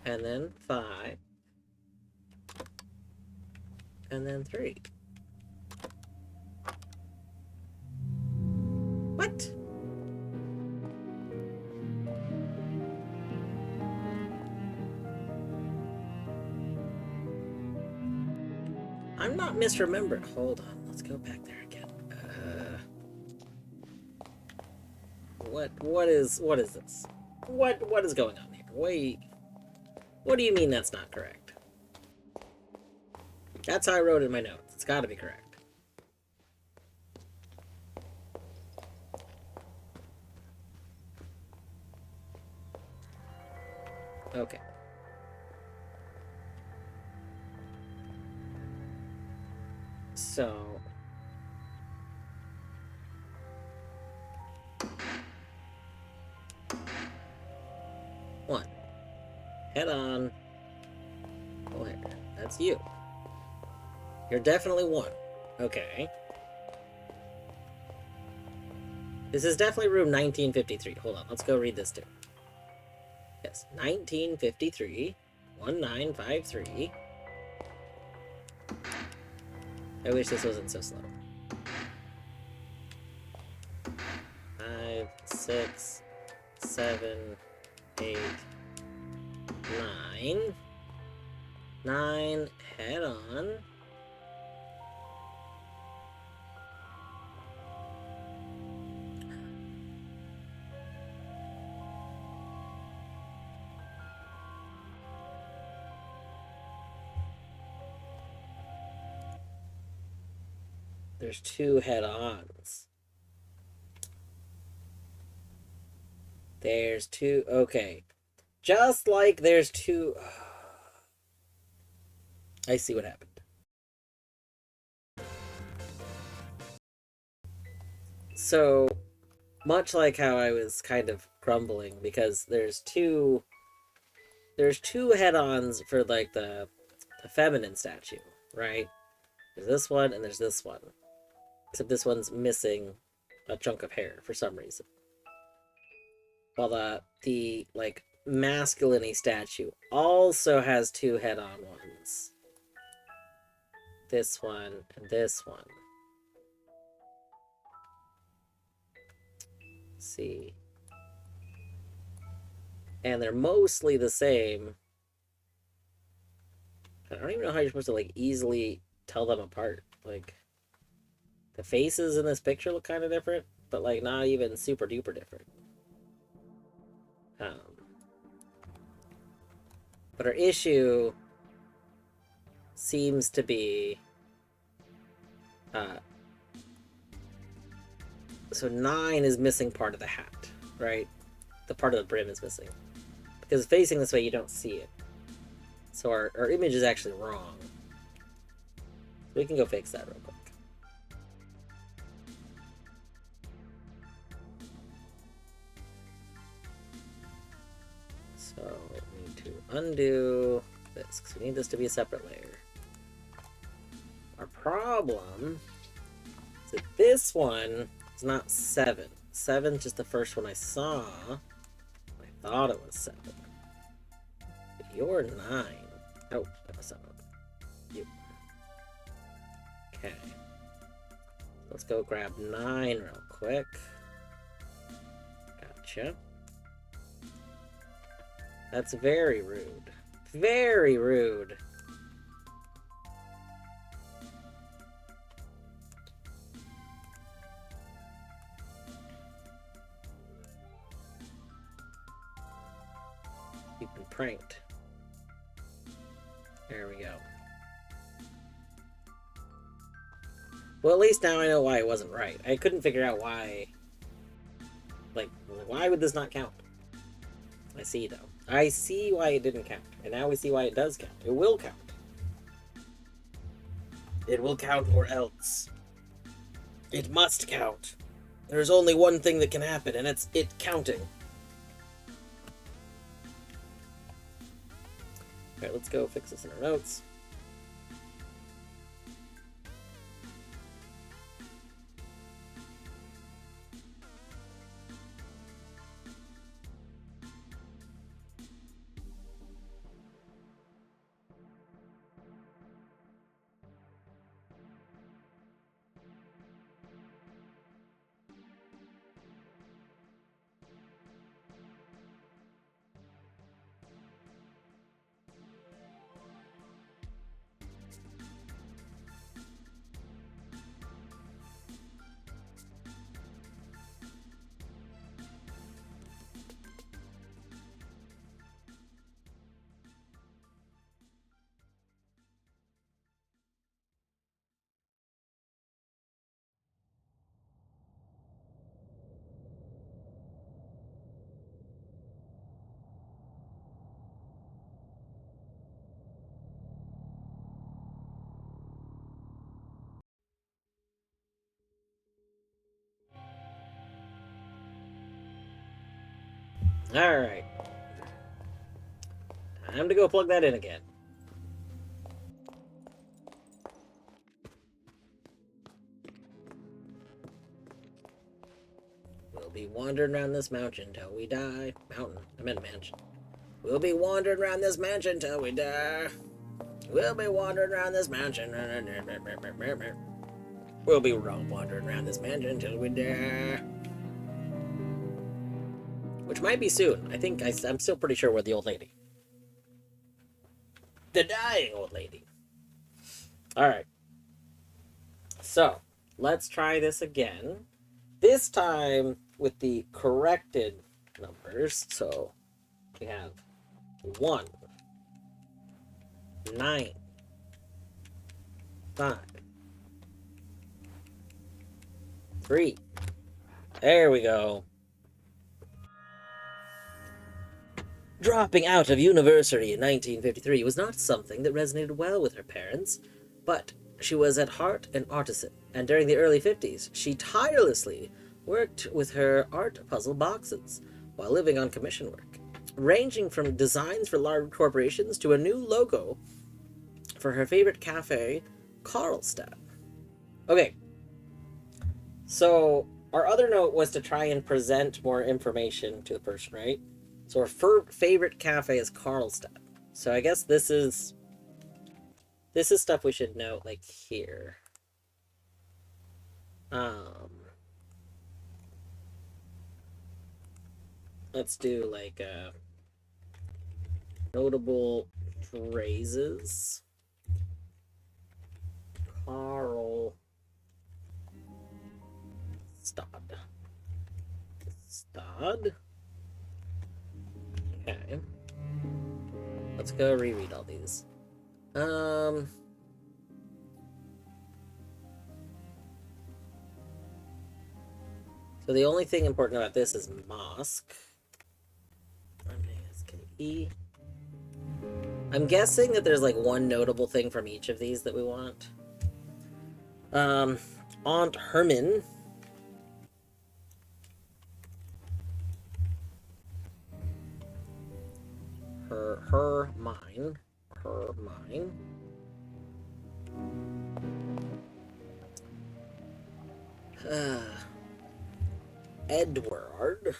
And then 5. And then 3. What? I'm not misremembering. Hold on, let's go back there again. What is this? What is going on here? Wait. What do you mean that's not correct? That's how I wrote it in my notes. It's got to be correct. Okay. So... One. Head on. Oh, here. That's you. You're definitely 1. Okay. This is definitely room 1953. Hold on, let's go read this too. Yes, 1953. 1953. I wish this wasn't so slow. 5, 6, 7, 8, 9. 9, head on. There's 2 head-ons. There's 2... Okay. Just like there's 2... I see what happened. So, much like how I was kind of grumbling, because there's 2 head-ons for, like, the feminine statue, right? There's this one, and there's this one. Except this one's missing a chunk of hair for some reason. While the like, masculine statue also has 2 head-on ones. This one and this one. Let's see. And they're mostly the same. I don't even know how you're supposed to, like, easily tell them apart. Like... The faces in this picture look kind of different, but, like, not even super duper different. But our issue seems to be... so 9 is missing part of the hat, right? The part of the brim is missing. Because facing this way, you don't see it. So our image is actually wrong. We can go fix that real quick. So we need to undo this, because we need this to be a separate layer. Our problem is that this one is not 7. 7's just the first one I saw. I thought it was 7. But you're 9. Oh, that was 7. You. Okay. Let's go grab 9 real quick. Gotcha. That's very rude. Very rude. cranked. There we go. Well, at least now I know why it wasn't right. I couldn't figure out why. Like, why would this not count? I see, though. I see why it didn't count. And now we see why it does count. It will count. It will count or else. It must count. There's only one thing that can happen, and it's it counting. Alright, let's go fix this in our notes. Alright. Time to go plug that in again. We'll be wandering around this mountain till we die. Mountain. I meant mansion. We'll be wandering around this mansion till we die. We'll be wandering around this mansion. We'll be wandering around this mansion till we die. Which might be soon. I think I'm still pretty sure we're the old lady. The dying old lady. Alright. So, let's try this again. This time with the corrected numbers. So, we have 1, 9, 5, 3. There we go. Dropping out of university in 1953 was not something that resonated well with her parents, but she was at heart an artisan, and during the early 50s, she tirelessly worked with her art puzzle boxes while living on commission work, ranging from designs for large corporations to a new logo for her favorite cafe, Karlstad. Okay, so our other note was to try and present more information to the person, right? So her favorite cafe is Karlstad. So I guess this is stuff we should note, like, here. Let's do, like, notable phrases. Karlstad. Stad. Okay. Let's go reread all these. So the only thing important about this is mosque. M-A-S-K-E. I'm guessing that there's like one notable thing from each of these that we want. Aunt Herman. Mine. Edward.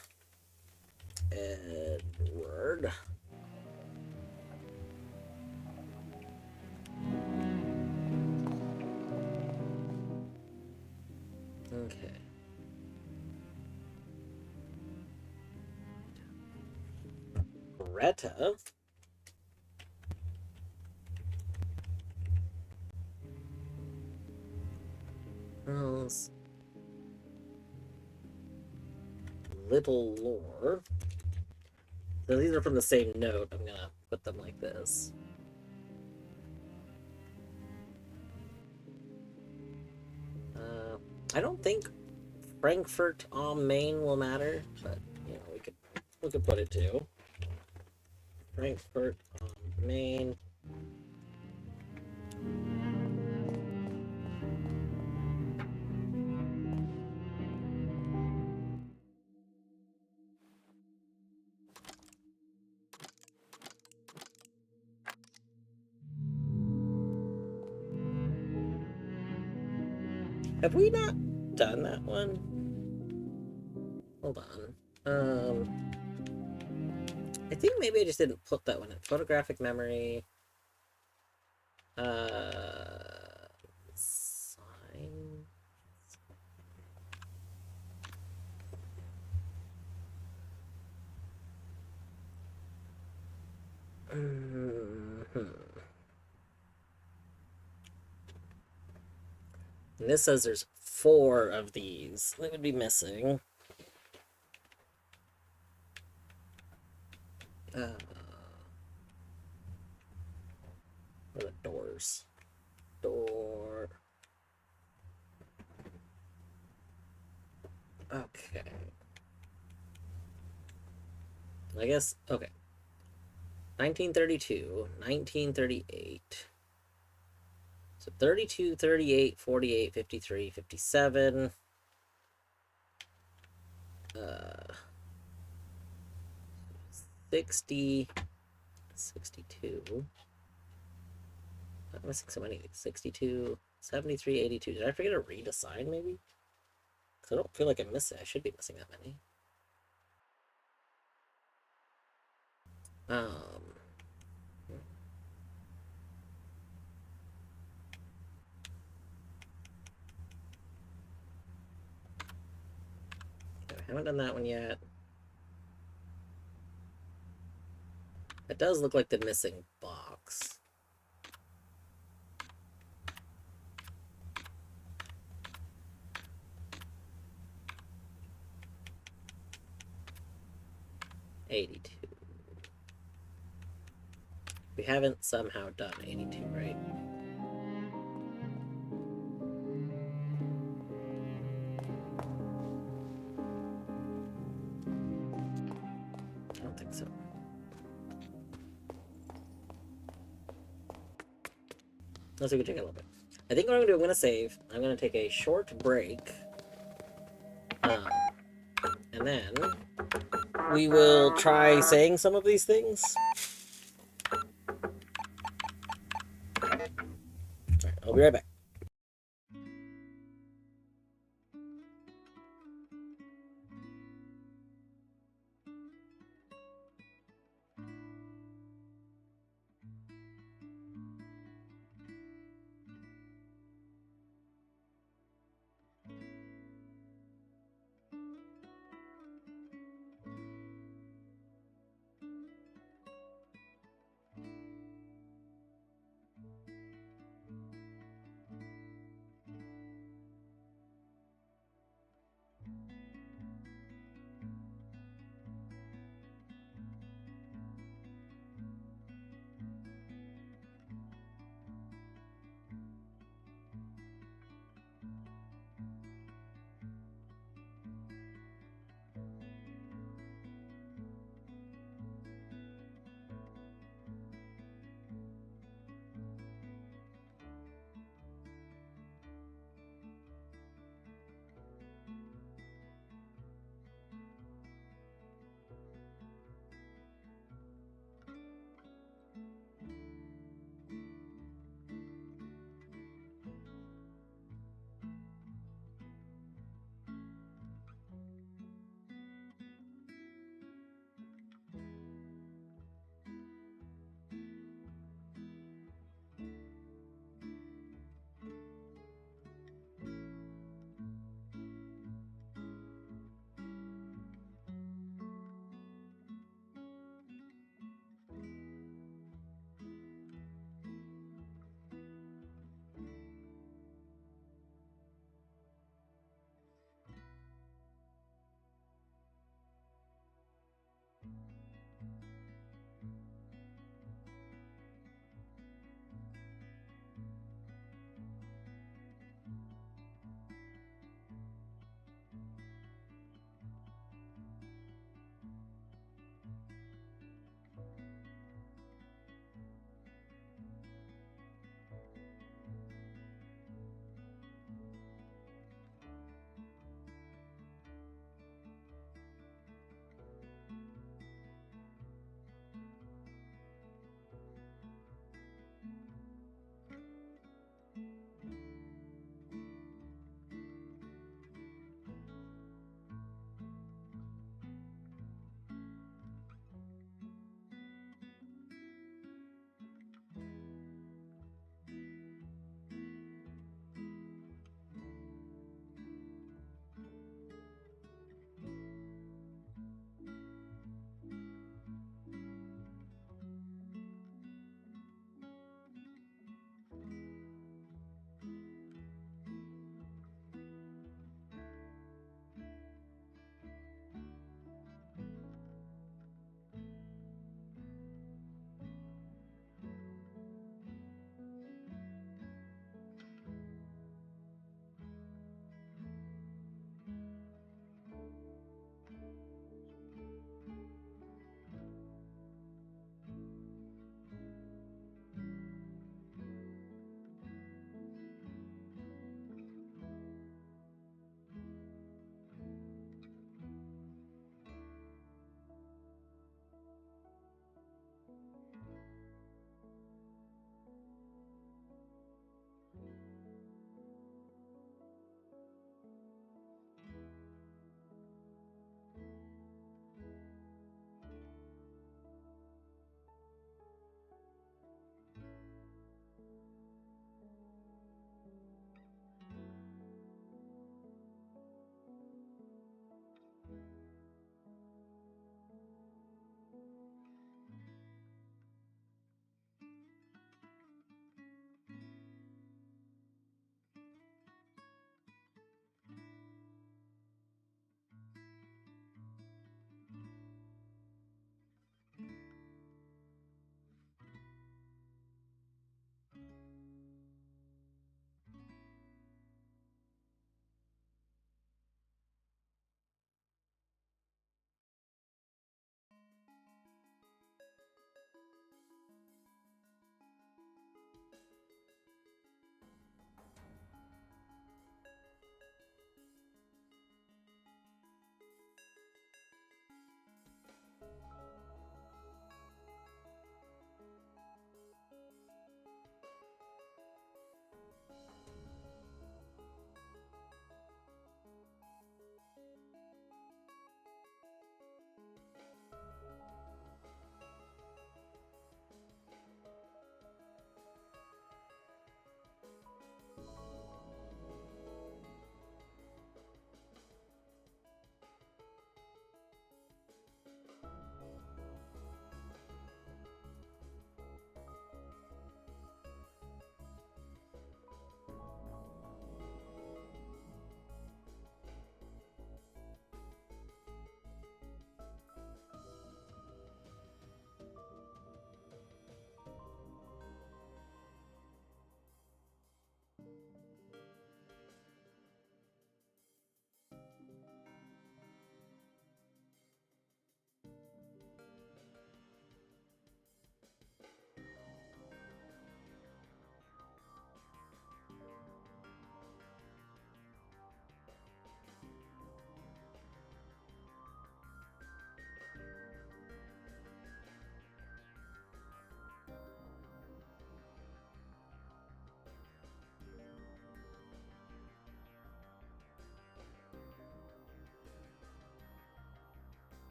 Okay. Greta. Else. Little lore. So these are from the same note. I'm gonna put them like this. I don't think Frankfurt am Main will matter, but you know we could put it too. Frankfurt am Main. Have we not done that one? Hold on. I think maybe I just didn't put that one in photographic memory. Sign. And this says there's 4 of these that would be missing. Where are the doors? Door. Okay. I guess, okay. 1932, 1938. So 32, 38, 48, 53, 57. 60, 62. I'm missing so many. 62, 73, 82. Did I forget to read a sign, maybe? Because I don't feel like I'm missing. I should be missing that many. Okay, I haven't done that one yet. It does look like the missing box. $82. We haven't somehow done 82, right? I don't think so. Let's see if we can take a little bit. I think what I'm gonna do, I'm gonna save. I'm gonna take a short break. And then we will try saying some of these things. Alright, I'll be right back.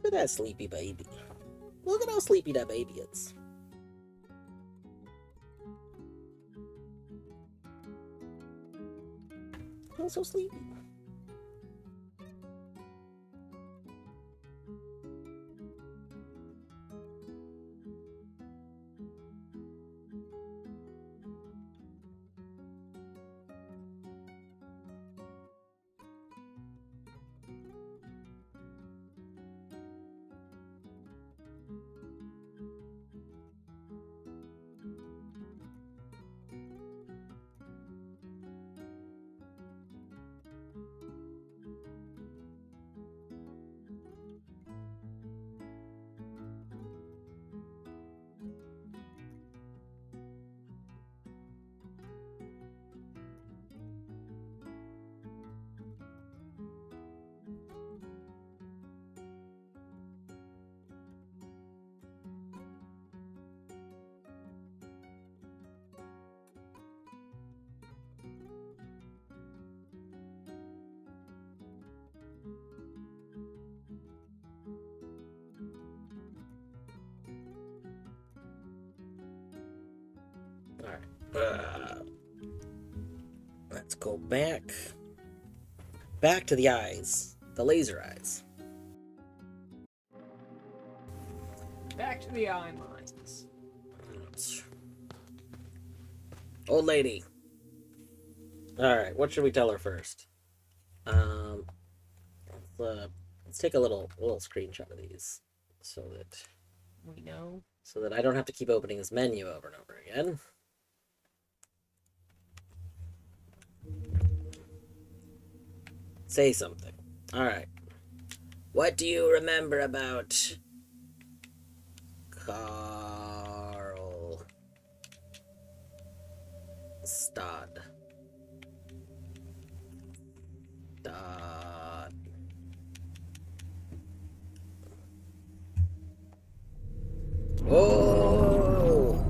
Look at that sleepy baby. Look at how sleepy that baby is. I'm so sleepy. Alright. Let's go back. Back to the eyes. The laser eyes. Back to the eye mines. Old lady. Alright, what should we tell her first? Let's take a little screenshot of these so that I don't have to keep opening this menu over and over again. Say something. Alright. What do you remember about Carl Stad? Oh!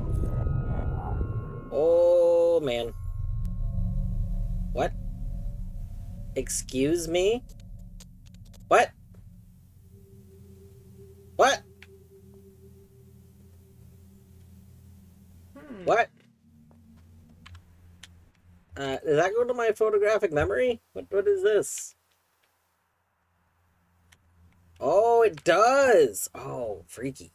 Oh, man. What? Excuse me? What? What? What? Does that go to my photographic memory? What is this? Oh, it does! Oh, freaky.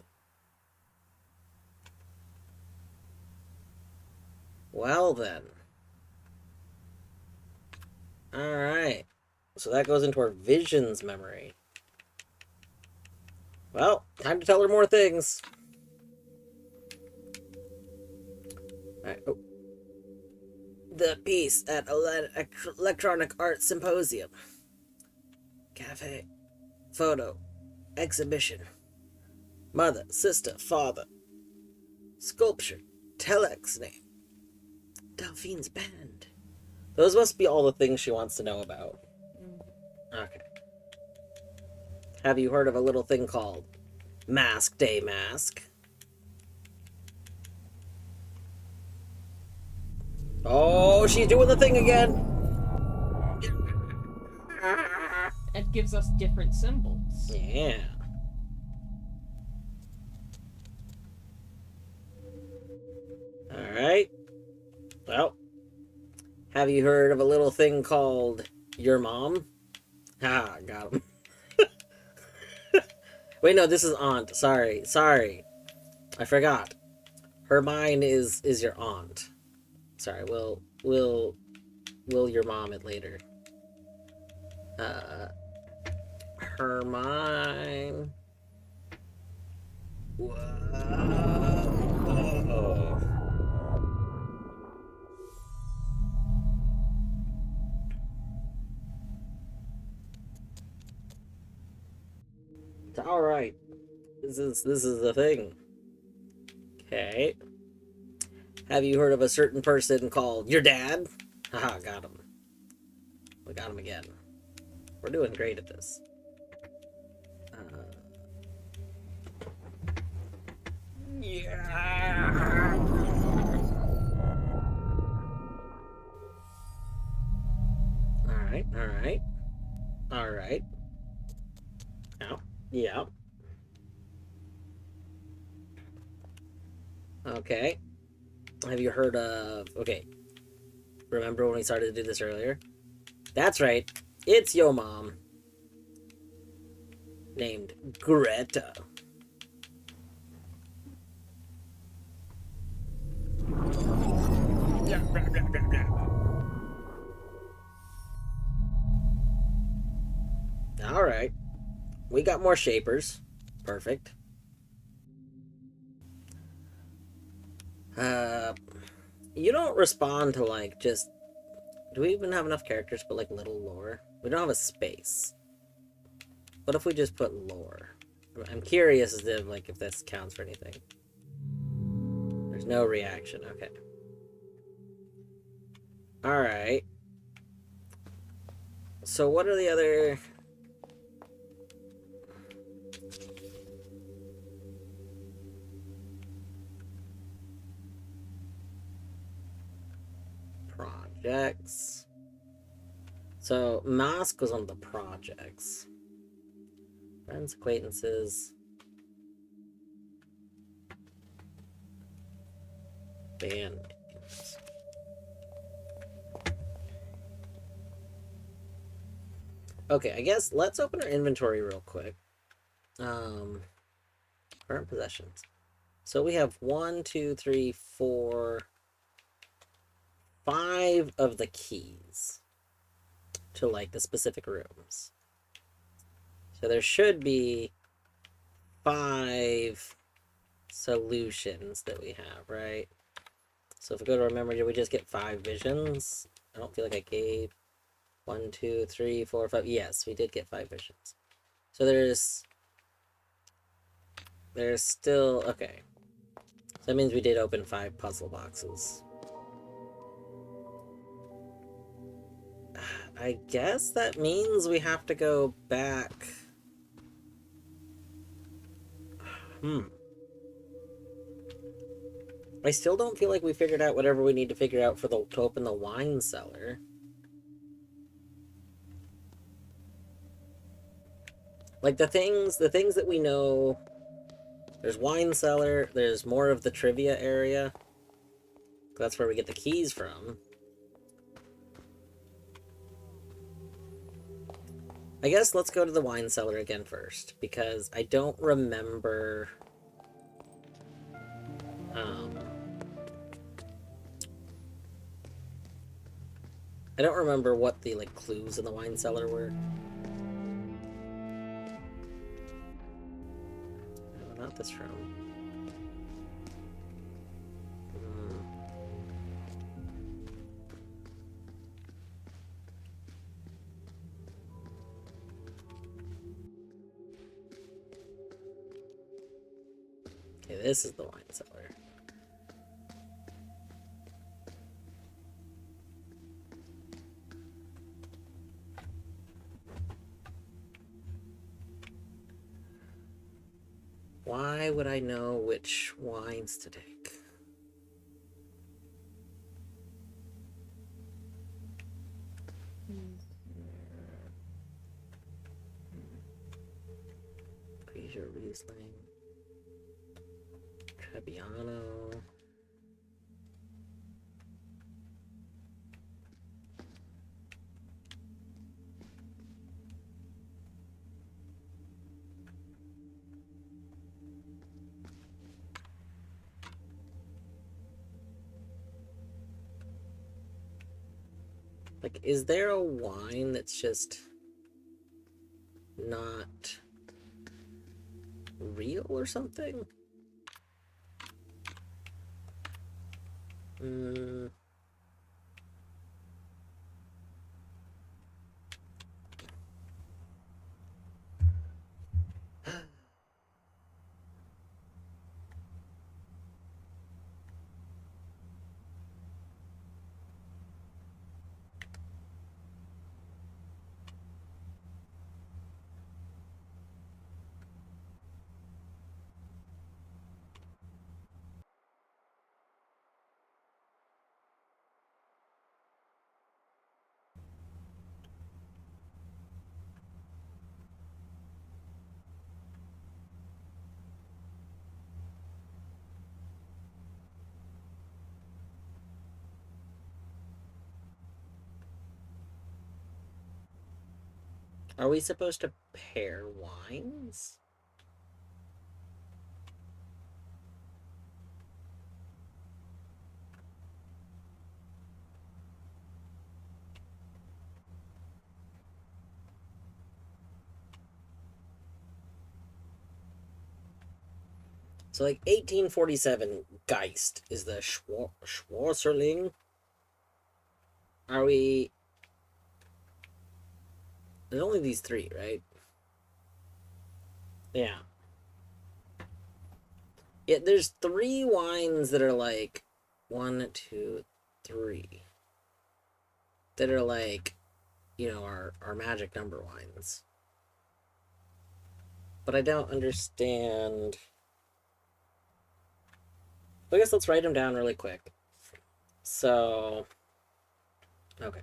Well then. Alright. So that goes into our visions memory. Well, time to tell her more things. Alright. Oh. The piece at Electronic Art Symposium. Cafe. Photo. Exhibition. Mother, sister, father. Sculpture. Telex name. Delphine's band. Those must be all the things she wants to know about. Okay. Have you heard of a little thing called Mask Day Mask? Oh, she's doing the thing again! It gives us different symbols. Yeah. Alright. Well, have you heard of a little thing called your mom? Ah, got him. Wait, no, this is aunt. Sorry. I forgot. Her mine is your aunt. Sorry, we'll your mom it later. Her mine. Whoa. All right. This is the thing. Okay. Have you heard of a certain person called your dad? Haha, got him. We got him again. We're doing great at this. Yeah. All right. Oh, yeah. Okay. Have you heard of... Okay. Remember when we started to do this earlier? That's right. It's yo mom. Named Greta. Blah, blah, blah, blah, blah. Alright. We got more shapers. Perfect. You don't respond to, like, just... Do we even have enough characters but, like, little lore? We don't have a space. What if we just put lore? I'm curious as to, like, if this counts for anything. There's no reaction. Okay. Alright. So what are the other... projects? So, Mask was on the projects. Friends, acquaintances. Band names. Okay, I guess let's open our inventory real quick. Current possessions. So we have 1, 2, 3, 4, 5 of the keys to, like, the specific rooms. So there should be 5 solutions that we have, right? So if we go to our memory, did we just get 5 visions? I don't feel like I gave 1, 2, 3, 4, 5. Yes, we did get 5 visions. So there's still... Okay. So that means we did open 5 puzzle boxes. I guess that means we have to go back. I still don't feel like we figured out whatever we need to figure out for to open the wine cellar. Like the things that we know. There's wine cellar. There's more of the trivia area. That's where we get the keys from. I guess let's go to the wine cellar again first, because I don't remember... I don't remember what the, like, clues in the wine cellar were. No, not this room. Okay, this is the wine cellar. Why would I know which wines to take? Grigio Riesling. Trebbiano. Like, is there a wine that's just not real or something? Are we supposed to pair wines? So, like, 1847 Geist is the Schwarzerling. Are we... There's only these three, right? Yeah. Yeah, there's three wines that are like... One, two, three. That are like, our magic number wines. But I don't understand... I guess let's write them down really quick. So... Okay.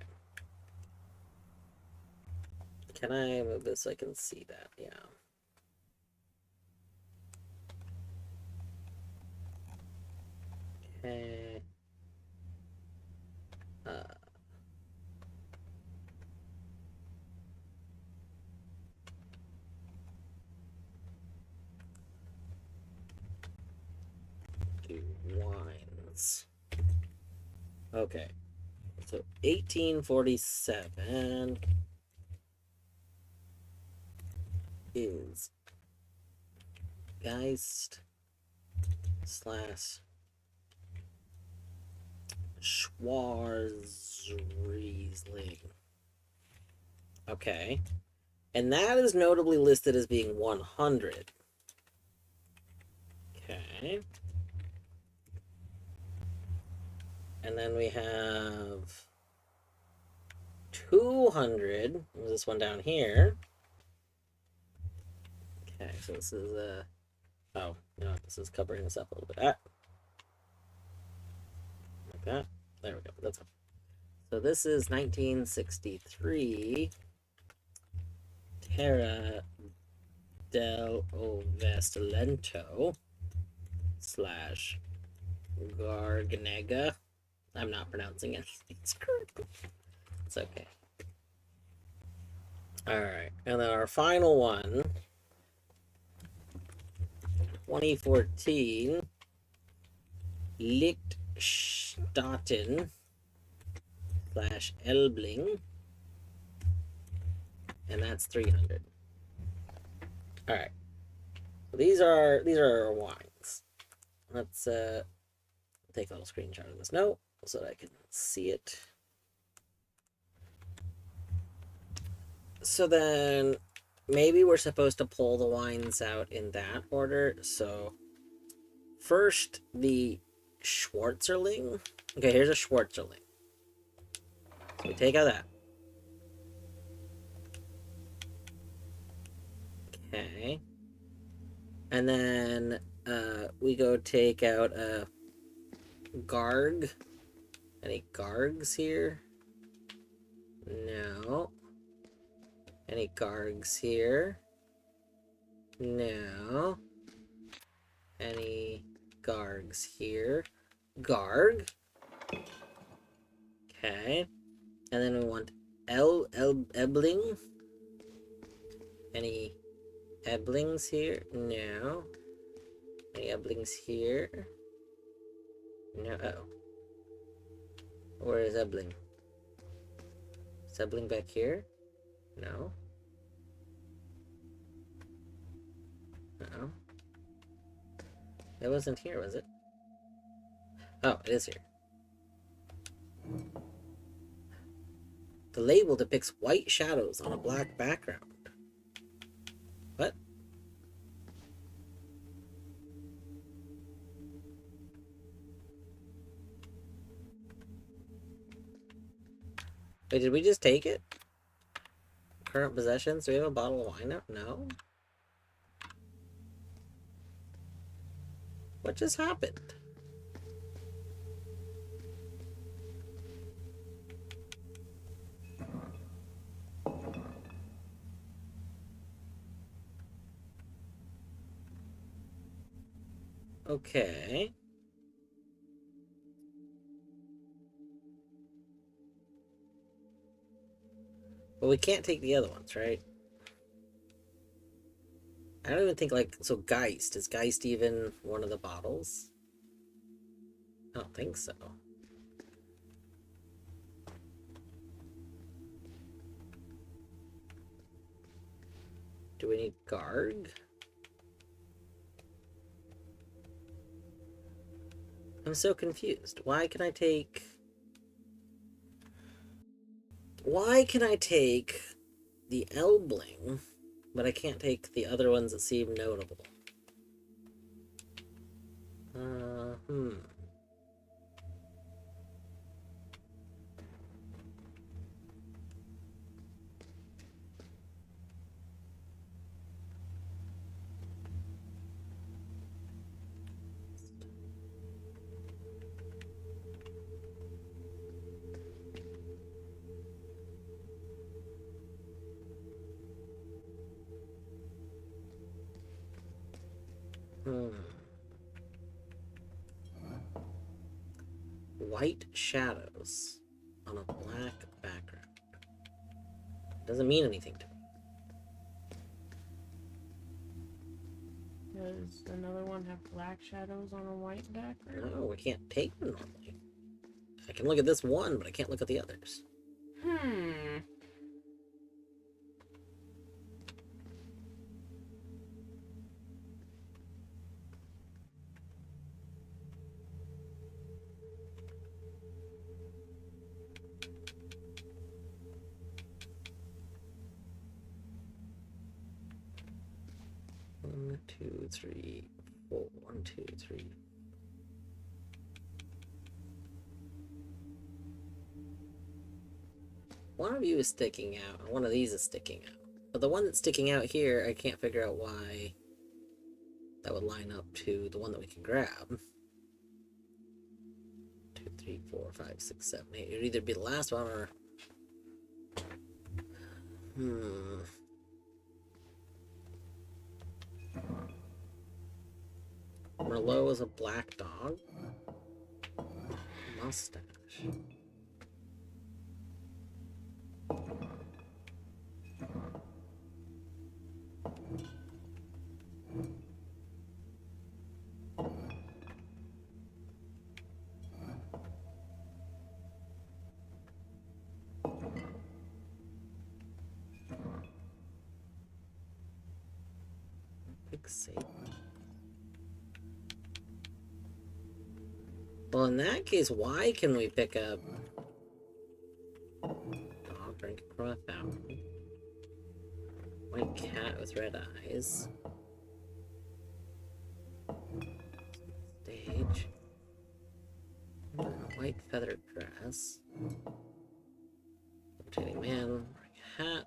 Can I move this so I can see that? Yeah. Okay. Do wines. Okay. So 1847 is Geist slash Schwarzriesling. Okay. And that is notably listed as being 100. Okay. And then we have 200. This one down here. Okay, so this is oh, no, this is covering this up a little bit. Like that. There we go. That's up. So this is 1963. Terra del Ovestalento slash Garganega. I'm not pronouncing it. It's correct. It's okay. Alright, and then our final one, 2014, Lichtstatten slash Elbling, and that's 300. Alright, so these are our wines. Let's take a little screenshot of this note so that I can see it. So then maybe we're supposed to pull the wines out in that order. So first, the Schwarzerling. Okay, here's a Schwarzerling. So we take out that. Okay. And then we go take out a Garg. Any Gargs here? No. Any Gargs here? No. Any Gargs here? Garg. Okay. And then we want Ebling. Any Eblings here? No. Any Eblings here? No. Uh-oh. Where is Ebling? Is Ebling back here? No. Uh-oh. It wasn't here, was it? Oh, it is here. The label depicts white shadows on a black background. What? Wait, did we just take it? Current possessions? Do we have a bottle of wine now? No? What just happened? Okay. But we can't take the other ones, right? I don't even think, like, so Geist, is Geist even one of the bottles? I don't think so. Do we need Garg? I'm so confused. Why can I take the Elbling, but I can't take the other ones that seem notable? Hmm. White shadows on a black background. Doesn't mean anything to me. Does another one have black shadows on a white background? No, we can't take them normally. I can look at this one, but I can't look at the others. 1, 2, 3, 4. 1, 2, 3. One of you is sticking out, and one of these is sticking out. But the one that's sticking out here, I can't figure out why that would line up to the one that we can grab. 2, 3, 4, 5, 6, 7, 8. It would either be the last one or... Merlot is a black dog. Mustache. Big Satan. Well, in that case, why can we pick up dog drinking from a fountain? White cat with red eyes. Stage. White feathered dress. Rotating man wearing a hat.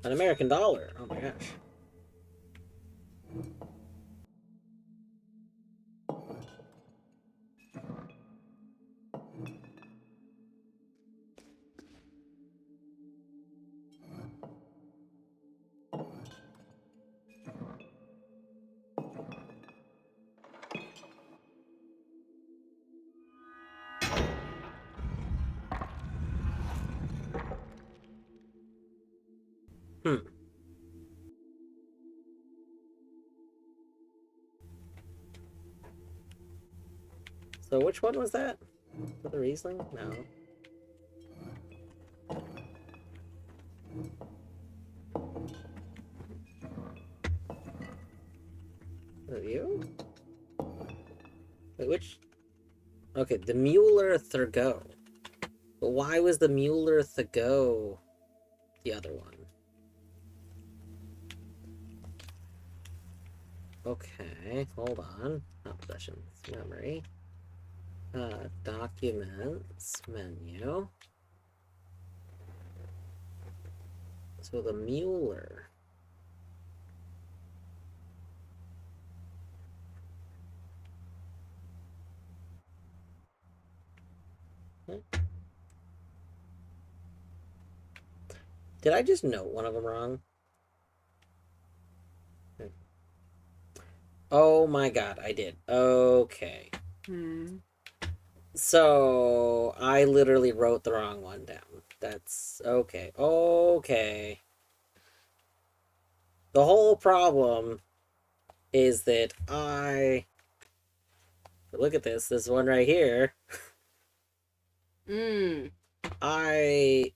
An American dollar. Oh my gosh. So which one was that? Was that the Riesling? No. Was it you? Wait, which? Okay, the Mueller Thurgot. But why was the Mueller Thurgot the other one? Okay, hold on. Not possessions, memory. Documents, menu. So the Mueller. Did I just note one of them wrong? Oh my god, I did. Okay. So, I literally wrote the wrong one down. That's okay. Okay. The whole problem is that look at this one right here. I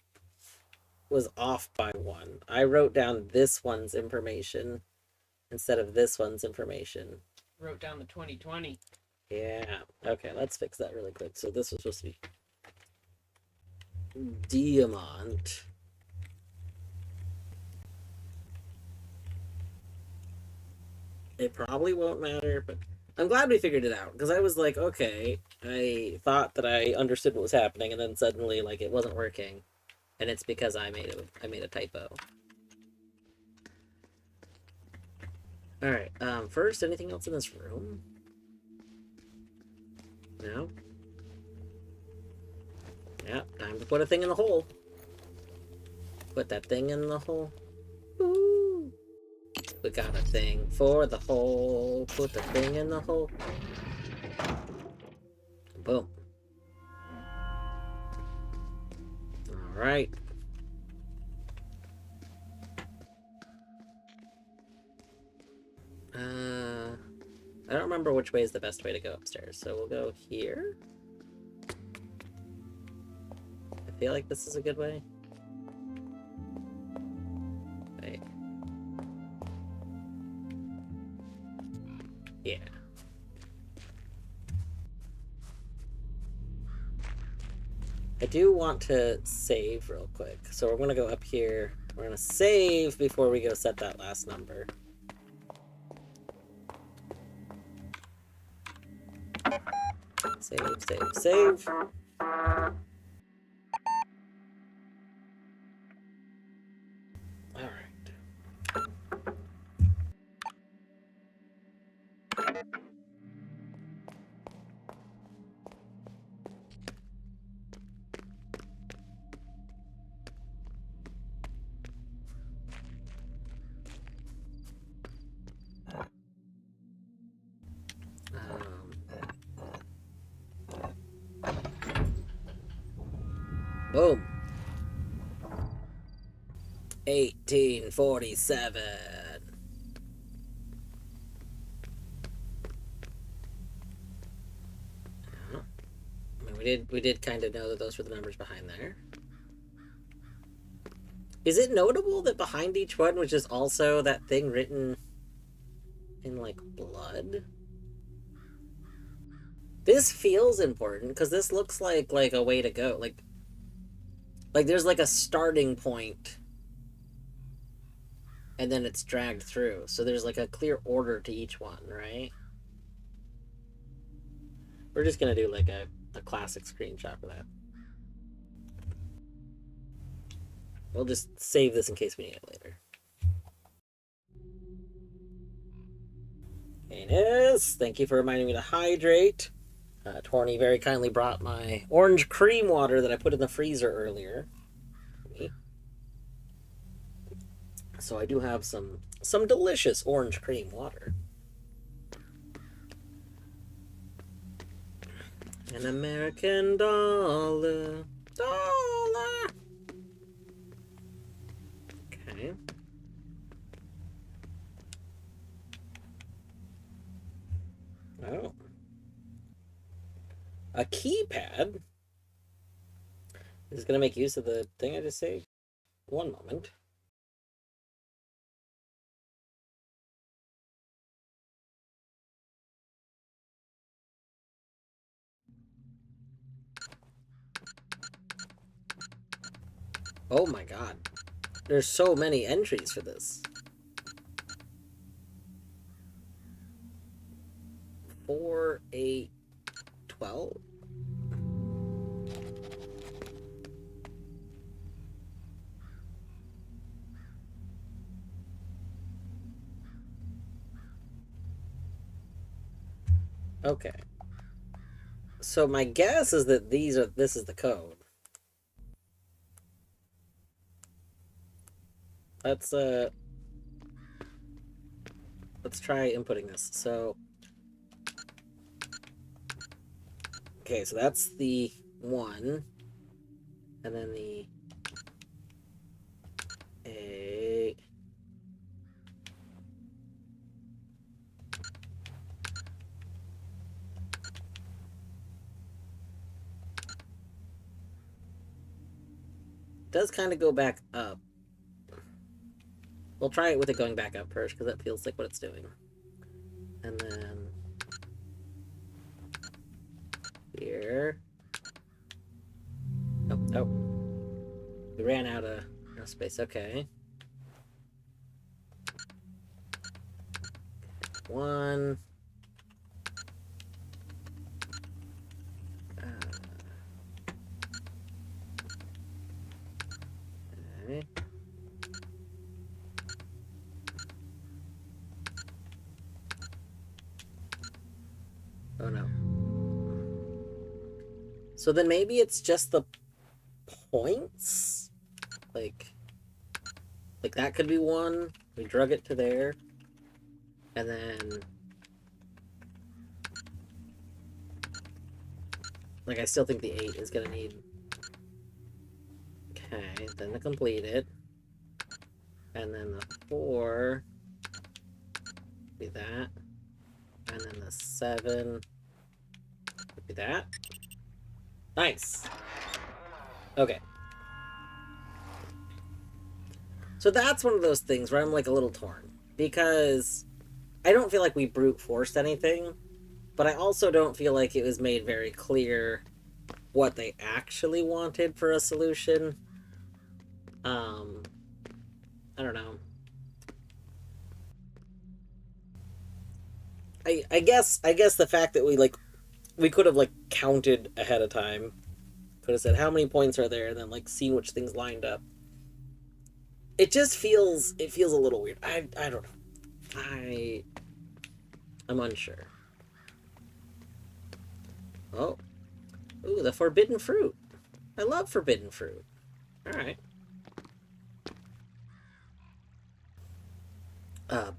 was off by one. I wrote down this one's information instead of this one's information. Wrote down the 2020. Yeah. Okay, let's fix that really quick. So this was supposed to be Diamond. It probably won't matter, but I'm glad we figured it out because I was like, okay, I thought that I understood what was happening, and then suddenly, like, it wasn't working, and it's because I made a typo. All right. First, anything else in this room? No. Yeah. Time to put a thing in the hole. Put that thing in the hole. Ooh. We got a thing for the hole. Put the thing in the hole. Boom. All right. I don't remember which way is the best way to go upstairs, so we'll go here. I feel like this is a good way. Wait. Yeah. I do want to save real quick, so we're gonna go up here. We're gonna save before we go set that last number. Save. All right. Boom. 1847. I mean, we did kind of know that those were the numbers behind there. Is it notable that behind each one was just also that thing written in, like, blood? This feels important because this looks like a way to go. Like there's like a starting point and then it's dragged through. So there's like a clear order to each one, right? We're just gonna do like a classic screenshot for that. We'll just save this in case we need it later. Ines, thank you for reminding me to hydrate. Torny very kindly brought my orange cream water that I put in the freezer earlier. So I do have some delicious orange cream water. An American dollar. Okay. Oh. A keypad? This is going to make use of the thing I just saved. One moment. Oh my god. There's so many entries for this. 4, 8, 12? Okay. So my guess is that this is the code. Let's try inputting this. So okay, so that's the 1, and then the 8. Does kind of go back up. We'll try it with it going back up first, because that feels like what it's doing. And then here. Oh. We ran out of space. Okay. 1. Okay. Oh no. So then maybe it's just the points? Like that could be 1. We drug it to there. And then... like, I still think the 8 is gonna need... okay, then to complete it. And then the 4... be that. And then the 7... would be that. Nice! Okay. So that's one of those things where I'm, like, a little torn. Because I don't feel like we brute forced anything, but I also don't feel like it was made very clear what they actually wanted for a solution. I don't know. I guess the fact that we could have, like, counted ahead of time. Could have said how many points are there, and then, like, seen which things lined up. It just feels a little weird. I don't know. I'm unsure. Oh. Ooh, the forbidden fruit. I love forbidden fruit. Alright.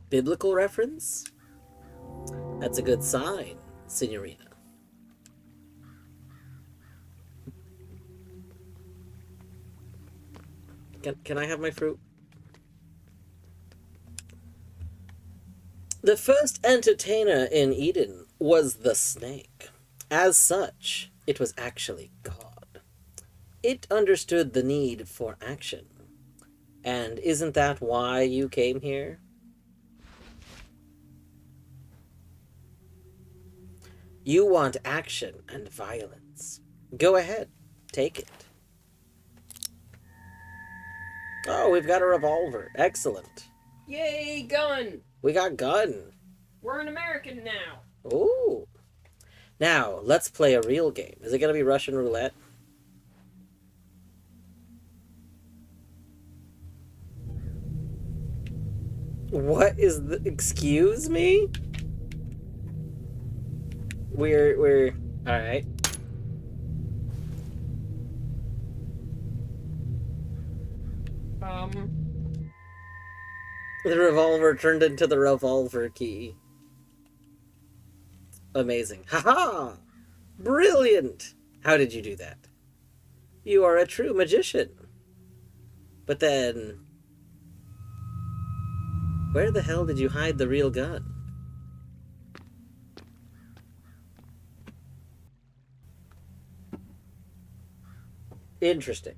Biblical reference? That's a good sign, Signorina. Can I have my fruit? The first entertainer in Eden was the snake. As such, it was actually God. It understood the need for action. And isn't that why you came here? You want action and violence. Go ahead. Take it. Oh, we've got a revolver. Excellent. Yay, gun! We got gun. We're an American now. Ooh. Now, let's play a real game. Is it going to be Russian roulette? What is the... excuse me? We're... alright. The revolver turned into the revolver key. Amazing. Haha! Brilliant! How did you do that? You are a true magician. But then... where the hell did you hide the real gun? Interesting.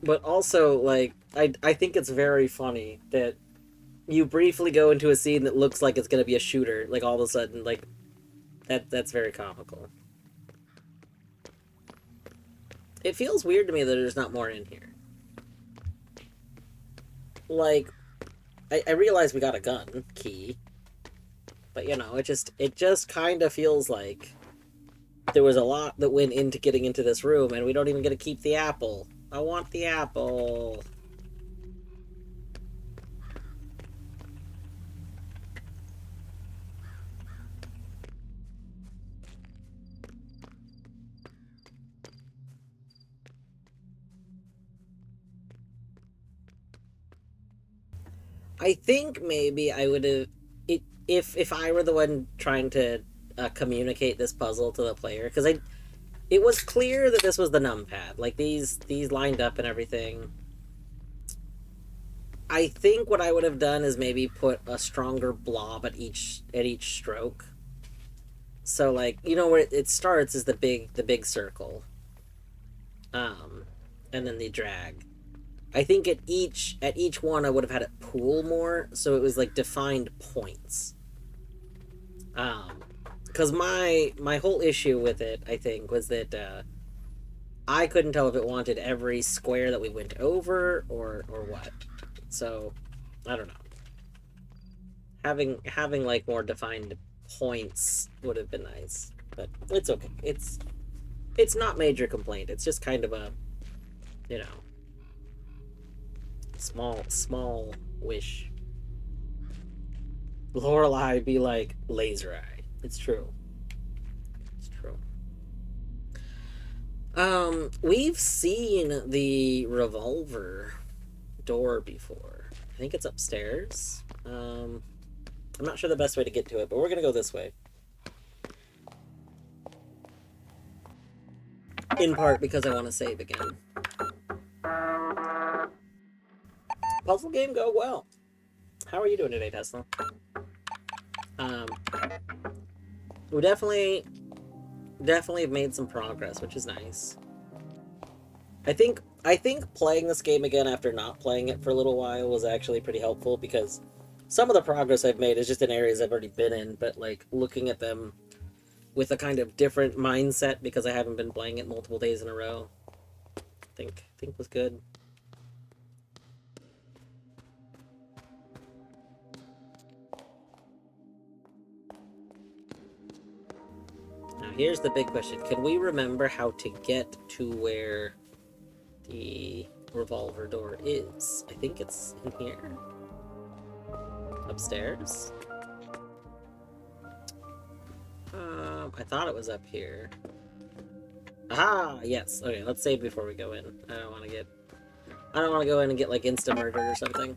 But also, like, I think it's very funny that you briefly go into a scene that looks like it's gonna be a shooter, like, all of a sudden, like, that's very comical. It feels weird to me that there's not more in here. Like, I realize we got a gun key, but, you know, it just kind of feels like there was a lot that went into getting into this room, and we don't even get to keep the apple. I want the apple. I think maybe I would have it if I were the one trying to communicate this puzzle to the player, because I it was clear that this was the numpad. Like these lined up and everything. I think what I would have done is maybe put a stronger blob at each stroke. So like where it starts is the big circle, um, and then the drag. I think at each one I would have had it pool more, so it was like defined points. Because my whole issue with it, I think, was that I couldn't tell if it wanted every square that we went over or what. So I don't know. Having like more defined points would have been nice, but it's okay. It's not major complaint. It's just kind of a you know small wish. Lorelei be like laser eye. It's true. It's true. We've seen the revolver door before. I think it's upstairs. I'm not sure the best way to get to it, but we're gonna go this way. In part because I want to save again. Puzzle game go well. How are you doing today, Tesla? Um, we definitely have made some progress, which is nice. I think playing this game again after not playing it for a little while was actually pretty helpful, because some of the progress I've made is just in areas I've already been in, but like looking at them with a kind of different mindset because I haven't been playing it multiple days in a row, I think was good. Now here's the big question. Can we remember how to get to where the revolver door is? I think it's in here. Upstairs? I thought it was up here. Aha! Yes. Okay, let's save before we go in. I don't want to go in and get like insta murdered or something.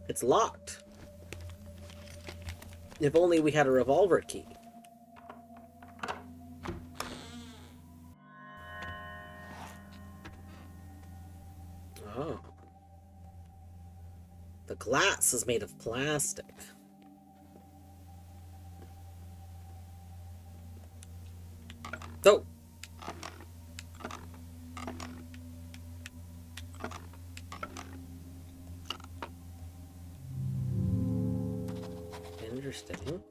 It's locked. If only we had a revolver key. Oh. The glass is made of plastic. Oh! Interesting.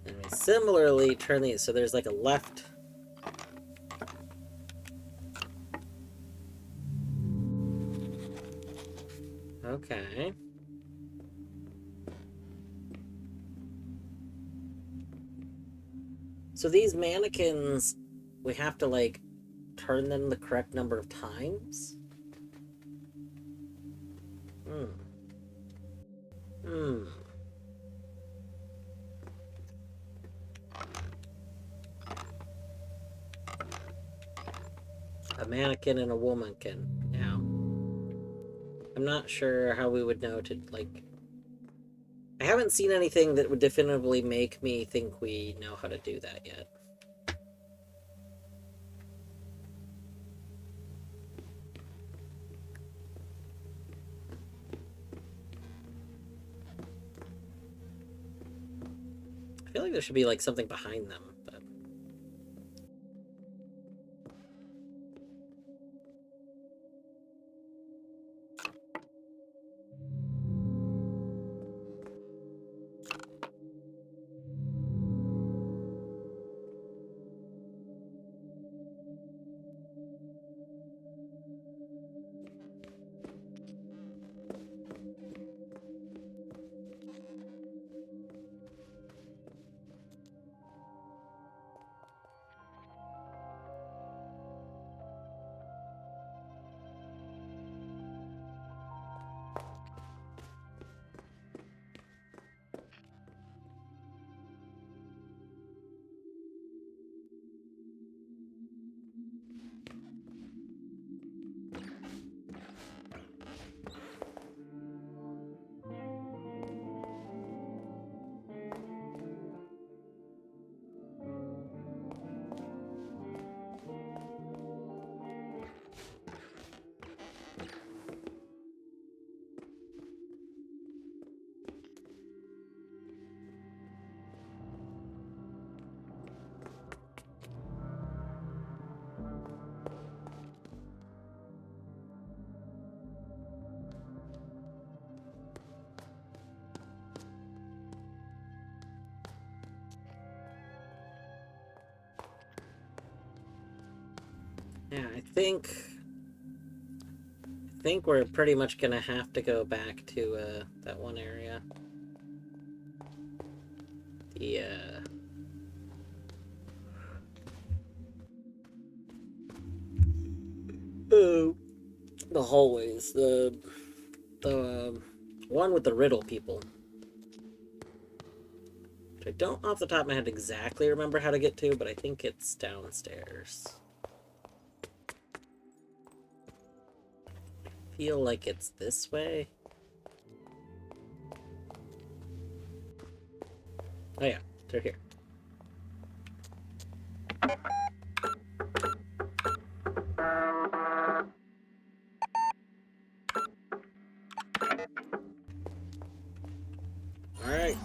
And we similarly turn these, so there's like a left. Okay. So these mannequins, we have to like turn them the correct number of times? Hmm. Hmm. A mannequin and a womankin. Yeah. I'm not sure how we would know to, like... I haven't seen anything that would definitively make me think we know how to do that yet. I feel like there should be, like, something behind them, but... Yeah, I think we're pretty much gonna have to go back to that one area. The the hallways, the one with the riddle people. Which I don't off the top of my head exactly remember how to get to, but I think it's downstairs. Feel like it's this way. Oh yeah, they're here. Alright.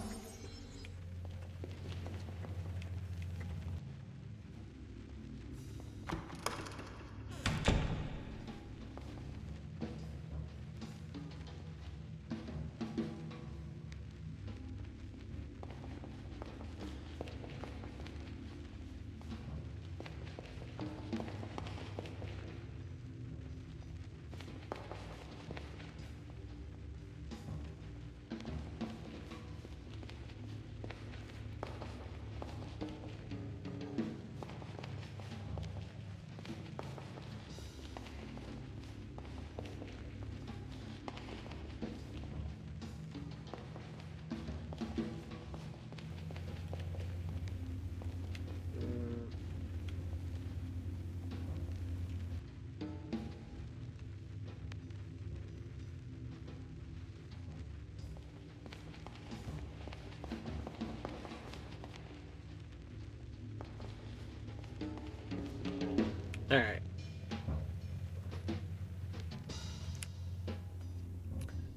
Alright.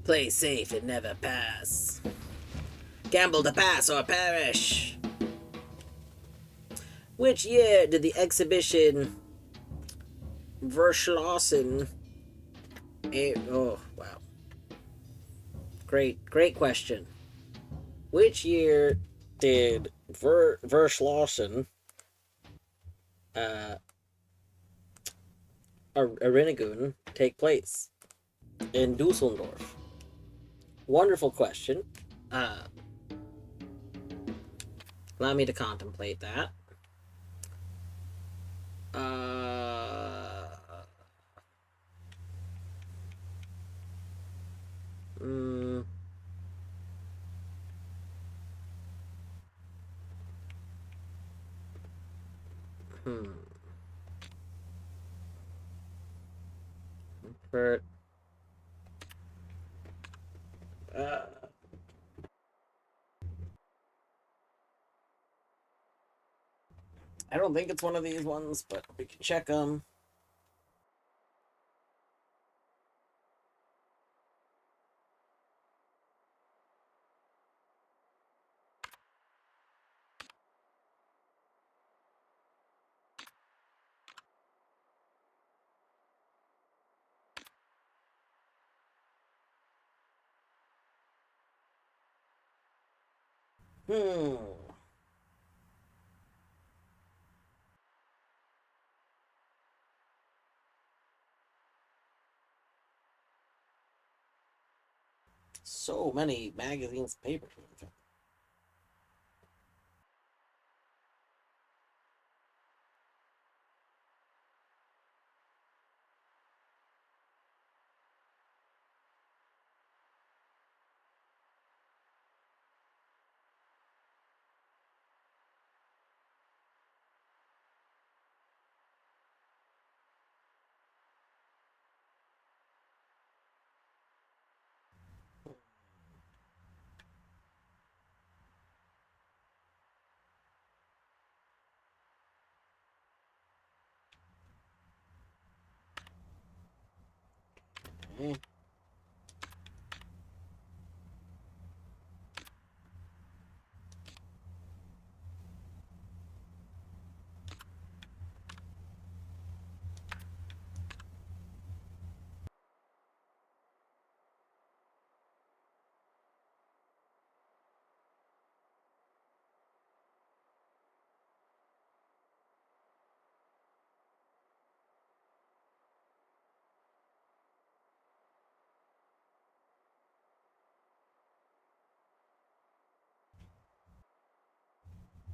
Play safe and never pass. Gamble to pass or perish. Which year did the exhibition Verschlossen? Oh, wow. Great question. Which year did Verschlossen, a Renegun, take place? In Dusseldorf. Wonderful question. Uh, Allow me to contemplate that. Uh, mm, hmm. For uh, I don't think it's one of these ones, but we can check them. Hmm. So many magazines, papers. Okay.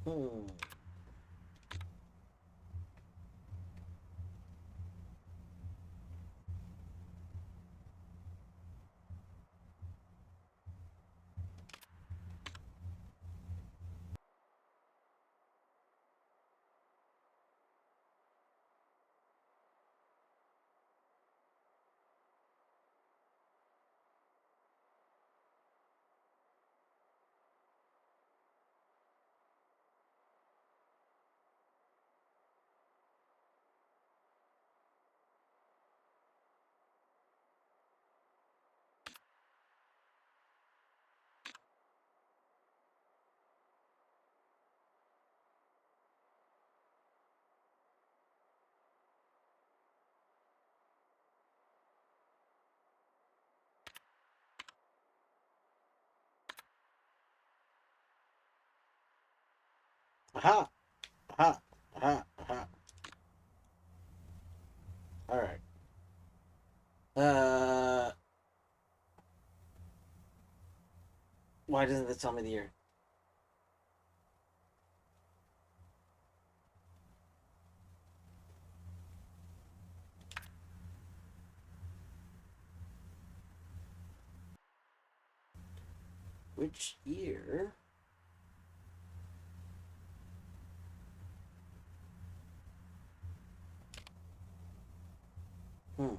Hmm. Aha! Aha! Aha! Aha! Alright. Uh... Why doesn't it tell me the year? Which year? Hmm.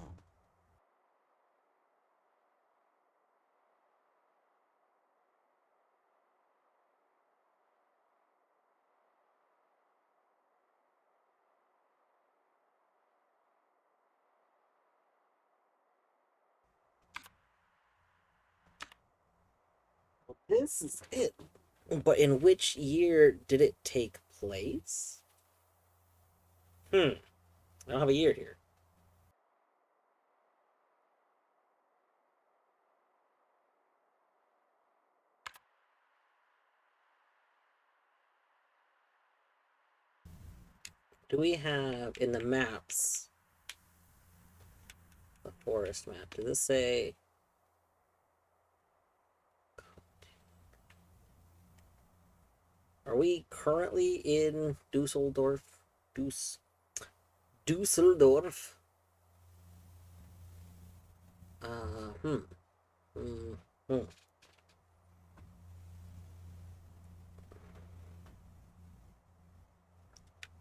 Well, this is it. But in which year did it take place? I don't have a year here. Do we have in the maps the forest map? Does this say? Are we currently in Dusseldorf? Dusseldorf. Uh, hmm. Hmm. Hmm.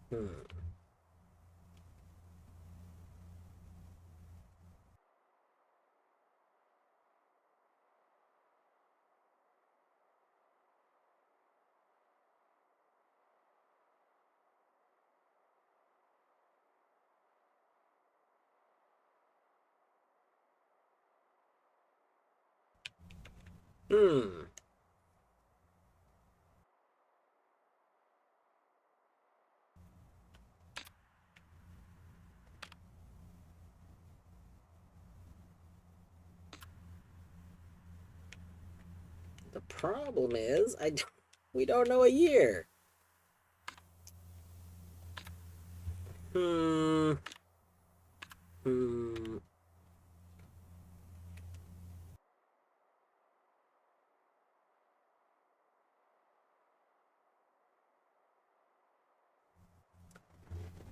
Hmm. Hmm. The problem is, we don't know a year. Hmm. Hmm.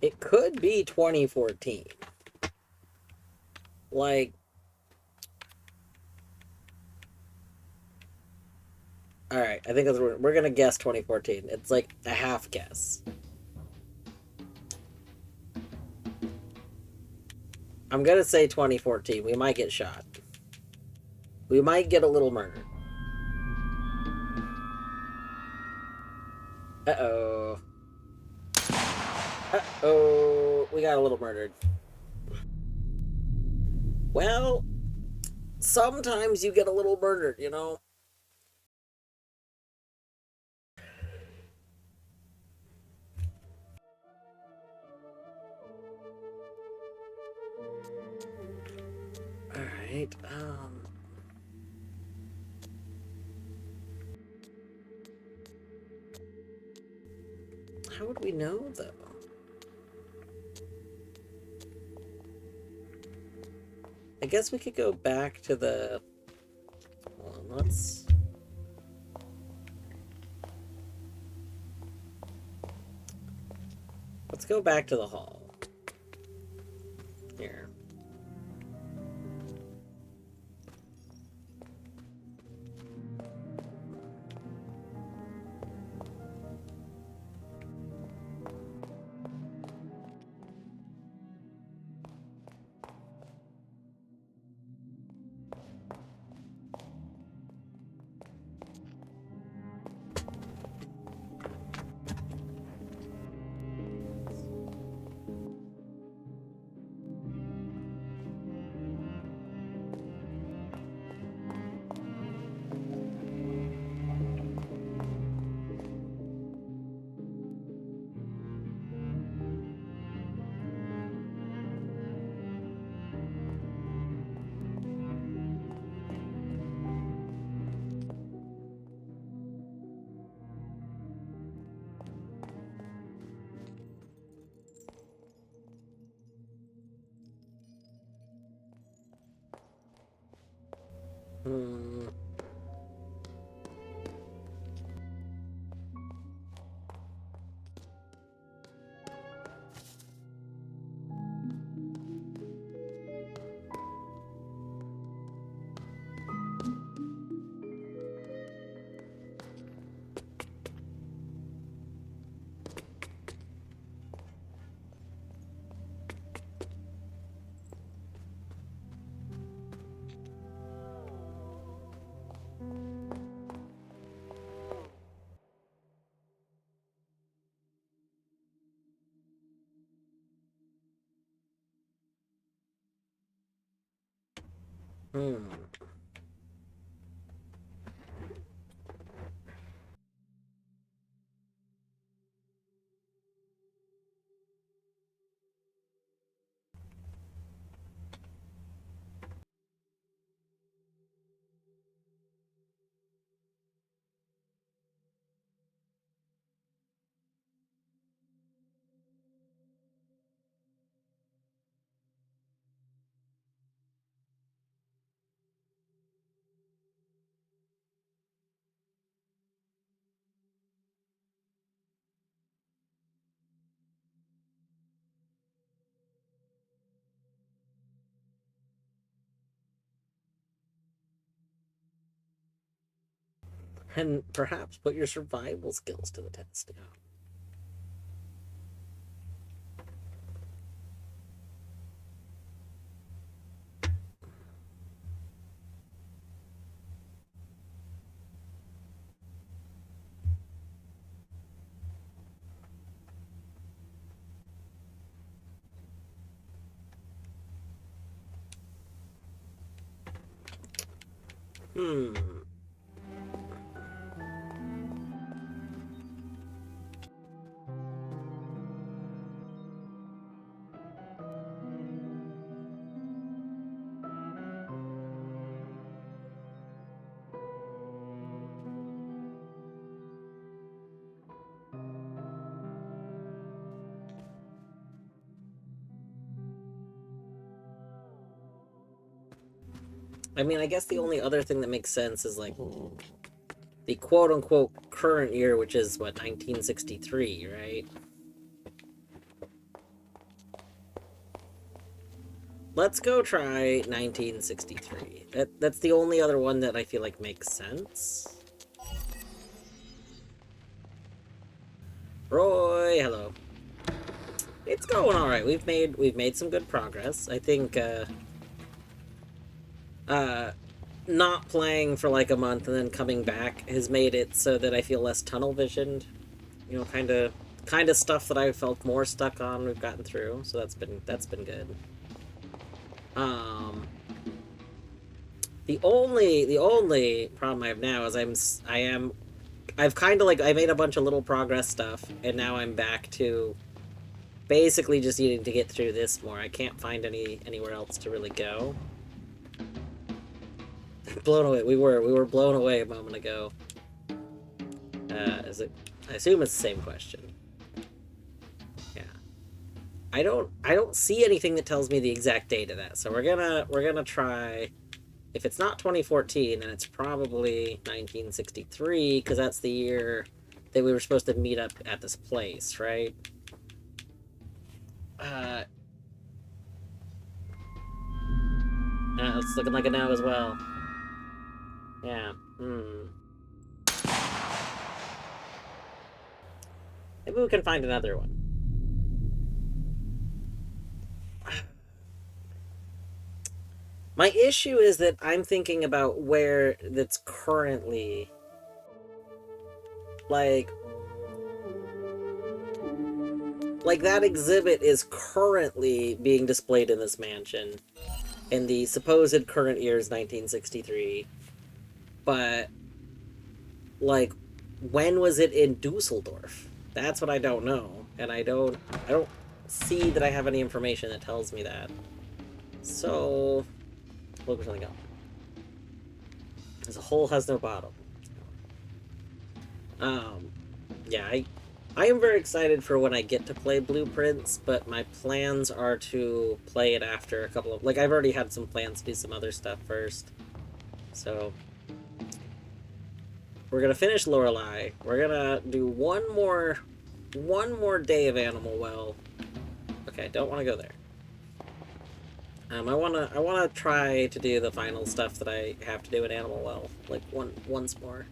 It could be 2014. Like, all right, I think we're gonna guess 2014. It's like a half guess. I'm gonna say 2014. We might get shot. We might get a little murdered. Uh-oh. Uh-oh. We got a little murdered. Well, sometimes you get a little murdered, you know? Alright, how would we know, though? I guess we could go back to the... Hold on, let's... go back to the hall. Here. Hmm. Hmm. And perhaps put your survival skills to the test. Yeah. Hmm. I mean, I guess the only other thing that makes sense is like the quote unquote current year, which is what, 1963, right? Let's go try 1963. That's the only other one that I feel like makes sense. Roy, hello. It's going all right. We've made some good progress. I think not playing for like a month and then coming back has made it so that I feel less tunnel visioned. You know, kind of stuff that I felt more stuck on. We've gotten through, so that's been good. Um, the only problem I have now is I've kind of like I made a bunch of little progress stuff, and now I'm back to basically just needing to get through this more. I can't find anywhere else to really go. Blown away. We were blown away a moment ago. Is it? I assume it's the same question. Yeah. I don't see anything that tells me the exact date of that. So we're gonna try. If it's not 2014, then it's probably 1963 because that's the year that we were supposed to meet up at this place, right? It's looking like a no as well. Yeah. Maybe we can find another one. My issue is that I'm thinking about where that's currently... Like, that exhibit is currently being displayed in this mansion. In the supposed current year is 1963. But, like, when was it in Dusseldorf? That's what I don't know. And I don't see that I have any information that tells me that. So, look for something else. This hole has no bottom. Yeah, I am very excited for when I get to play Blueprints, but my plans are to play it after a couple of... Like, I've already had some plans to do some other stuff first. So, we're gonna finish Lorelei. We're gonna do one more day of Animal Well. Okay, don't want to go there. I wanna try to do the final stuff that I have to do at Animal Well, like once more.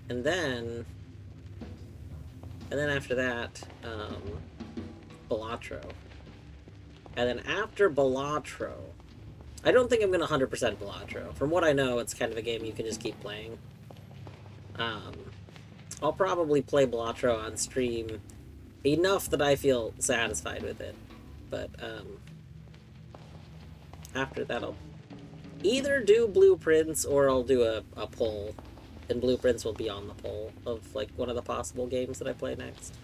And then after that, Balatro. And then after Balatro, I don't think I'm gonna 100% Balatro. From what I know, it's kind of a game you can just keep playing. I'll probably play Balatro on stream enough that I feel satisfied with it. But, after that, I'll either do Blueprints or I'll do a poll. And Blueprints will be on the poll of, like, one of the possible games that I play next.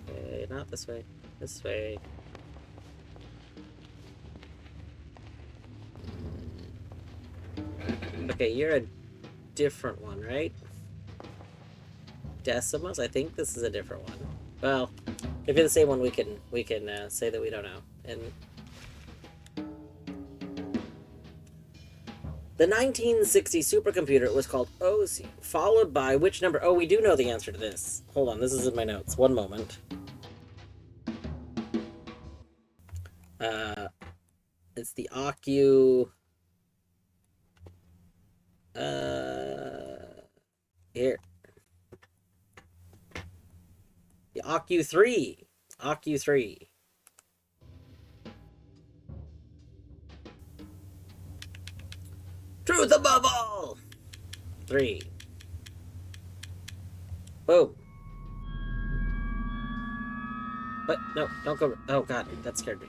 Okay, not this way. This way. Okay, you're a different one, right? Decimas? I think this is a different one. Well, if you're the same one, we can say that we don't know. And the 1960 supercomputer was called OC, followed by which number? Oh, we do know the answer to this. Hold on, this is in my notes. One moment. It's the Occu... Here. The Occu 3. Occu 3. Truth above all! 3. Boom. But, no, don't go... Oh, God, that scared me.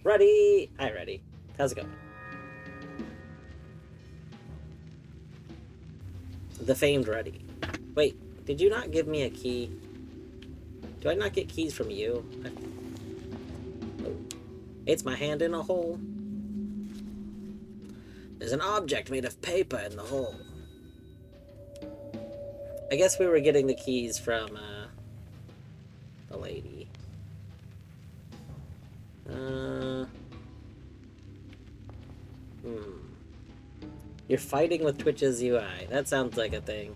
Ready? Hi, ready. How's it going? The famed Ready. Wait, did you not give me a key? Do I not get keys from you? Oh. It's my hand in a hole. There's an object made of paper in the hole. I guess we were getting the keys from, the lady. You're fighting with Twitch's UI. That sounds like a thing.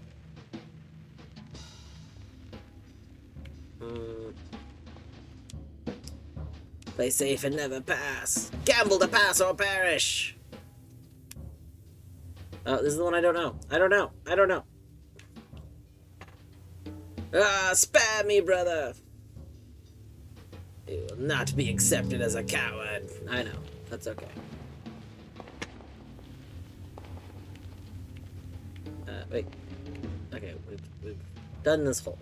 Play safe and never pass. Gamble to pass or perish. Oh, this is the one I don't know. I don't know. Ah, spare me, brother. You will not be accepted as a coward. I know. That's okay. Wait. Okay, we've done this hole.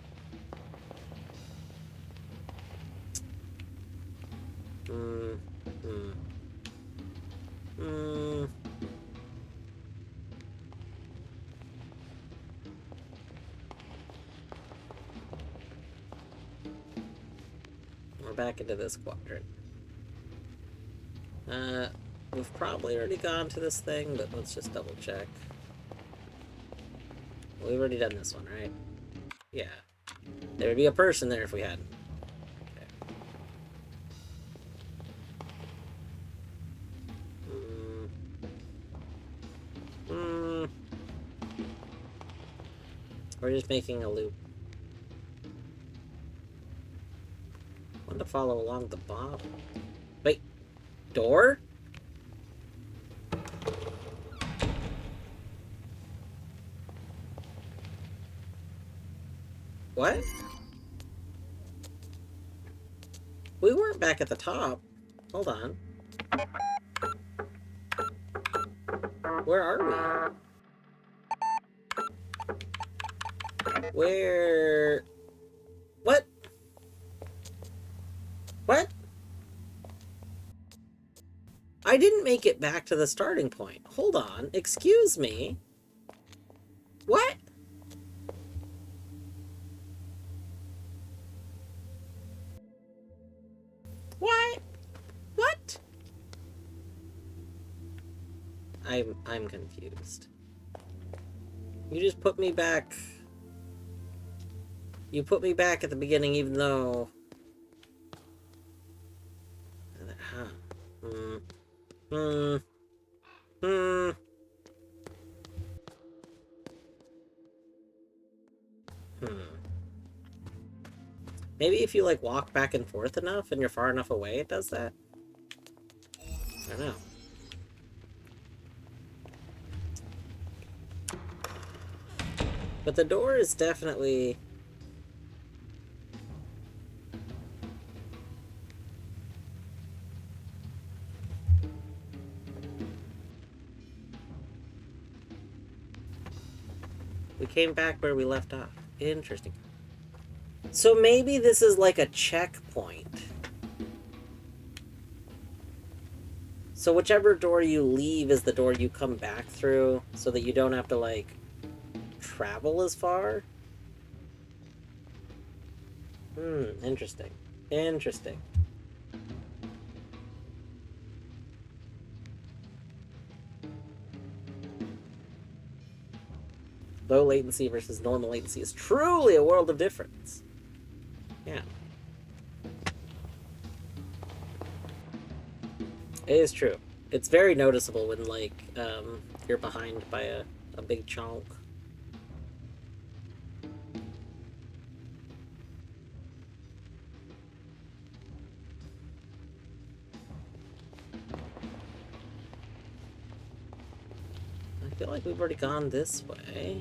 We're back into this quadrant. We've probably already gone to this thing, but let's just double check. We've already done this one, right? Yeah. There would be a person there if we hadn't. We're just making a loop. I want to follow along the bottom. Wait. Door? What? We weren't back at the top. Hold on. Where are we? Where? What? What? I didn't make it back to the starting point. Hold on. Excuse me. What? What? What? I'm confused. You just put me back. You put me back at the beginning even though... Huh. Maybe if you, like, walk back and forth enough and you're far enough away, it does that? I don't know. But the door is definitely... We came back where we left off. Interesting. So maybe this is like a checkpoint. So whichever door you leave is the door you come back through, so that you don't have to, like, travel as far? Interesting. Interesting. Low latency versus normal latency is truly a world of difference. Yeah. It is true. It's very noticeable when, like, you're behind by a big chunk. I feel like we've already gone this way.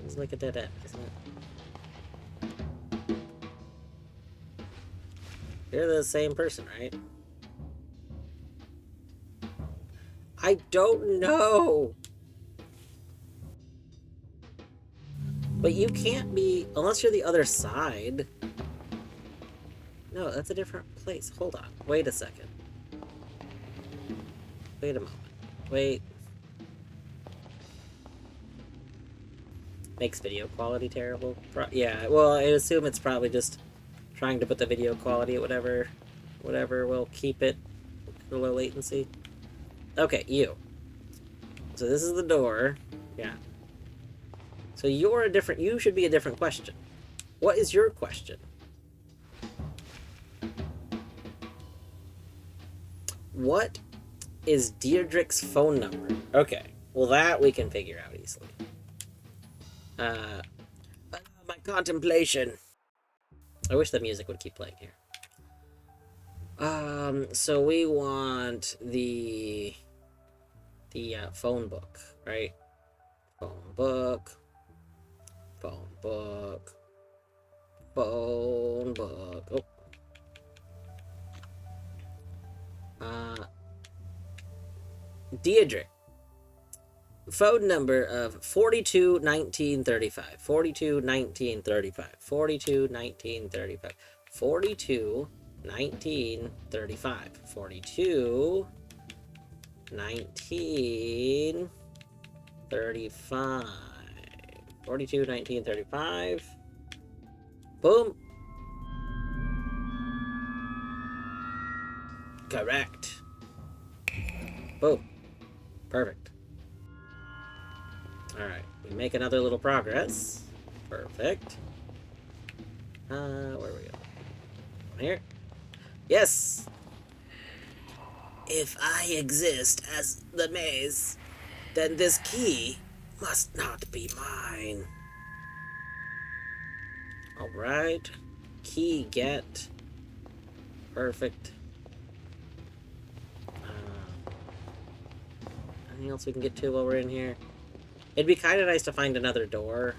It's like a dead end, isn't it? You're the same person, right? I don't know! But you can't be... Unless you're the other side. No, that's a different place. Hold on. Wait a second. Wait a moment. Wait. Makes video quality terrible? Yeah, well, I assume it's probably just trying to put the video quality at whatever will keep it for low latency. Okay, you. So this is the door. Yeah. So you're a different... You should be a different question. What is your question? What is Deirdre's phone number? Okay. Well, that we can figure out easily. My contemplation. I wish the music would keep playing here. So we want the phone book, right? Phone book. Phone book. Phone book. Oh. Deirdre. Phone number of 42 19 35. 42 19 35. 42 19 35. 42 19 35. 42 19 35. 42 19 35. Boom. Correct. Boom. Perfect. Alright, we make another little progress. Perfect. Where are we going? Here? Yes! If I exist as the maze, then this key must not be mine. Alright. Key get. Perfect. Anything else we can get to while we're in here? It'd be kind of nice to find another door.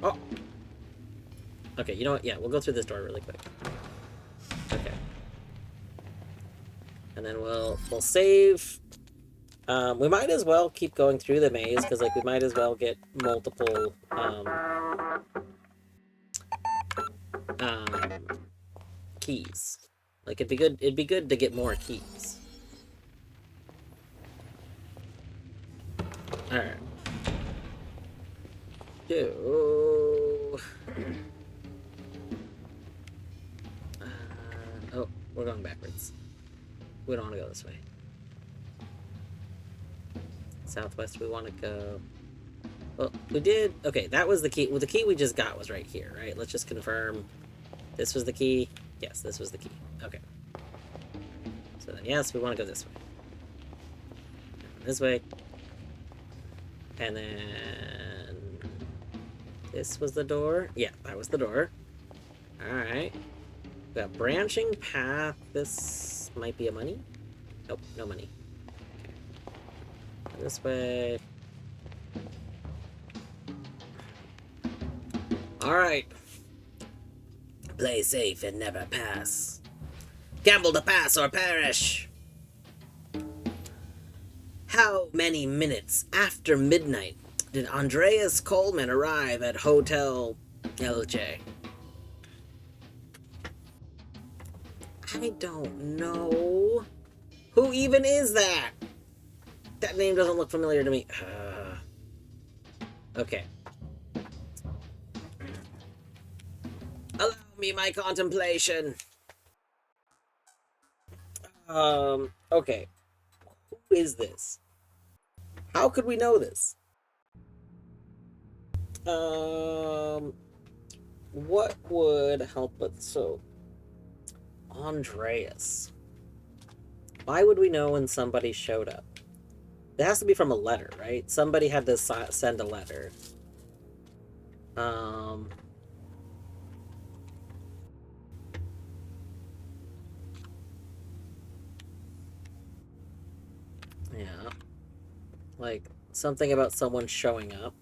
Oh! Okay, you know what? Yeah, we'll go through this door really quick. Okay. And then we'll save. We might as well keep going through the maze, because, like, we might as well get multiple, keys. Like, it'd be good to get more keys. Alright. Oh, we're going backwards. We don't want to go this way. Southwest, we want to go... Well, we did... Okay, that was the key. Well, the key we just got was right here, right? Let's just confirm. This was the key? Yes, this was the key. Okay. So then, yes, we want to go this way. This way. And then... This was the door? Yeah, that was the door. Alright. We got branching path. This might be a money? Nope, no money. Okay. This way. Alright. Play safe and never pass. Gamble to pass or perish. How many minutes after midnight did Andreas Coleman arrive at Hotel LJ? I don't know. Who even is that? That name doesn't look familiar to me. Okay. Allow me my contemplation. Okay. Who is this? How could we know this? What would help us? So, Andreas. Why would we know when somebody showed up? It has to be from a letter, right? Somebody had to send a letter. Yeah. Like, something about someone showing up.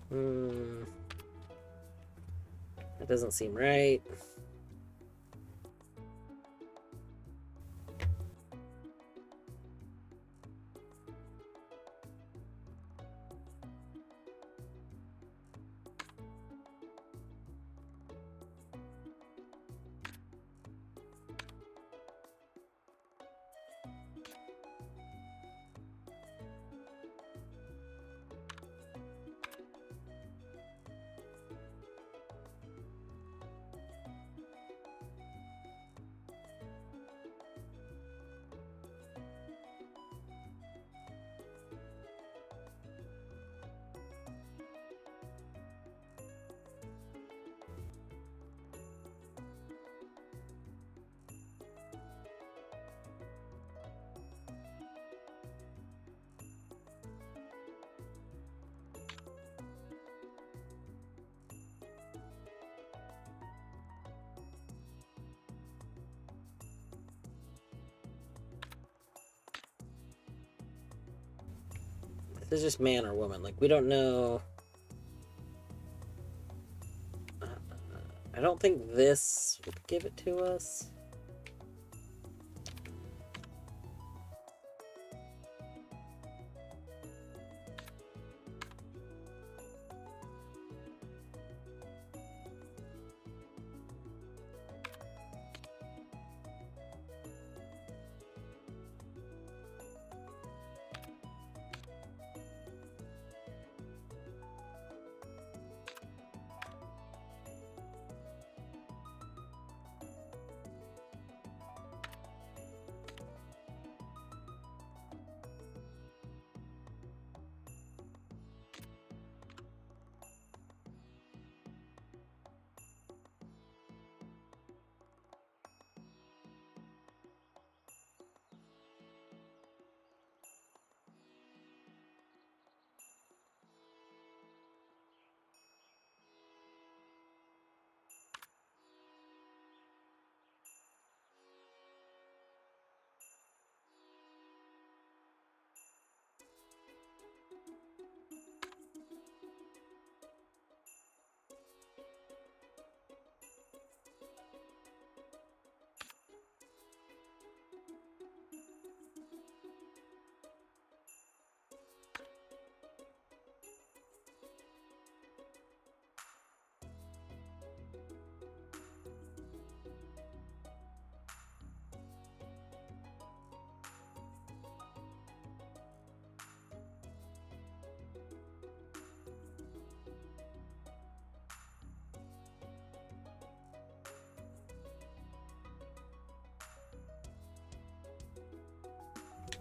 Hmm. That doesn't seem right. This is just man or woman. Like, we don't know. I don't think this would give it to us.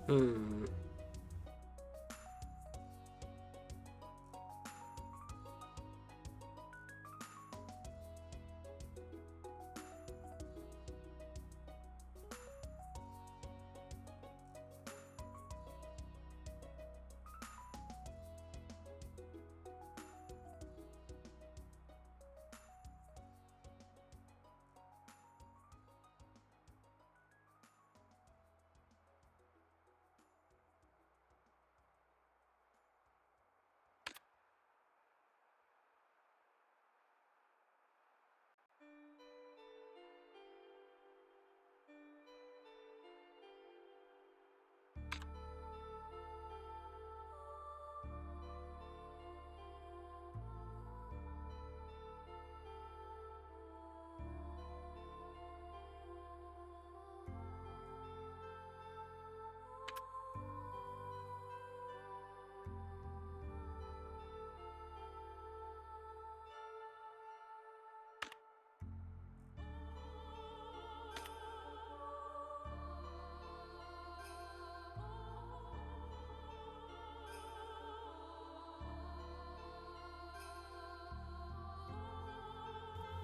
Hmm.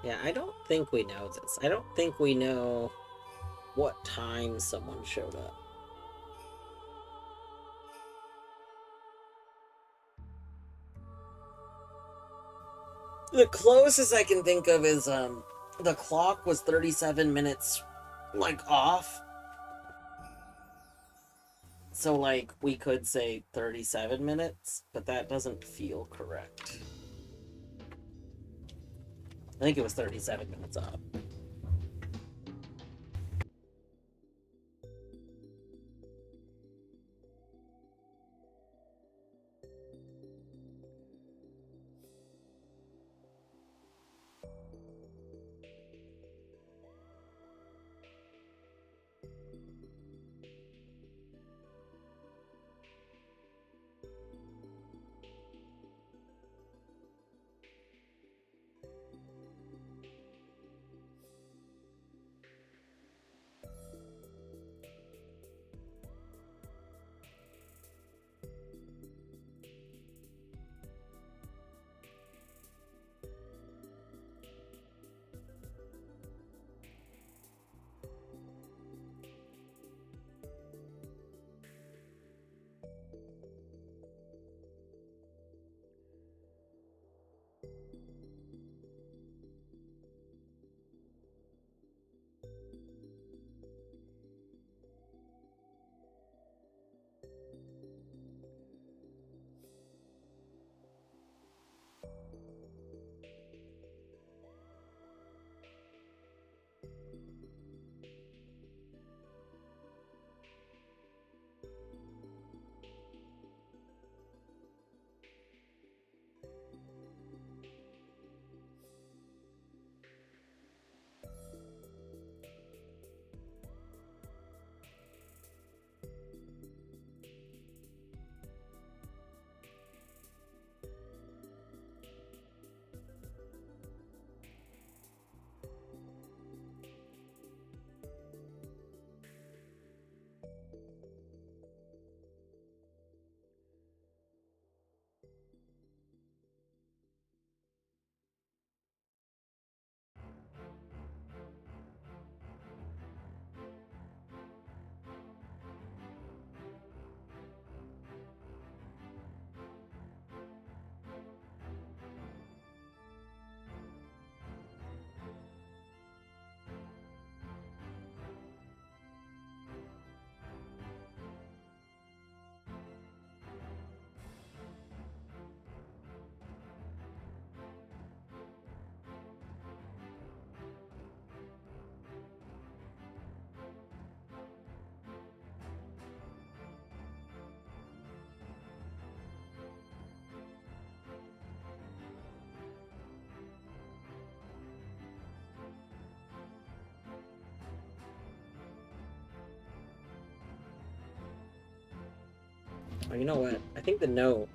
Yeah, I don't think we know this. I don't think we know what time someone showed up. The closest I can think of is the clock was 37 minutes like off. So like we could say 37 minutes, but that doesn't feel correct. I think it was 37 minutes off. Oh, you know what? I think the note.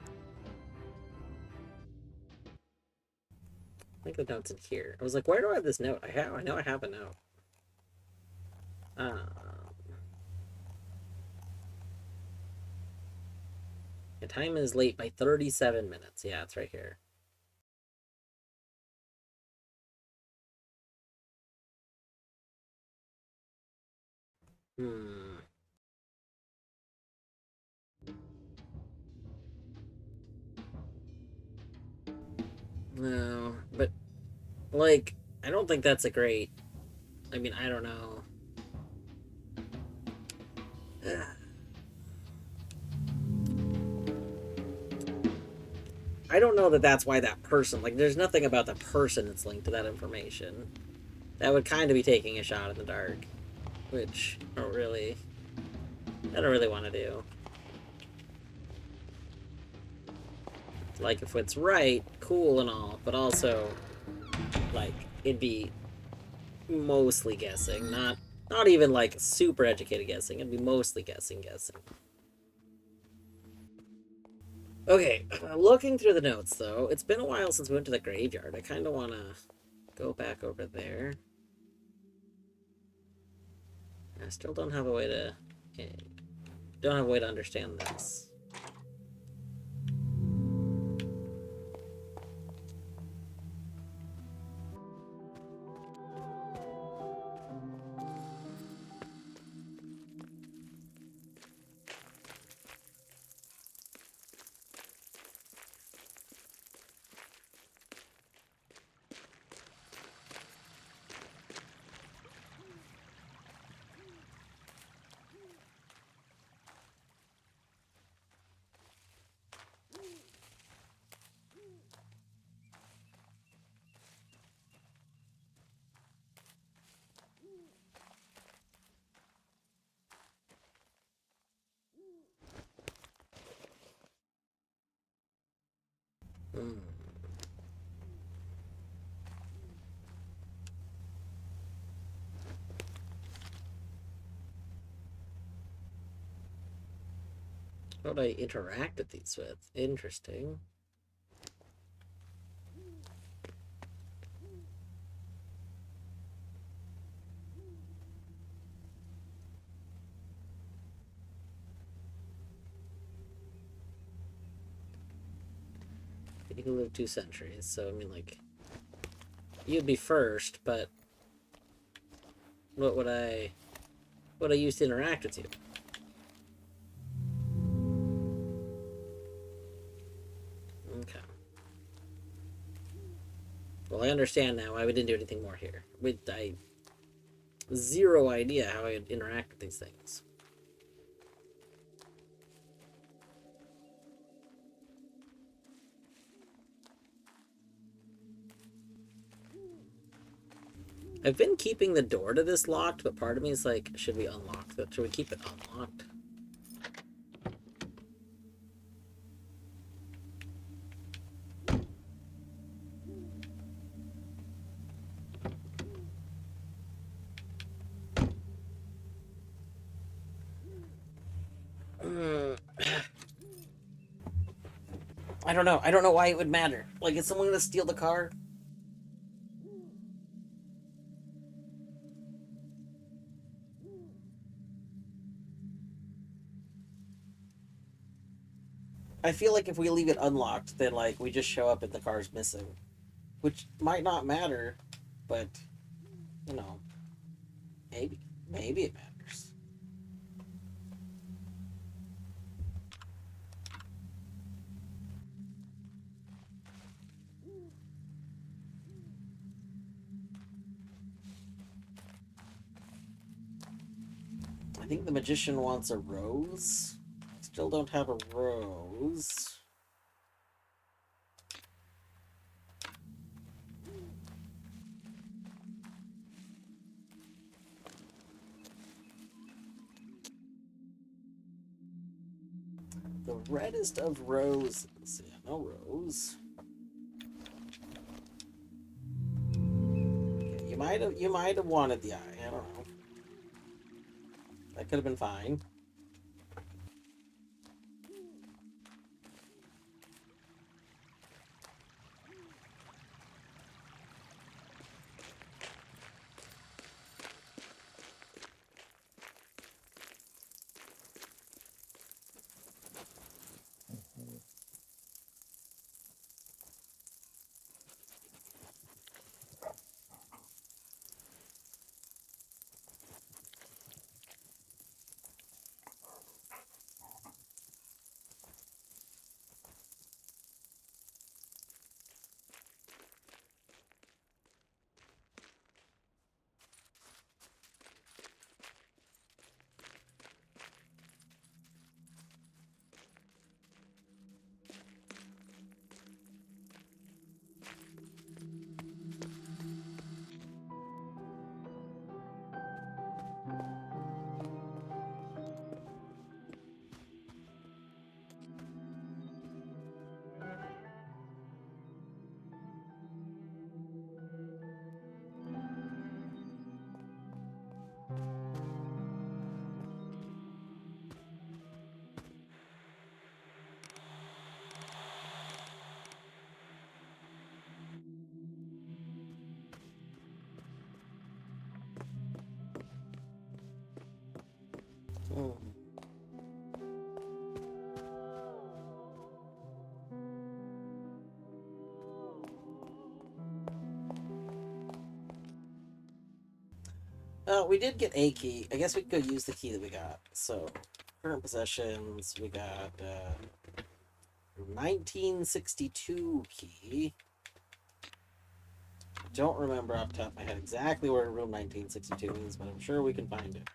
I think the note's in here. I was like, where do I have this note? I know I have a note. Um, The time is late by 37 minutes. Yeah, it's right here. Hmm. No, but, like, I don't think that's a great... I mean, I don't know. I don't know that that's why that person... Like, there's nothing about the person that's linked to that information. That would kind of be taking a shot in the dark. Which I don't really want to do. Like, if it's right, cool and all, but also, like, it'd be mostly guessing, not even like super educated guessing. It'd be mostly guessing. Okay, looking through the notes though, it's been a while since we went to the graveyard. I kind of want to go back over there. I still don't have a way to understand this. Hmm. How do I interact with these with? Interesting. You can live 2 centuries, so I mean, like, you'd be first, but what would I use to interact with you? Okay. Well, I understand now why we didn't do anything more here. I zero idea how I'd interact with these things. I've been keeping the door to this locked, but part of me is like, should we unlock that? Should we keep it unlocked? I don't know. I don't know why it would matter. Like, is someone gonna steal the car? I feel like if we leave it unlocked, then, like, we just show up and the car's missing. Which might not matter, but, you know, maybe. Maybe it matters. I think the magician wants a rose. Still don't have a rose. The reddest of roses. Yeah, no rose. Okay, you might have wanted the eye. I don't know. That could have been fine. Hmm. We did get a key. I guess we could use the key that we got. So, current possessions, we got 1962 key. Don't remember off the top of my head exactly where room 1962 is, but I'm sure we can find it.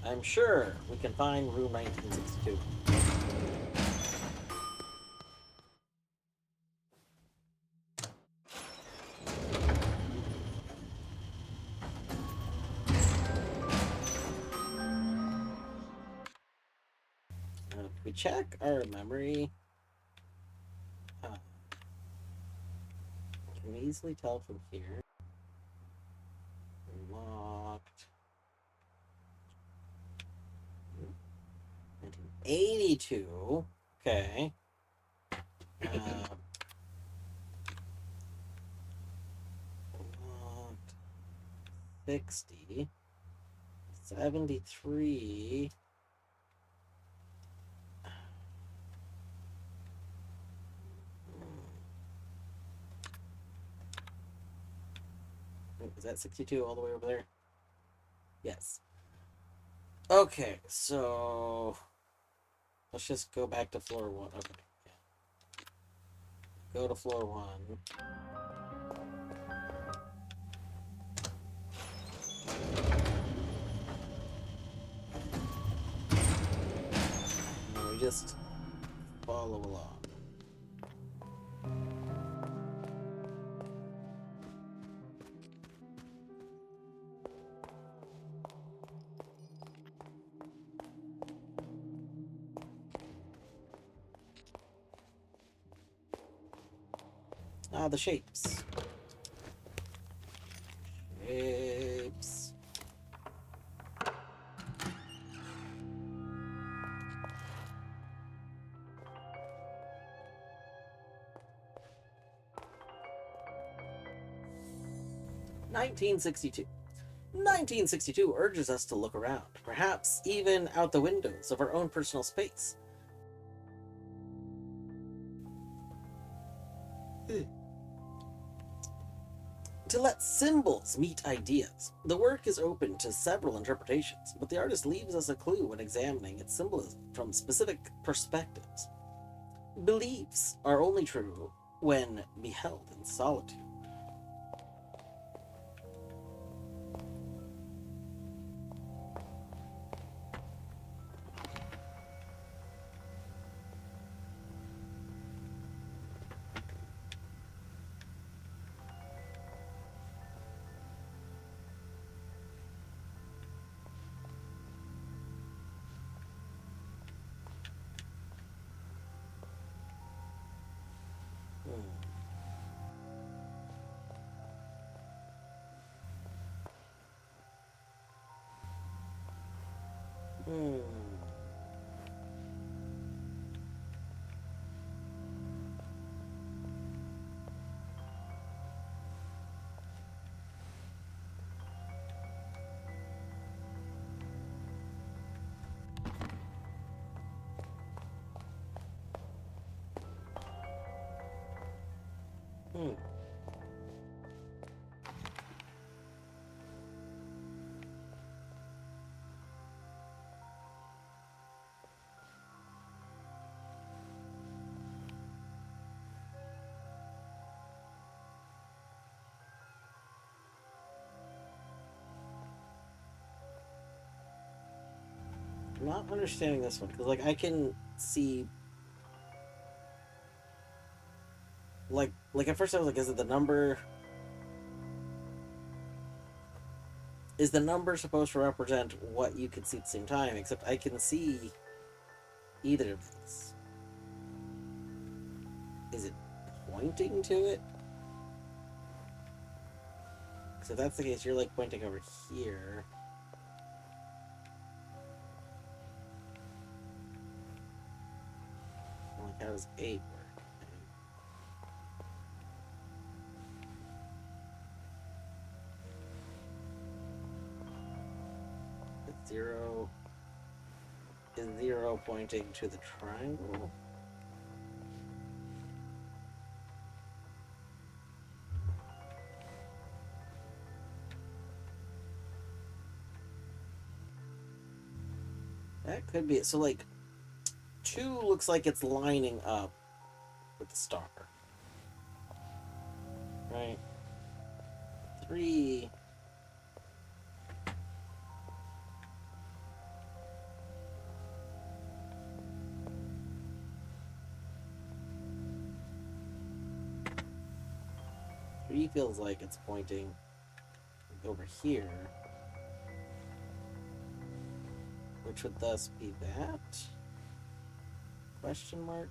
I'm sure we can find room 1962. If we check our memory, can we easily tell from here? Locked. 1982. Okay. 60, 73. Is that 62 all the way over there? Yes. Okay, so let's just go back to floor 1. Okay. Go to floor 1. And we just follow along. Ah, the shapes. Shapes. Nineteen 1962 urges us to look around, perhaps even out the windows of our own personal space. To let symbols meet ideas. The work is open to several interpretations, but the artist leaves us a clue when examining its symbolism from specific perspectives. Beliefs are only true when beheld in solitude. Hmm. Hmm. Hmm. I'm not understanding this one because, like, I can see, like at first I was like, is it the number? Is the number supposed to represent what you can see at the same time? Except I can see either of these. Is it pointing to it? Because if that's the case, you're like pointing over here. Like, how does 8 work? 0 is 0 pointing to the triangle? That could be it. So, like, 2 looks like it's lining up with the star. Right? 3... Three feels like it's pointing over here, which would thus be that? Question mark?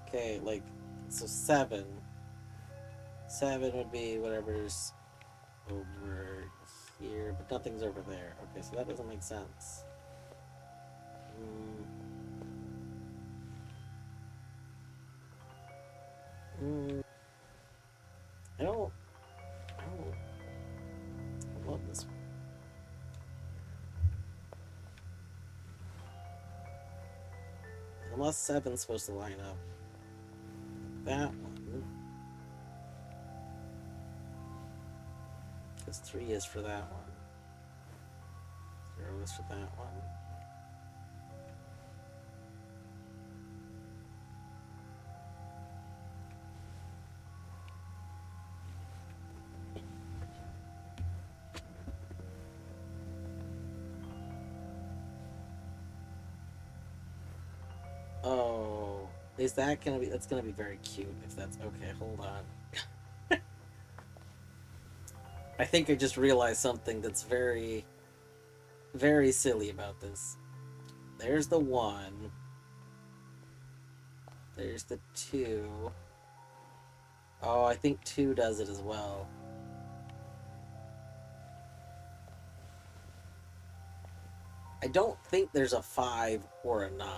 Okay, like, so 7. 7 would be whatever's over here, but nothing's over there. Okay, so that doesn't make sense. I don't love this one. Unless 7's supposed to line up. That one. Because 3 is for that one. 0 is for that one. Oh, is that gonna be? That's gonna be very cute if that's okay. Hold on. I think I just realized something that's very, very silly about this. There's the 1. There's the 2. Oh, I think 2 does it as well. I don't think there's a 5 or a 9.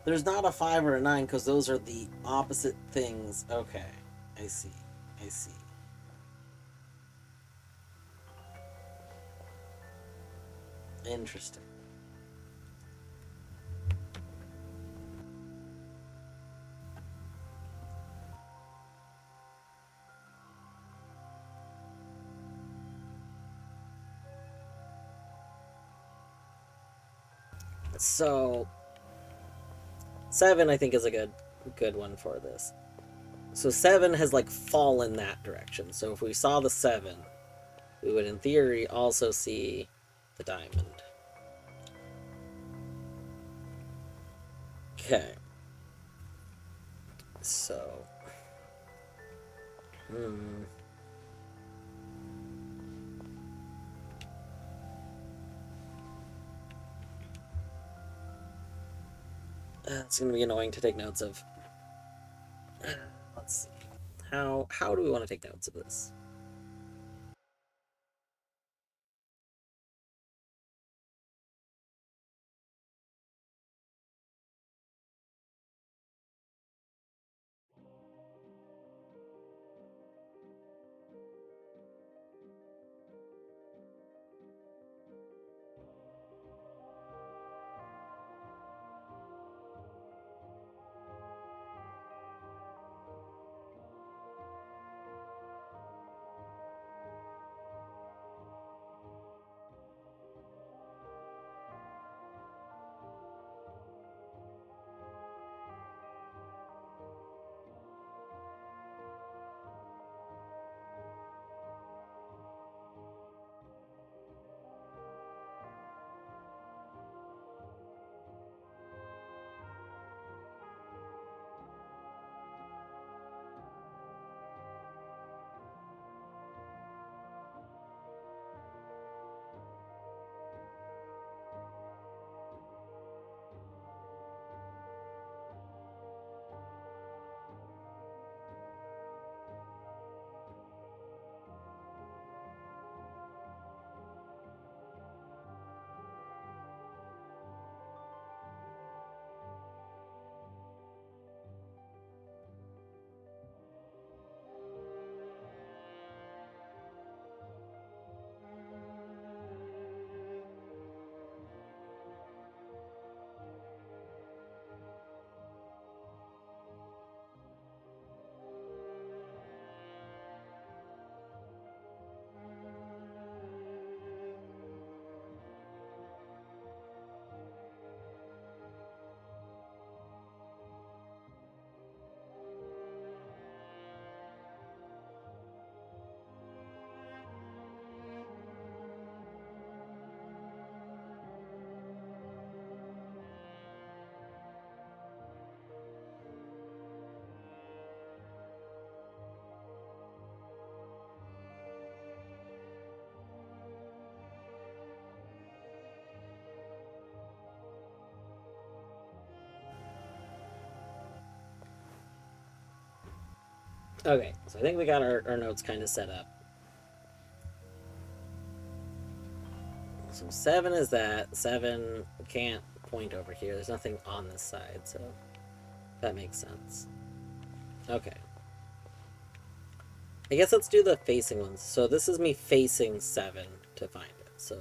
There's not a 5 or a 9 because those are the opposite things. Okay, I see. I see. Interesting. So 7 I think is a good one for this. So 7 has like fallen that direction. So if we saw the 7, we would in theory also see the diamond. Okay. So it's gonna be annoying to take notes of. Let's see. How do we want to take notes of this? Okay, so I think we got our notes kind of set up. So 7 is that. 7 can't point over here. There's nothing on this side, so that makes sense. Okay. I guess let's do the facing ones. So this is me facing 7 to find it. So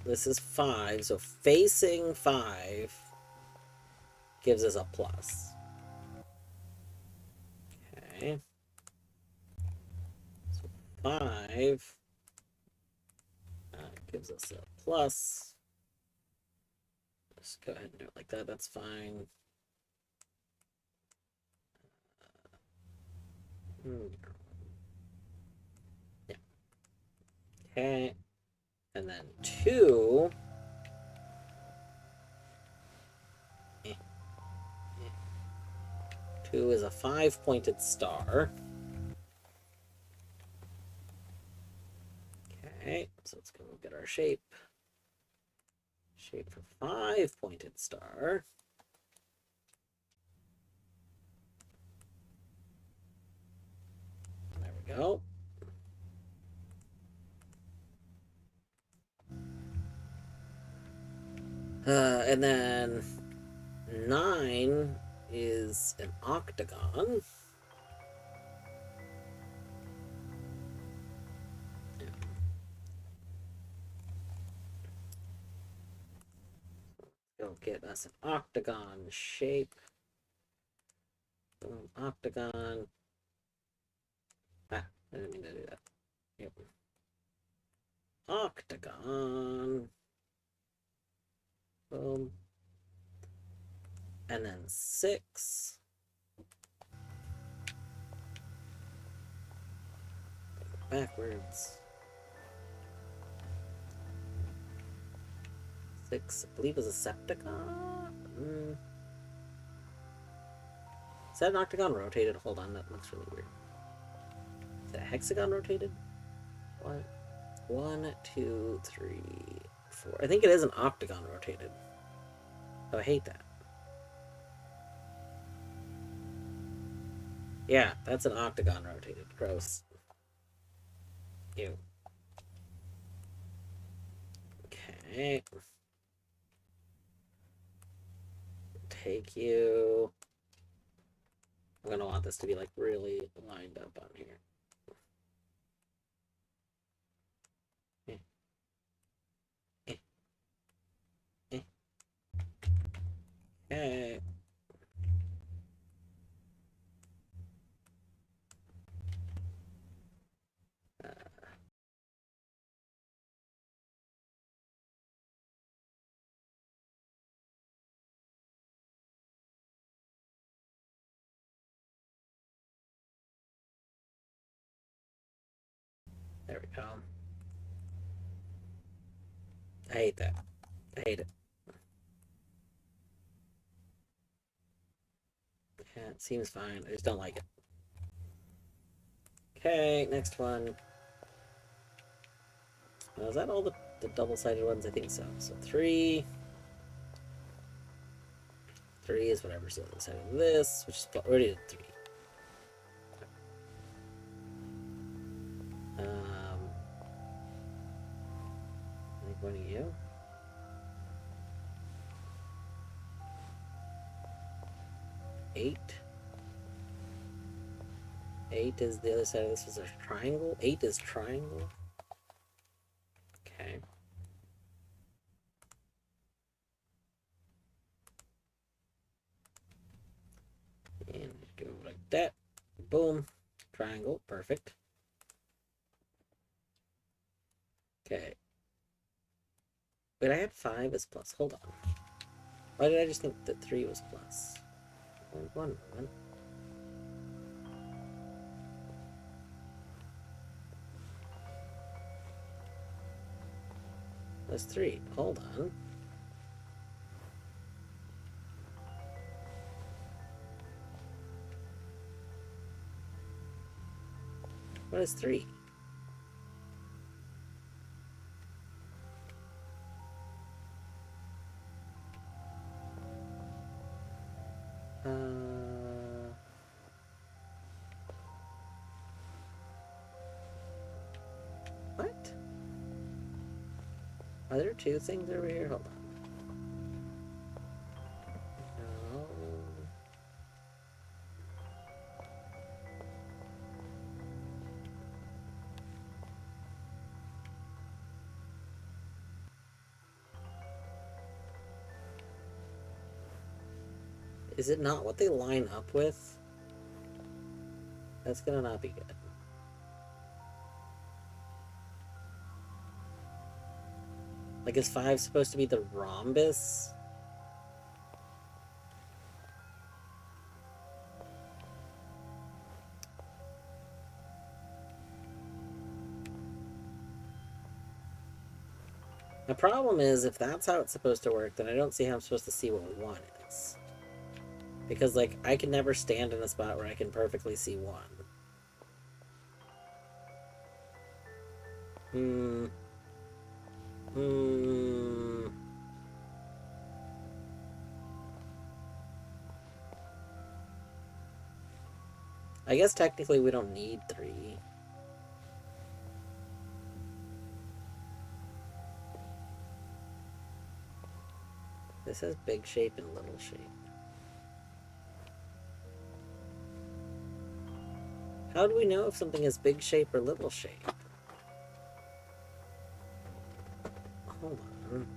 this is 5. So facing 5 gives us a plus. Okay. So 5 gives us a plus. Just go ahead and do it like that. That's fine. Yeah. Okay. And then 2. 2 is a 5-pointed star. Okay, so let's go get our shape. Shape for 5-pointed star. There we go. And then 9 is an octagon. Yeah. Go get us an octagon shape. Boom, octagon. Ah, I didn't mean to do that. Yep. Octagon. Boom. And then 6. Backwards. 6, I believe, is a septagon. Is that an octagon rotated? Hold on, that looks really weird. Is that a hexagon rotated? What? 1, 2, 3, 4. I think it is an octagon rotated. Oh, I hate that. Yeah, that's an octagon rotated. Gross. Ew. Okay. Take you. I'm gonna want this to be like really lined up on here. Okay. There we go. I hate that. I hate it. Yeah, it seems fine. I just don't like it. Okay, next one. Is that all the double-sided ones? I think so. So 3. 3 is whatever's the other side of this, which is already did 3. I think one of you. 8. 8 is the other side of this. Is a triangle. 8 is triangle. Okay. And go like that. Boom. Triangle. Perfect. Okay. Wait, I had 5 as plus. Hold on. Why did I just think that 3 was plus? One moment. That's 3. Hold on. What is 3? What? Are there two things over here? Hold on. No. Is it not what they line up with? That's gonna not be good. Like, is 5 supposed to be the rhombus? The problem is, if that's how it's supposed to work, then I don't see how I'm supposed to see what 1 is. Because, like, I can never stand in a spot where I can perfectly see 1. I guess technically we don't need 3. This has big shape and little shape. How do we know if something is big shape or little shape? Hold on.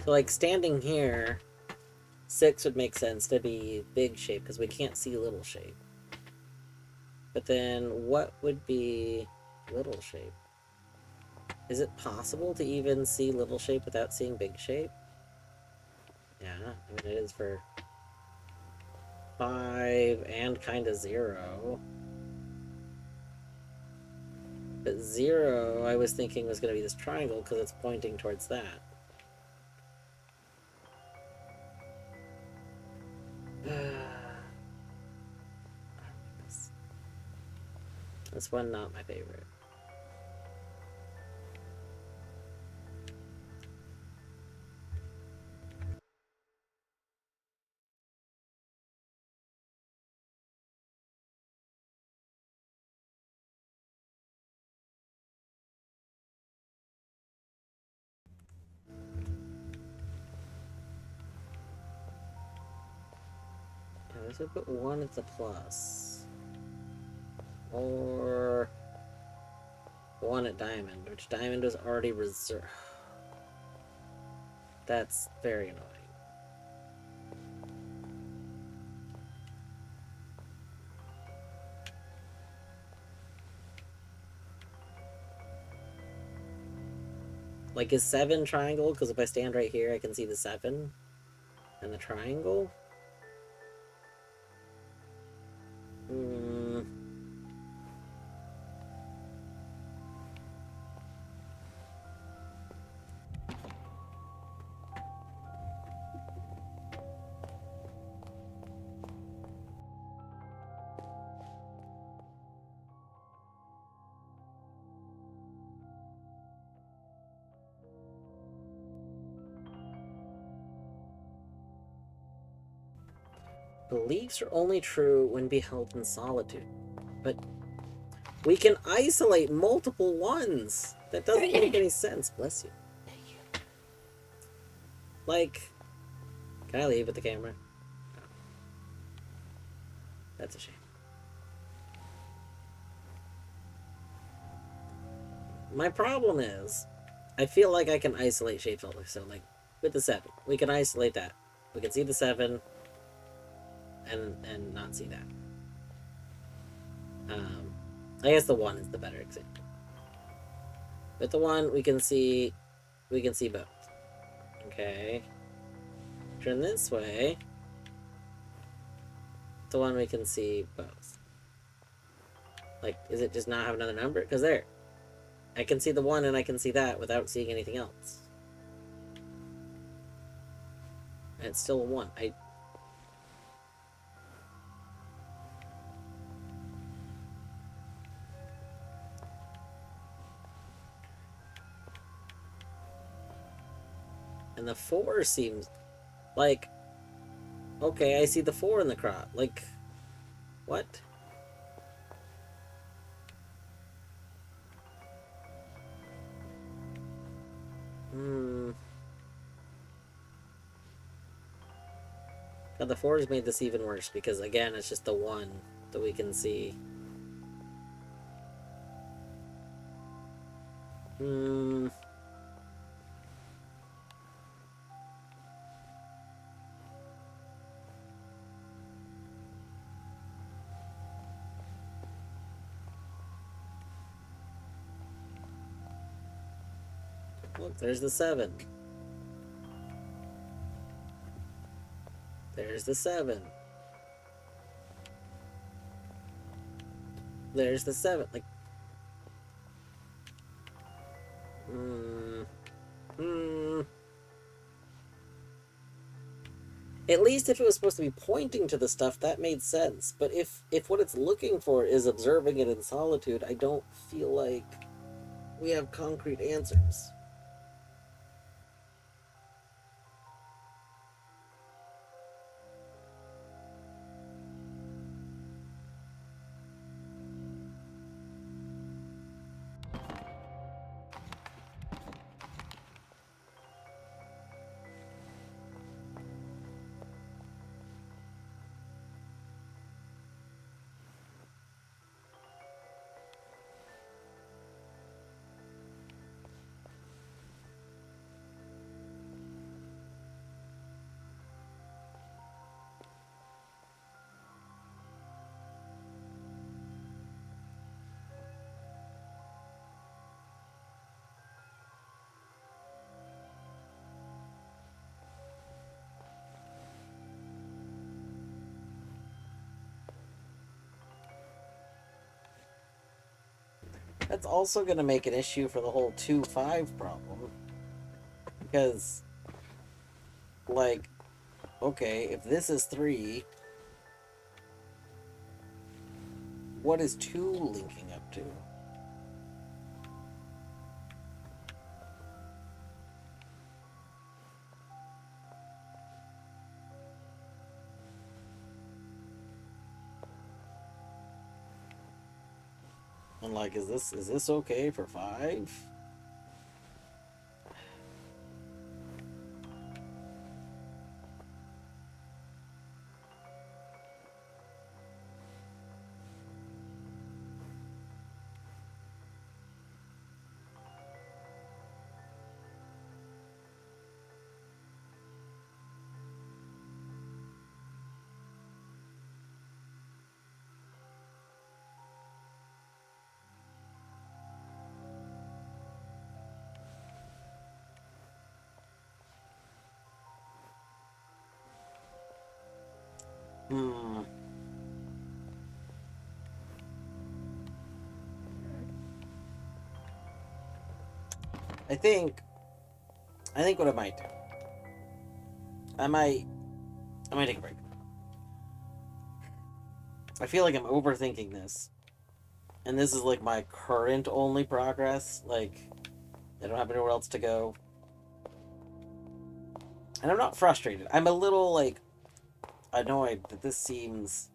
So, like, standing here, 6 would make sense to be big shape because we can't see little shape. But then what would be little shape? Is it possible to even see little shape without seeing big shape? Yeah, I mean, it is for 5 and kind of 0. But 0, I was thinking was going to be this triangle because it's pointing towards that. This one, not my favorite. Yeah, this would put 1 at the plus. Or 1 at diamond, which diamond was already reserved. That's very annoying. Like, is 7 triangle? Because if I stand right here, I can see the 7 and the triangle. Beliefs are only true when beheld in solitude. But we can isolate multiple ones. That doesn't make any sense. Bless you. Like, can I leave with the camera? No. That's a shame. My problem is, I feel like I can isolate shapes all the way. So, like, with the 7, we can isolate that. We can see the 7 and not see that. I guess the 1 is the better example. With the 1, we can see both. Okay. Turn this way. The 1 we can see both. Like, is it just not have another number? Because there. I can see the 1 and I can see that without seeing anything else. And it's still a 1. And the 4 seems like... Okay, I see the 4 in the crop. Like, what? God, the 4's made this even worse because, again, it's just the 1 that we can see. Look, there's the 7. There's the 7. There's the 7. Like, At least if it was supposed to be pointing to the stuff, that made sense. But if what it's looking for is observing it in solitude, I don't feel like we have concrete answers. That's also going to make an issue for the whole 2-5 problem. Because, like, okay, if this is 3, what is 2 linking up to? And like, is this okay for 5? I think what I might do, I might take a break. I feel like I'm overthinking this, and this is like my current only progress. Like, I don't have anywhere else to go, and I'm not frustrated. I'm a little like annoyed that this seems,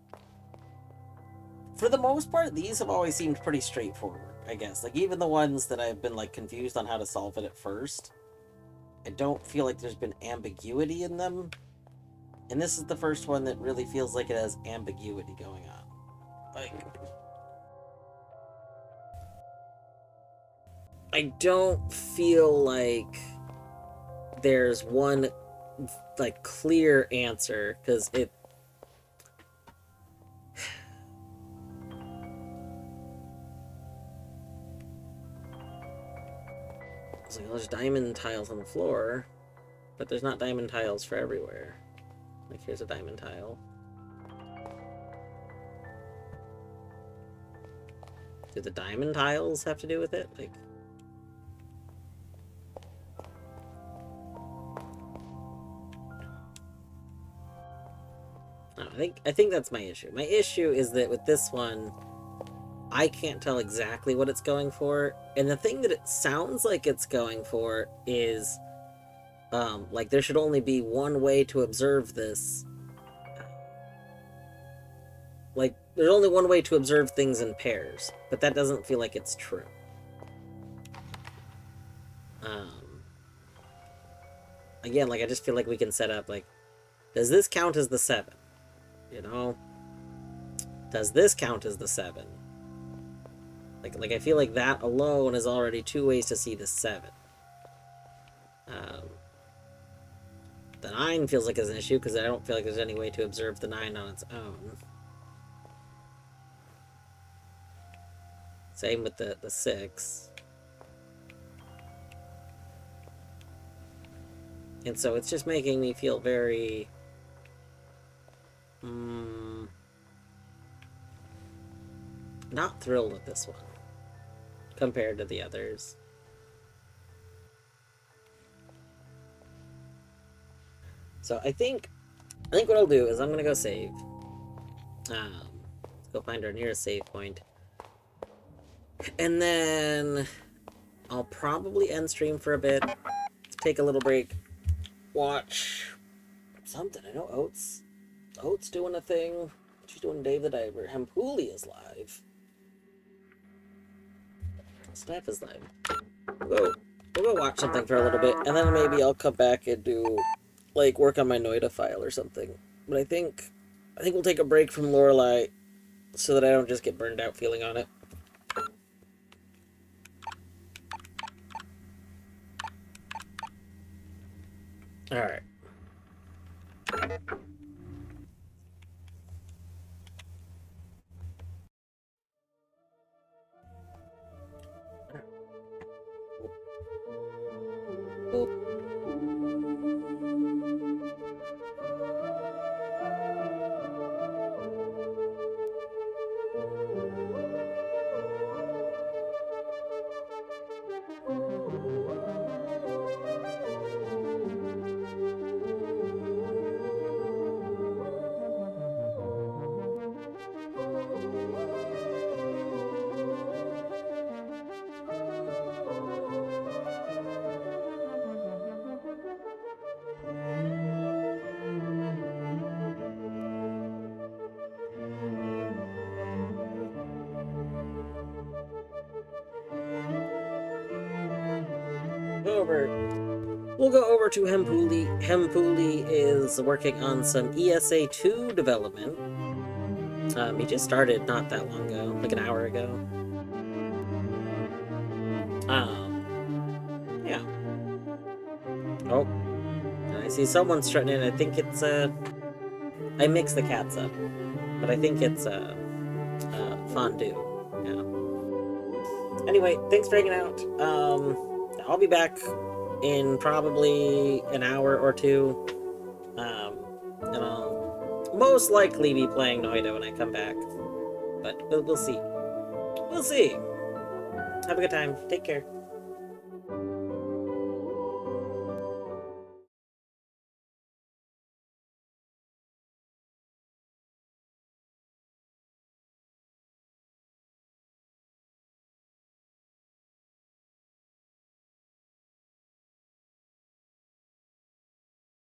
for the most part, these have always seemed pretty straightforward, I guess. Like, even the ones that I've been like confused on how to solve it at first, I don't feel like there's been ambiguity in them. And this is the first one that really feels like it has ambiguity going on. Like, I don't feel like there's one like clear answer, because it it's like, there's diamond tiles on the floor, but there's not diamond tiles for everywhere. Like, here's a diamond tile. Do the diamond tiles have to do with it? Like, I think that's my issue. My issue is that with this one, I can't tell exactly what it's going for, and the thing that it sounds like it's going for is Like, there should only be one way to observe this. Like, there's only one way to observe things in pairs, but that doesn't feel like it's true. Again, like, I just feel like we can set up, like, does this count as the 7? You know? Does this count as the 7? Like I feel like that alone is already 2 ways to see the 7. The 9 feels like it's an issue, because I don't feel like there's any way to observe the 9 on its own. Same with the 6. And so it's just making me feel very... not thrilled with this one, compared to the others. So I think what I'll do is I'm gonna go save. Let's go find our nearest save point. And then I'll probably end stream for a bit, take a little break, watch something. I know Oat's doing a thing. She's doing Dave the Diver. Hempuli is live. Steph is live. We'll go watch something for a little bit, and then maybe I'll come back and do, like, work on my Noida file or something. But I think we'll take a break from Lorelei so that I don't just get burned out feeling on it. Alright. We'll go over to Hempuli. Hempuli is working on some ESA 2 development. He just started not that long ago, like an hour ago. Yeah. Oh, I see someone strutting in. I think it's I mixed the cats up, but I think it's fondue. Yeah. Anyway, thanks for hanging out. I'll be back in probably an hour or two. And I'll most likely be playing Noida when I come back. But we'll see. We'll see. Have a good time. Take care.